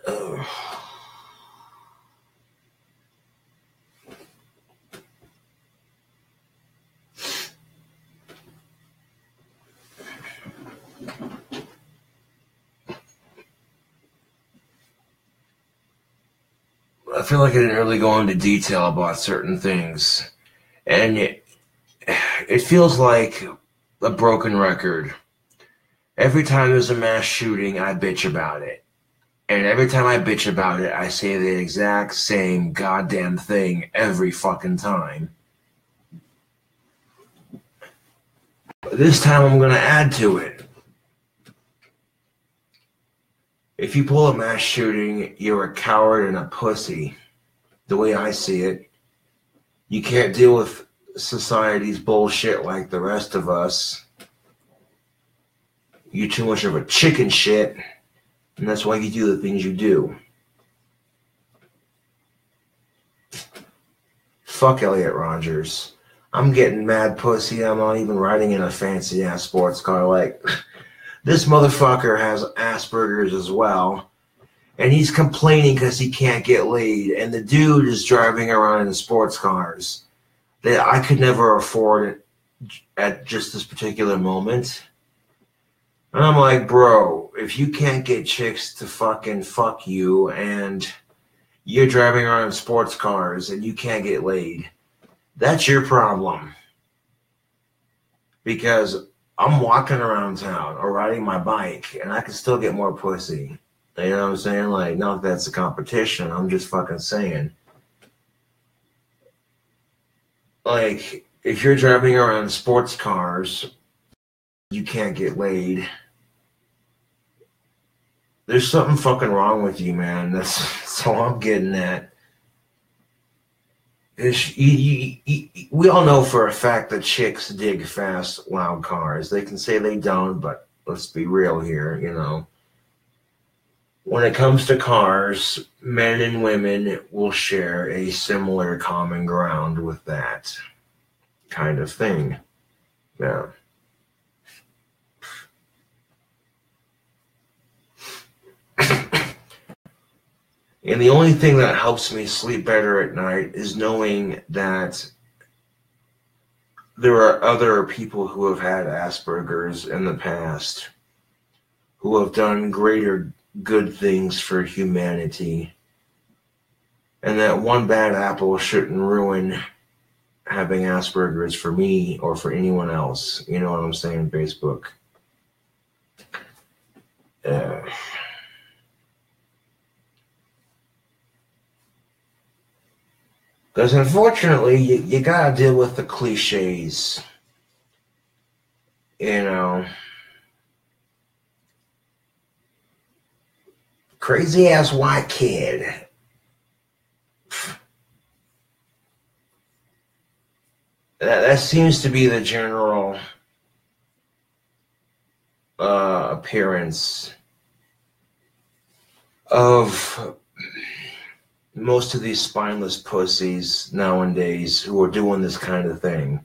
Oh. I feel like I didn't really go into detail about certain things. And it feels like a broken record. Every time there's a mass shooting, I bitch about it. And every time I bitch about it, I say the exact same goddamn thing every fucking time. But this time I'm going to add to it. If you pull a mass shooting, you're a coward and a pussy. The way I see it. You can't deal with society's bullshit like the rest of us. You're too much of a chicken shit. And that's why you do the things you do. Fuck Elliot Rogers. I'm getting mad pussy. I'm not even riding in a fancy ass sports car. Like, this motherfucker has Asperger's as well. And he's complaining because he can't get laid. And the dude is driving around in sports cars that I could never afford at just this particular moment. And I'm like, bro, if you can't get chicks to fucking fuck you and you're driving around in sports cars and you can't get laid, that's your problem. Because I'm walking around town or riding my bike and I can still get more pussy. You know what I'm saying? Like, not that that's a competition. I'm just fucking saying. Like, if you're driving around sports cars, you can't get laid. There's something fucking wrong with you, man. That's all I'm getting at. We all know for a fact that chicks dig fast, loud cars. They can say they don't, but let's be real here, you know. When it comes to cars, men and women will share a similar common ground with that kind of thing. Yeah. And the only thing that helps me sleep better at night is knowing that there are other people who have had Asperger's in the past, who have done greater good things for humanity. And that one bad apple shouldn't ruin having Asperger's for me or for anyone else. You know what I'm saying, Facebook? Because unfortunately, you gotta deal with the cliches. You know, crazy ass white kid. That seems to be the general appearance of most of these spineless pussies nowadays who are doing this kind of thing.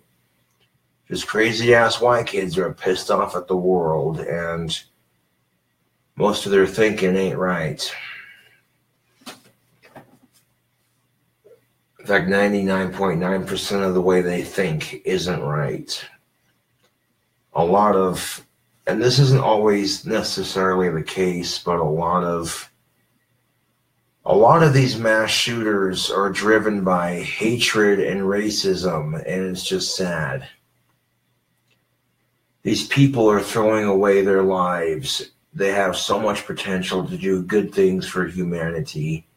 Just crazy ass white kids who are pissed off at the world, and most of their thinking ain't right. In fact, 99.9% of the way they think isn't right. A lot of, and this isn't always necessarily the case, but a lot of these mass shooters are driven by hatred and racism, and it's just sad. These people are throwing away their lives. They have so much potential to do good things for humanity,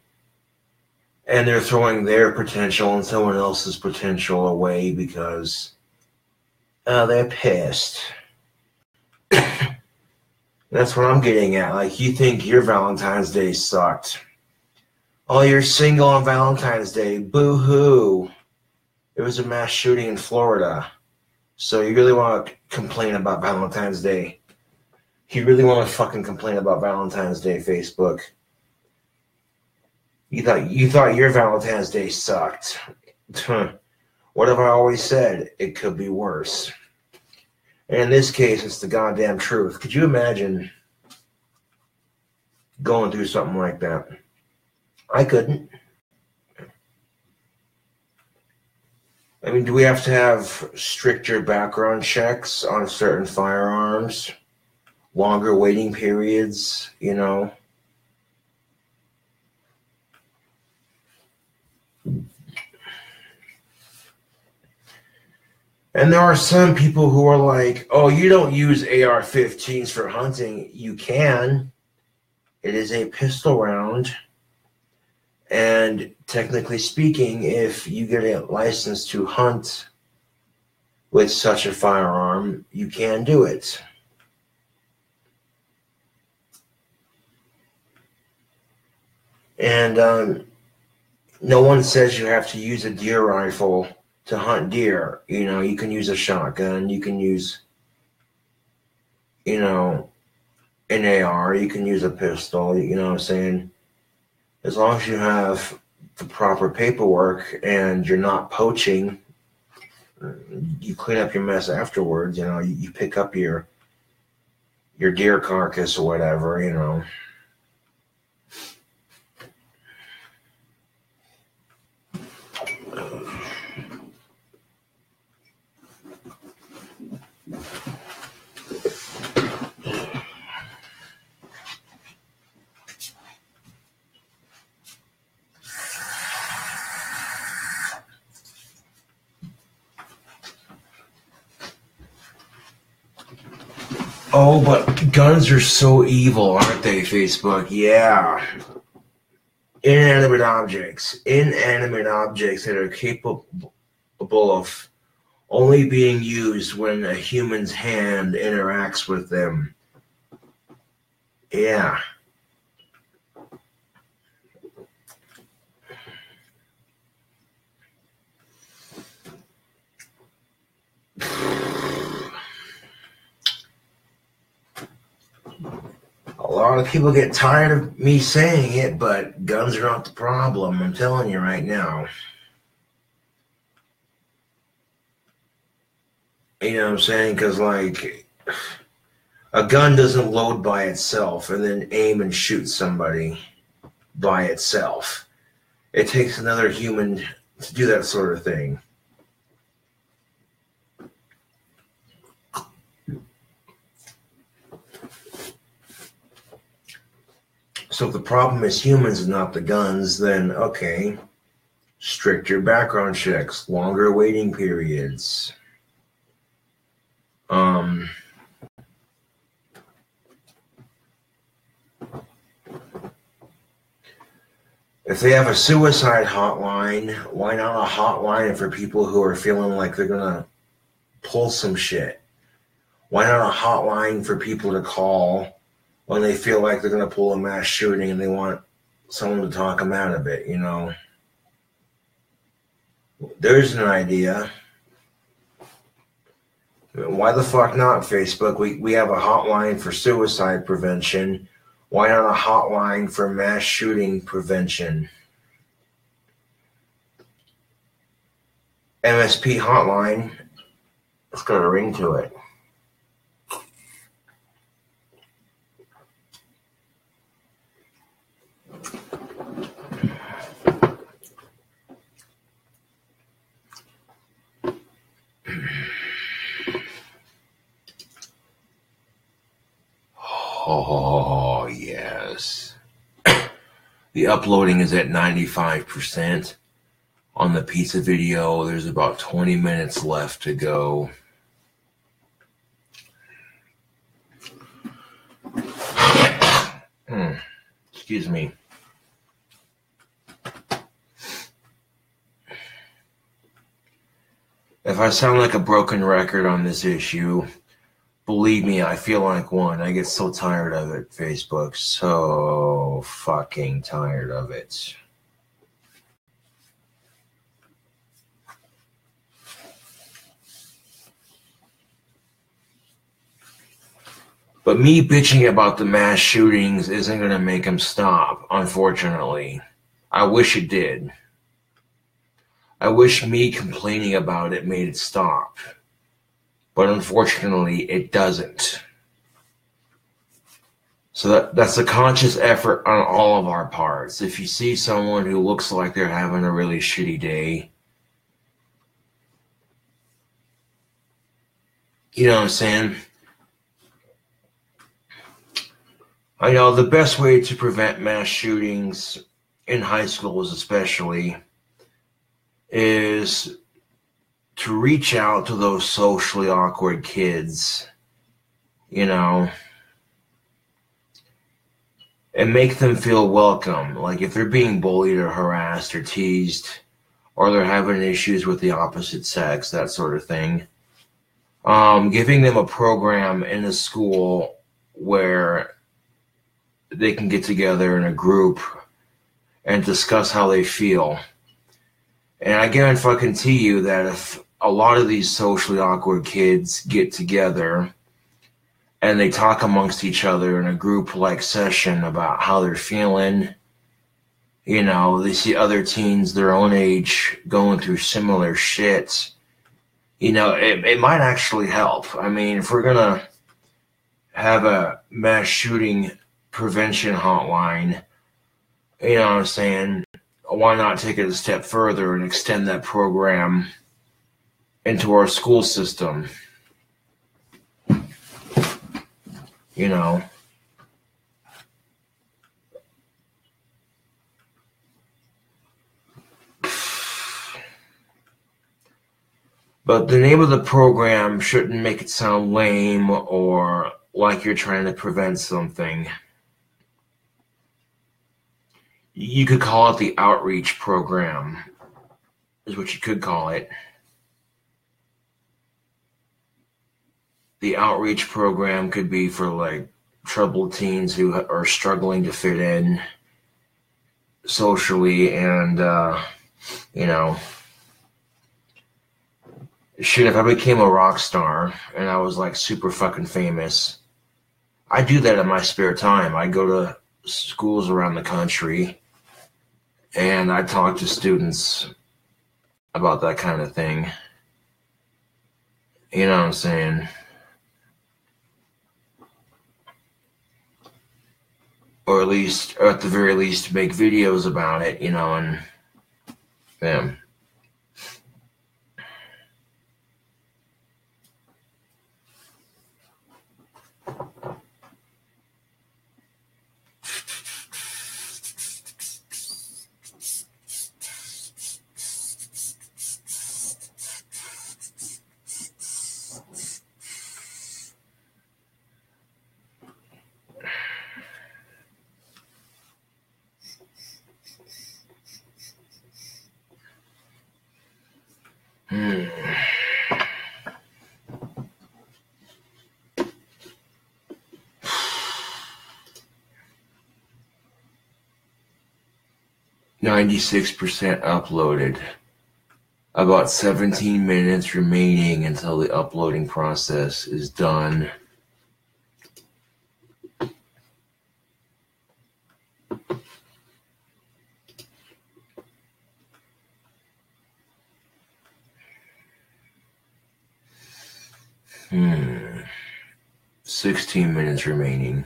and they're throwing their potential and someone else's potential away because they're pissed. That's what I'm getting at. Like, you think your Valentine's Day sucked. Oh, you're single on Valentine's Day. Boo-hoo. It was a mass shooting in Florida. So you really want to complain about Valentine's Day? You really want to fucking complain about Valentine's Day, Facebook? You thought your Valentine's Day sucked. What have I always said? It could be worse. And in this case, it's the goddamn truth. Could you imagine going through something like that? I couldn't. I mean, do we have to have stricter background checks on certain firearms? Longer waiting periods, you know? And there are some people who are like, oh, you don't use AR-15s for hunting. You can. It is a pistol round. And technically speaking, if you get a license to hunt with such a firearm, you can do it. And no one says you have to use a deer rifle to hunt deer. You know, you can use a shotgun, you can use, you know, an AR, you can use a pistol, you know what I'm saying? As long as you have the proper paperwork and you're not poaching, you clean up your mess afterwards, you know, you pick up your deer carcass or whatever, you know. Oh, but guns are so evil, aren't they, Facebook? Yeah. Inanimate objects that are capable of only being used when a human's hand interacts with them. Yeah. A lot of people get tired of me saying it, but guns are not the problem. I'm telling you right now. You know what I'm saying? Because, like, a gun doesn't load by itself and then aim and shoot somebody. by itself. It takes another human to do that sort of thing. So if the problem is humans and not the guns, then okay, stricter background checks, longer waiting periods. If they have a suicide hotline, why not a hotline for people who are feeling like they're gonna pull some shit? Why not a hotline for people to call when they feel like they're gonna pull a mass shooting and they want someone to talk them out of it, you know? There's an idea. Why the fuck not, Facebook? We have a hotline for suicide prevention. Why not a hotline for mass shooting prevention? MSP hotline. It's got a ring to it. Oh, yes. The uploading is at 95%. On the pizza video, there's about 20 minutes left to go. Excuse me. If I sound like a broken record on this issue, believe me, I feel like one. I get so tired of it, Facebook. So fucking tired of it. But me bitching about the mass shootings isn't going to make them stop, unfortunately. I wish it did. I wish me complaining about it made it stop. But unfortunately, it doesn't. So that's a conscious effort on all of our parts. If you see someone who looks like they're having a really shitty day, you know what I'm saying? I know the best way to prevent mass shootings in high schools especially is to reach out to those socially awkward kids, you know, and make them feel welcome. Like if they're being bullied or harassed or teased, or they're having issues with the opposite sex, that sort of thing, giving them a program in a school where they can get together in a group and discuss how they feel. And I guarantee you that if a lot of these socially awkward kids get together and they talk amongst each other in a group-like session about how they're feeling, you know, they see other teens their own age going through similar shit, you know, it might actually help. I mean, if we're going to have a mass shooting prevention hotline, you know what I'm saying, why not take it a step further and extend that program into our school system? You know, but the name of the program shouldn't make it sound lame or like you're trying to prevent something. You could call it the outreach program, is what you could call it. The outreach program could be for like troubled teens who are struggling to fit in socially, and you know, shit, if I became a rock star and I was like super fucking famous, I do that in my spare time. I go to schools around the country and I talk to students about that kind of thing. You know what I'm saying? or at the very least, make videos about it, and yeah. Hmm. %96 uploaded. About 17 minutes remaining until the uploading process is done. Hmm. 16 minutes remaining.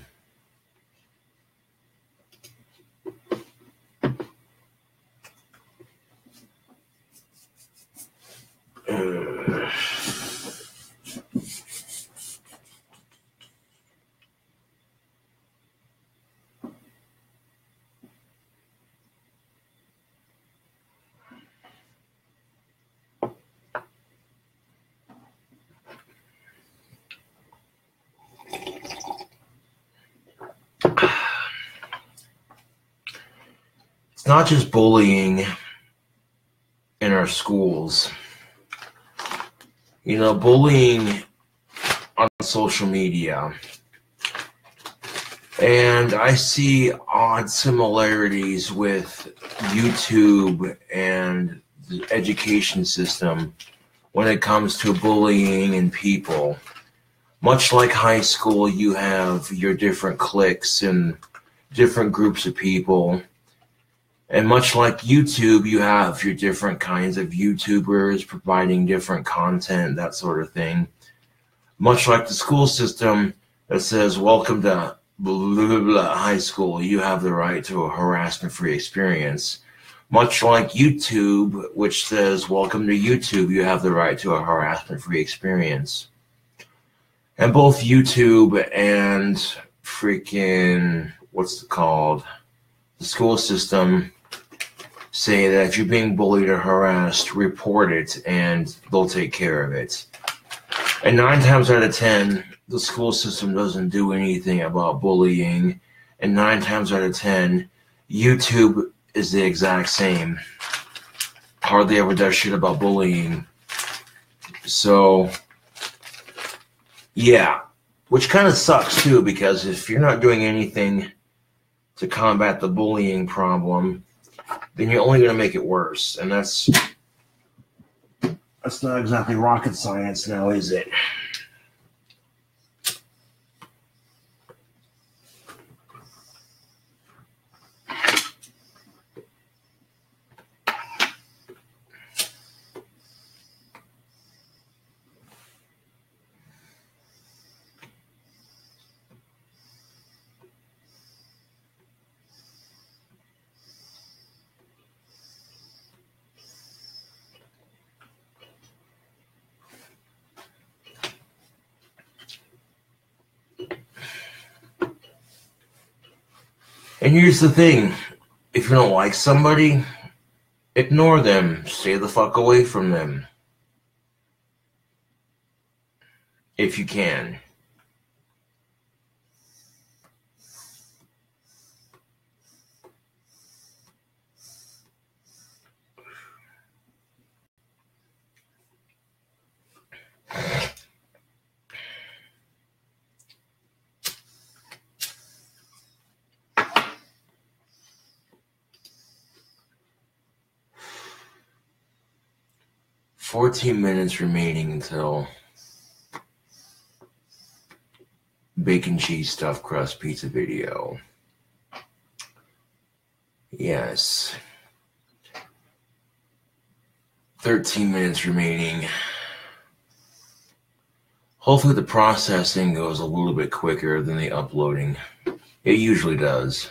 It's not just bullying in our schools. Bullying on social media. And I see odd similarities with YouTube and the education system when it comes to bullying and people. Much like high school, you have your different cliques and different groups of people. And much like YouTube, you have your different kinds of YouTubers providing different content, that sort of thing. Much like the school system that says, welcome to blah, blah, blah, high school, you have the right to a harassment-free experience. Much like YouTube, which says, welcome to YouTube, you have the right to a harassment-free experience. And both YouTube and freaking, the school system say that if you're being bullied or harassed, report it and they'll take care of it. And 9 times out of 10, the school system doesn't do anything about bullying. And 9 times out of 10, YouTube is the exact same. Hardly ever does shit about bullying. So, yeah. Which kind of sucks too, because if you're not doing anything to combat the bullying problem, then you're only going to make it worse. And that's not exactly rocket science now, is it? And here's the thing, if you don't like somebody, ignore them, stay the fuck away from them. If you can. "14 minutes remaining until bacon cheese stuffed crust pizza video." Yes. 13 minutes remaining. Hopefully the processing goes a little bit quicker than the uploading. It usually does.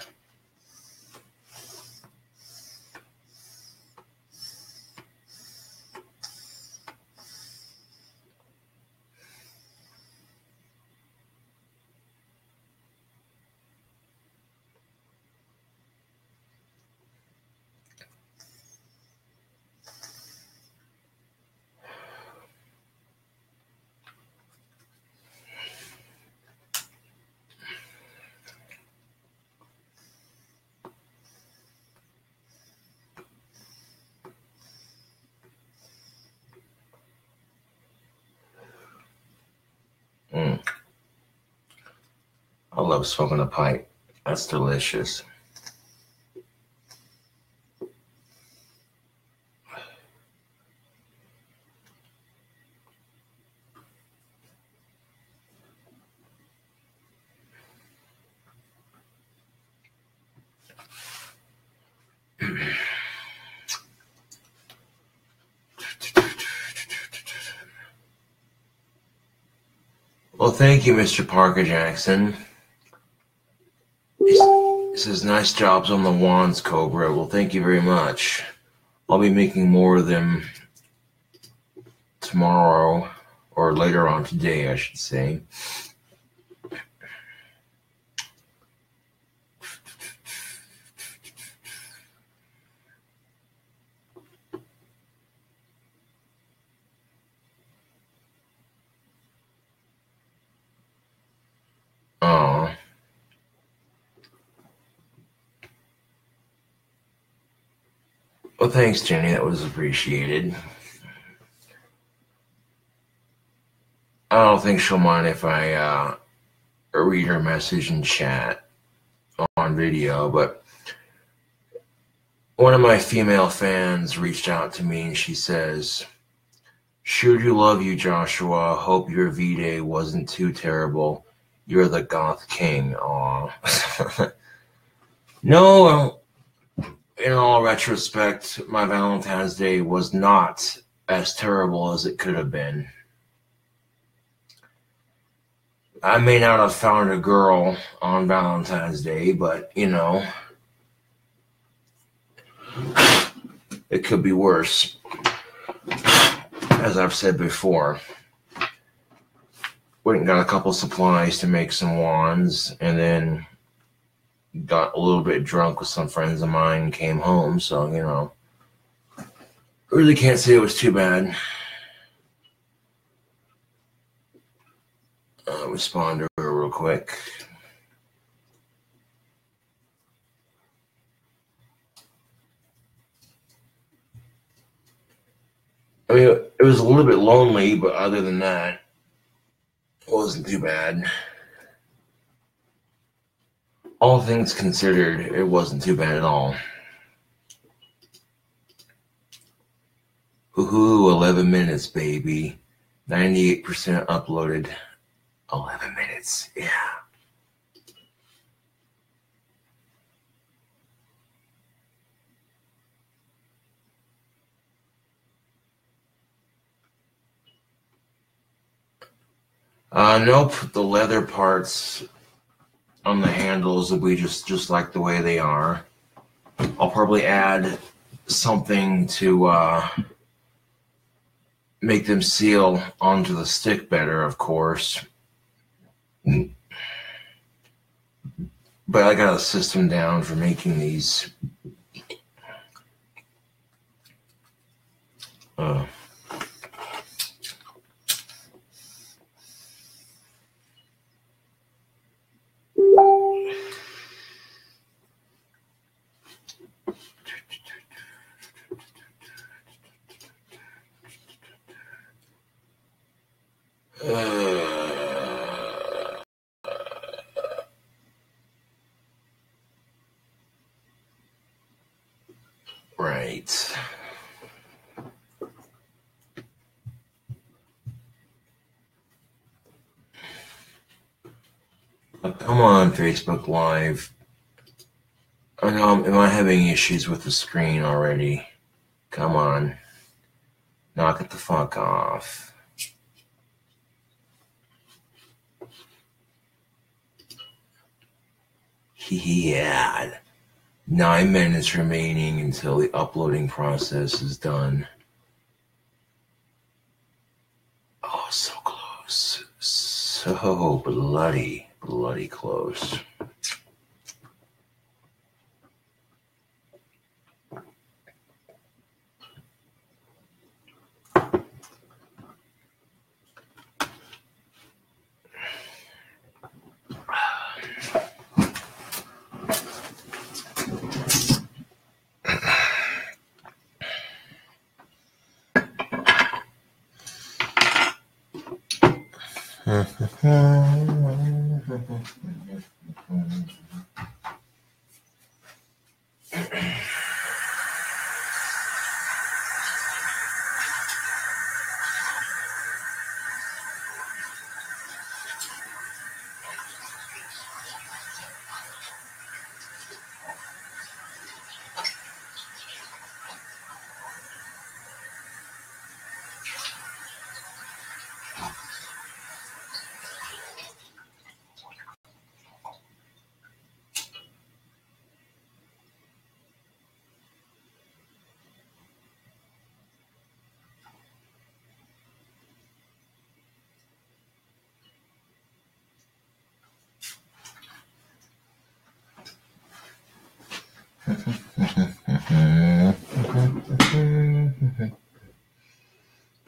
I love smoking a pipe. That's delicious. Well, thank you, Mr. Parker Jackson. He says, nice jobs on the wands, Cobra. Well, thank you very much. I'll be making more of them tomorrow, or later on today, I should say. Oh. Well, thanks, Jenny. That was appreciated. I don't think she'll mind if I read her message in chat on video, but one of my female fans reached out to me and she says, sure do love you, Joshua. Hope your V-Day wasn't too terrible. You're the goth king. Aw. No, in all retrospect, my Valentine's Day was not as terrible as it could have been. I may not have found a girl on Valentine's Day, but, you know, it could be worse. As I've said before, went and got a couple supplies to make some wands, and then got a little bit drunk with some friends of mine and came home. So, you know, really can't say it was too bad. Respond to her real quick. I mean, it was a little bit lonely, but other than that, it wasn't too bad. All things considered, it wasn't too bad at all. Woohoo, 11 minutes, baby. 98% uploaded. 11 minutes, yeah. Nope, the leather parts on the handles will be just like the way they are. I'll probably add something to make them seal onto the stick better, of course. But I got a system down for making these. Right. Come on, Facebook Live. I know, am I having issues with the screen already? Come on. Knock it the fuck off. Yeah. 9 minutes remaining until the uploading process is done. Oh, so close. So bloody close.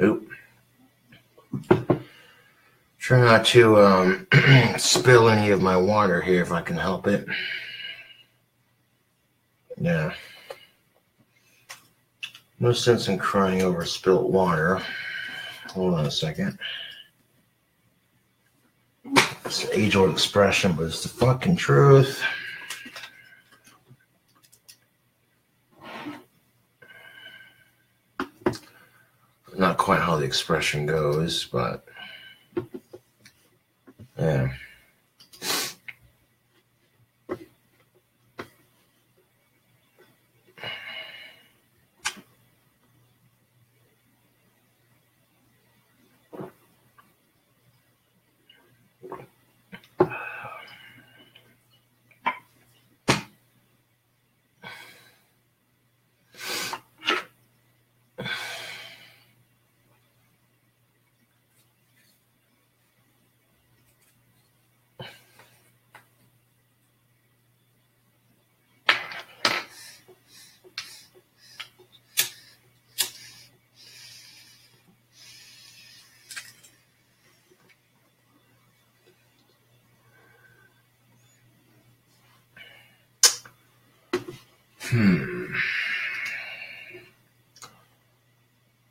Oop. Try not to spill any of my water here if I can help it. Yeah. No sense in crying over spilt water. Hold on a second. It's an age-old expression, but it's the fucking truth. Not quite how the expression goes, but yeah.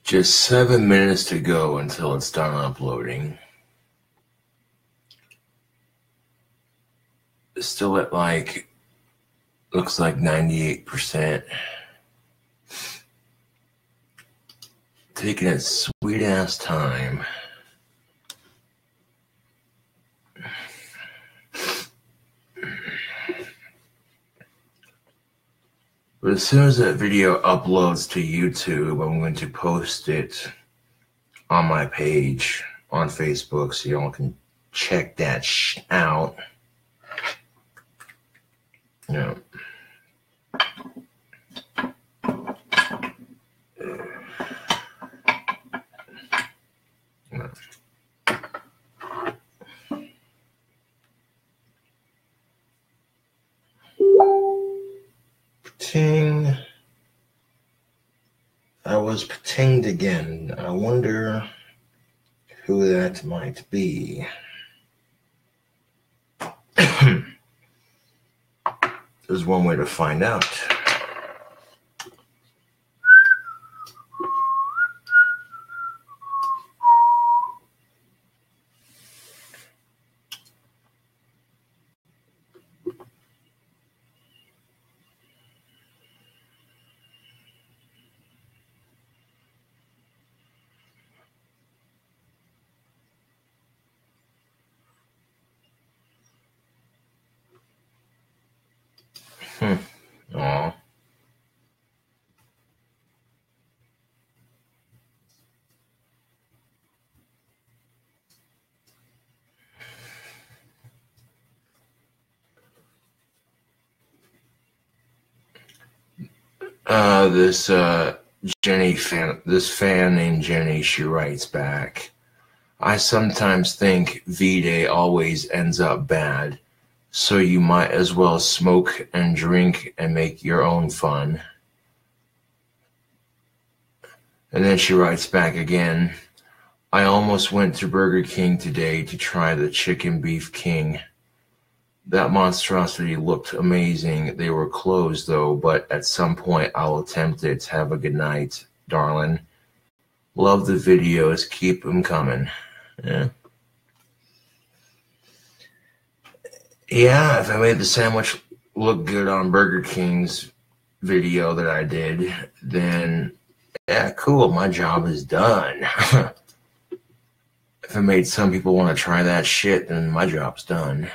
Just 7 minutes to go until it's done uploading. It's still at looks like 98%. Taking its sweet ass time. But as soon as that video uploads to YouTube, I'm going to post it on my page on Facebook so y'all can check that out. Yeah. Ting. I was pinged again. I wonder who that might be. There's one way to find out. Aw. This fan named Jenny, she writes back, I sometimes think V-Day always ends up bad, so you might as well smoke and drink and make your own fun. And then she writes back again, I almost went to Burger King today to try the Chicken Beef King. That monstrosity looked amazing. They were closed though, but at some point I'll attempt it. Have a good night, darling. Love the videos. Keep them coming. Yeah. Yeah, if I made the sandwich look good on Burger King's video that I did, then yeah, cool. My job is done. If I made some people want to try that shit, then my job's done.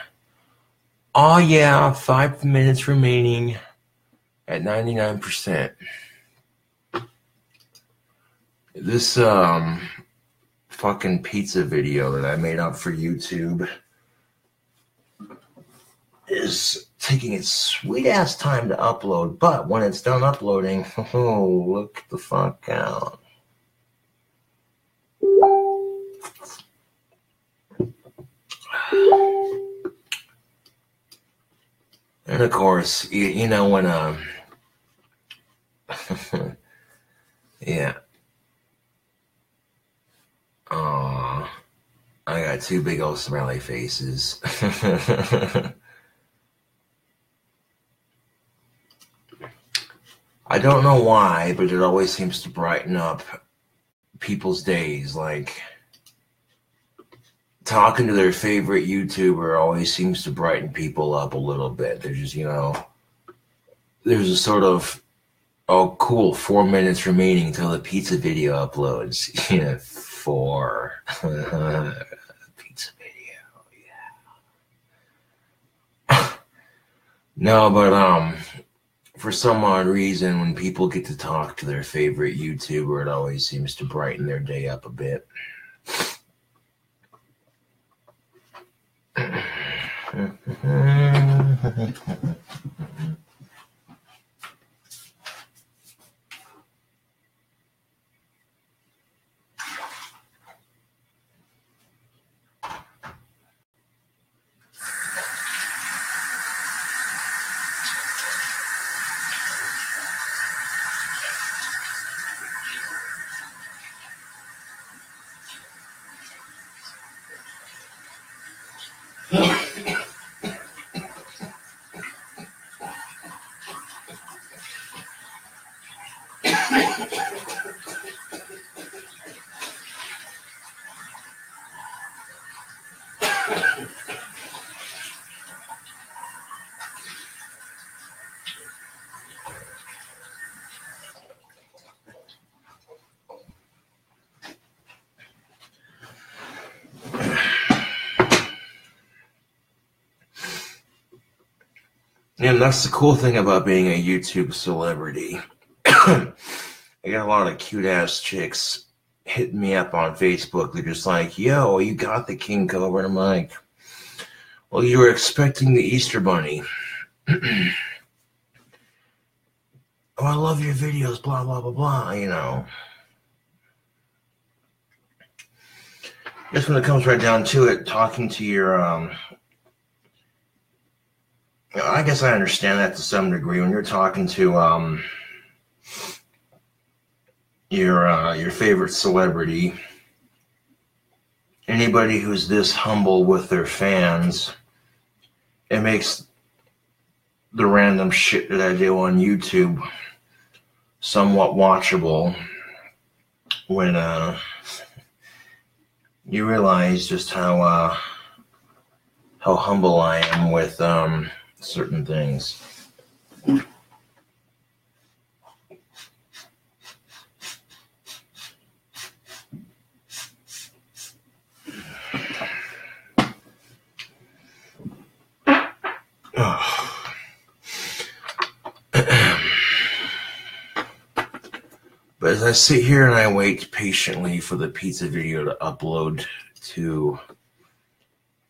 Oh yeah, 5 minutes remaining at 99%. This fucking pizza video that I made up for YouTube is taking its sweet ass time to upload, but when it's done uploading, oh, look the fuck out. And of course, you know when yeah. Aw, I got two big old smiley faces. I don't know why, but it always seems to brighten up people's days. Like, talking to their favorite YouTuber always seems to brighten people up a little bit. They're just, there's a sort of, oh, cool, 4 minutes remaining until the pizza video uploads. 4. Pizza video, yeah. No, but, for some odd reason, when people get to talk to their favorite YouTuber, it always seems to brighten their day up a bit. And that's the cool thing about being a YouTube celebrity. I got a lot of cute ass chicks hitting me up on Facebook. They're just like, yo, you got the King Cobra. And I'm like, well, you were expecting the Easter Bunny. Oh, I love your videos, blah, blah, blah, blah, Just when it comes right down to it, talking to your, I guess I understand that to some degree. When you're talking to your favorite celebrity, anybody who's this humble with their fans, it makes the random shit that I do on YouTube somewhat watchable when you realize just how humble I am with certain things. But as I sit here and I wait patiently for the pizza video to upload to,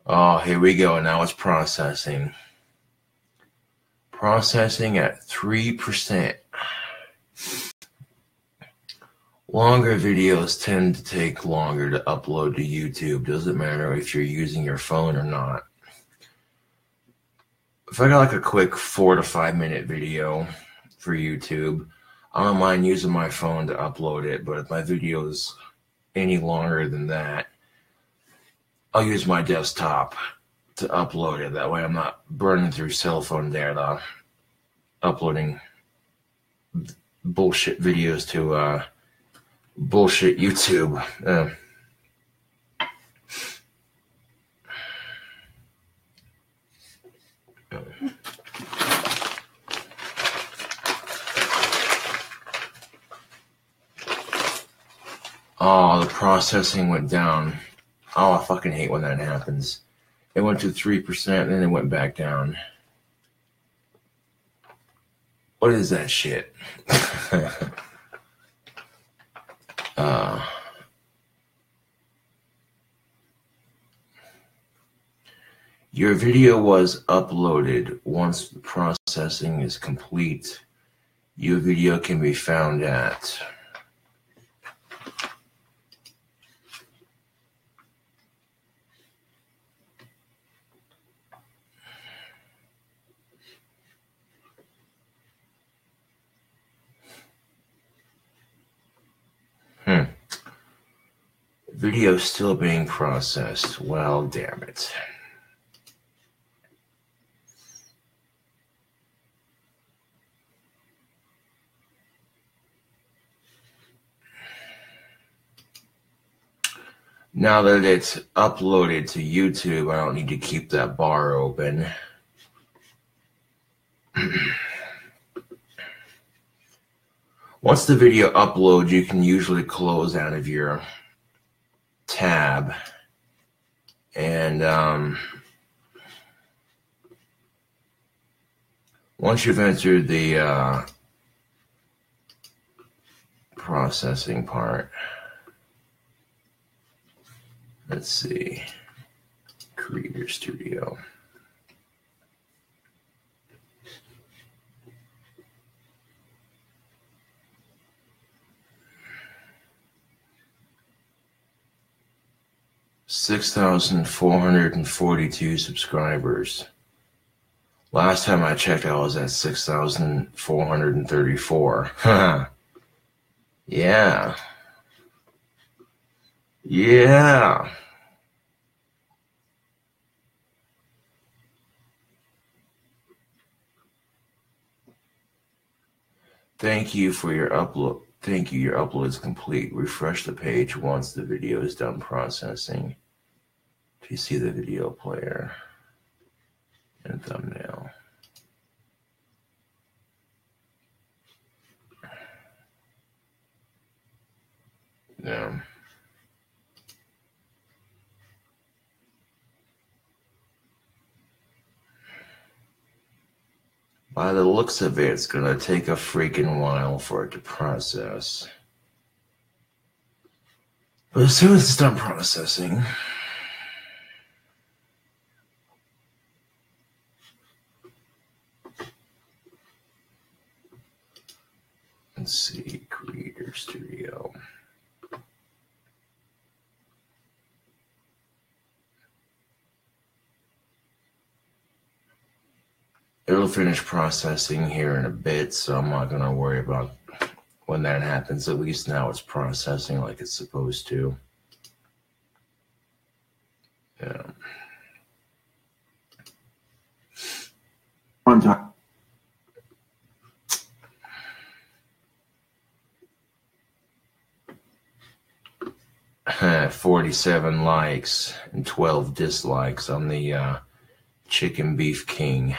oh, here we go. Now it's processing. Processing at 3%. Longer videos tend to take longer to upload to YouTube. Doesn't matter if you're using your phone or not. If I got like a quick 4 to 5 minute video for YouTube, I don't mind using my phone to upload it, but if my video is any longer than that, I'll use my desktop to upload it. That way I'm not burning through cell phone data, uploading bullshit videos to bullshit YouTube. Oh, the processing went down. Oh, I fucking hate when that happens. It went to 3%, and then it went back down. What is that shit? Your video was uploaded. Once the processing is complete, your video can be found at Video still being processed. Well, damn it. Now that it's uploaded to YouTube, I don't need to keep that bar open. Once the video uploads, you can usually close out of your tab and once you've entered the processing part, let's see, Creator Studio. $6,442 subscribers. Last time I checked, I was at 6,434. Yeah. Yeah. Thank you for your upload. Thank you. Your upload is complete. Refresh the page once the video is done processing to see the video player and thumbnail. Yeah. By the looks of it, it's gonna take a freaking while for it to process. But as soon as it's done processing, let's see, Creator Studio. It'll finish processing here in a bit, so I'm not gonna worry about when that happens. At least now it's processing like it's supposed to. Yeah. One time. 47 likes and 12 dislikes on the Chicken Beef King.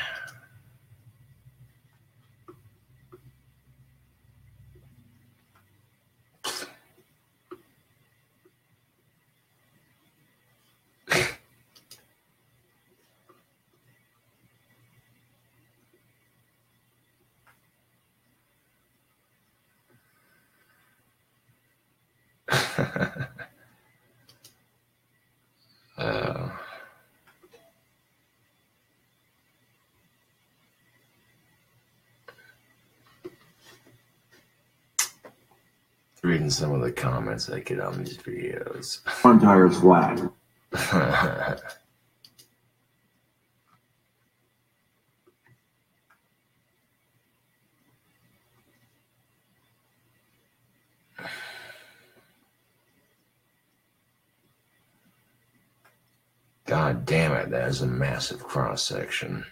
Reading some of the comments I get on these videos. Front tire is flat. God damn it, that is a massive cross section.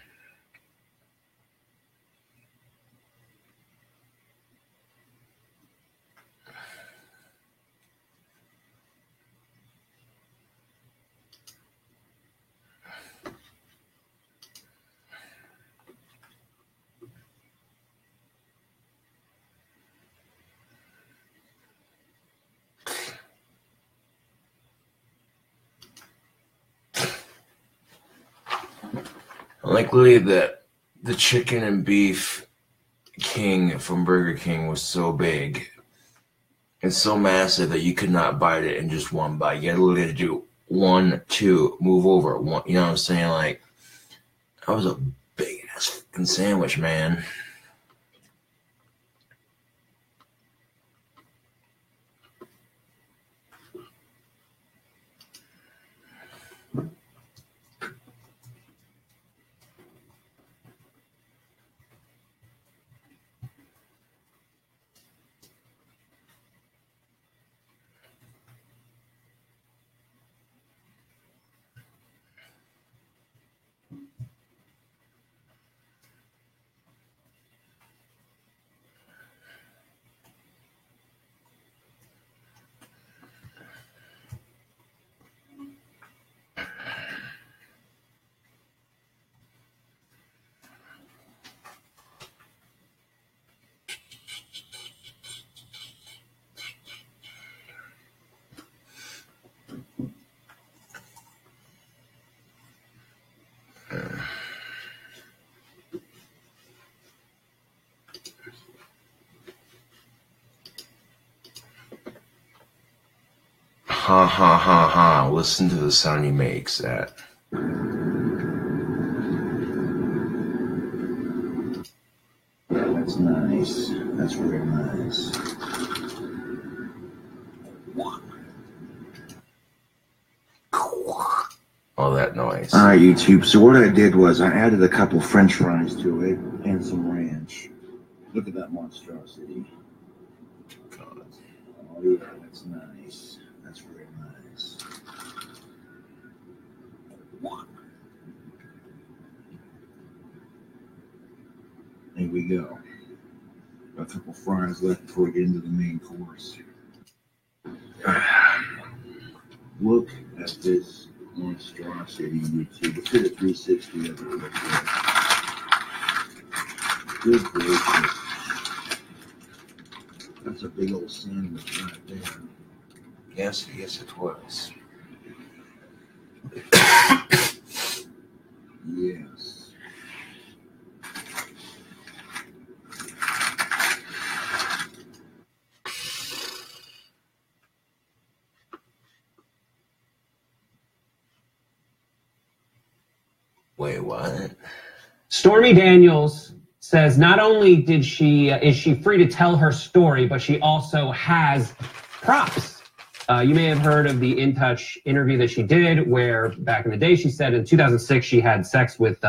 Likely that the chicken and beef king from Burger King was so big and so massive that you could not bite it in just one bite. You had literally to do 1, 2, move over. One, you know what I'm saying? Like, that was a big ass fucking sandwich, man. Ha ha ha ha. Listen to the sound he makes that. That's nice. That's very nice. All that noise. All right, YouTube. So what I did was I added a couple French fries to it and some ranch. Look at that monstrosity. God. Oh yeah, that's nice. That's very nice. There we go. Got a couple fries left before we get into the main course. Look at this monstrosity, YouTube. Let's hit a 360 of it real quick. Good gracious. That's a big old sandwich right there. Yes, it was. Yes. Wait, what? Stormy Daniels says not only is she free to tell her story, but she also has props. You may have heard of the In Touch interview that she did, where back in the day she said in 2006 she had sex with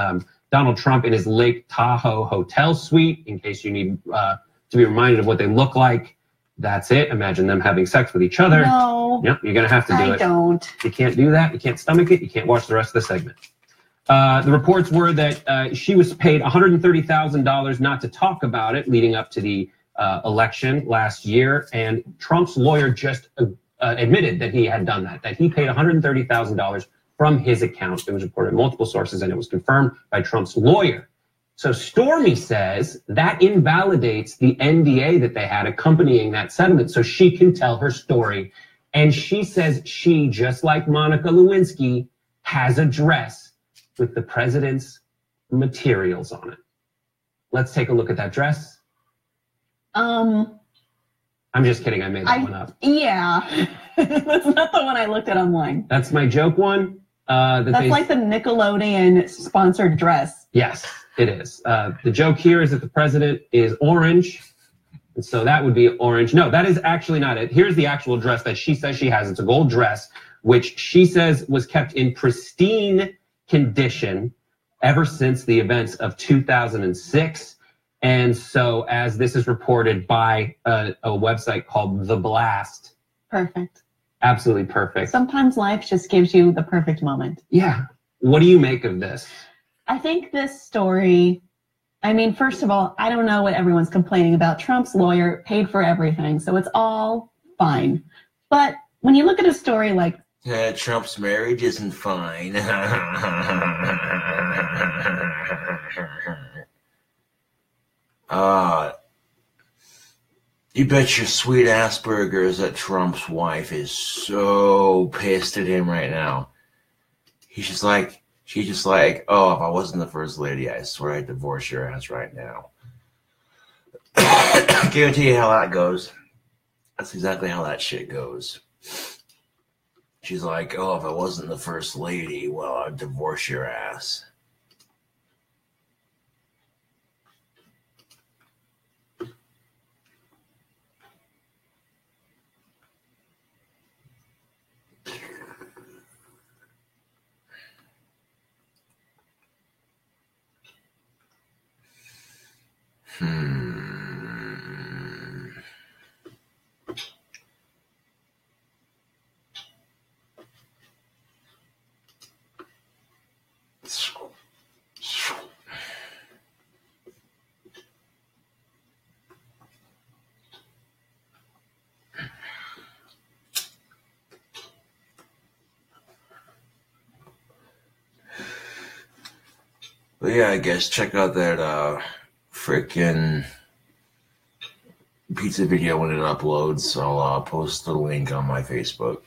Donald Trump in his Lake Tahoe hotel suite. In case you need to be reminded of what they look like, that's it. Imagine them having sex with each other. No. Yep, you're gonna have to do it. I don't. You can't do that. You can't stomach it. You can't watch the rest of the segment. The reports were that she was paid $130,000 not to talk about it leading up to the election last year. And Trump's lawyer just admitted that he had done that he paid $130,000 from his account. It was reported in multiple sources and it was confirmed by Trump's lawyer. So Stormy says that invalidates the NDA that they had accompanying that settlement so she can tell her story. And she says she, just like Monica Lewinsky, has a dress with the president's materials on it. Let's take a look at that dress. I'm just kidding. I made that one up. Yeah. That's not the one I looked at online. That's my joke one. That's like the Nickelodeon sponsored dress. Yes, it is. The joke here is that the president is orange And so that would be orange. No, that is actually not it. Here's the actual dress that she says she has. It's a gold dress, which she says was kept in pristine condition ever since the events of 2006. And so as this is reported by a website called The Blast. Perfect. Absolutely perfect. Sometimes life just gives you the perfect moment. Yeah. What do you make of this? I think this story, I mean, first of all, I don't know what everyone's complaining about. Trump's lawyer paid for everything, so it's all fine. But when you look at a story like Trump's marriage isn't fine. You bet your sweet Asperger's that Trump's wife is so pissed at him right now. She's just like, oh, if I wasn't the first lady, I swear I'd divorce your ass right now. Guarantee you how that goes. That's exactly how that shit goes. She's like, oh, if I wasn't the first lady, well, I'd divorce your ass. But yeah, I guess check out that frickin' pizza video when it uploads. I'll post the link on my Facebook.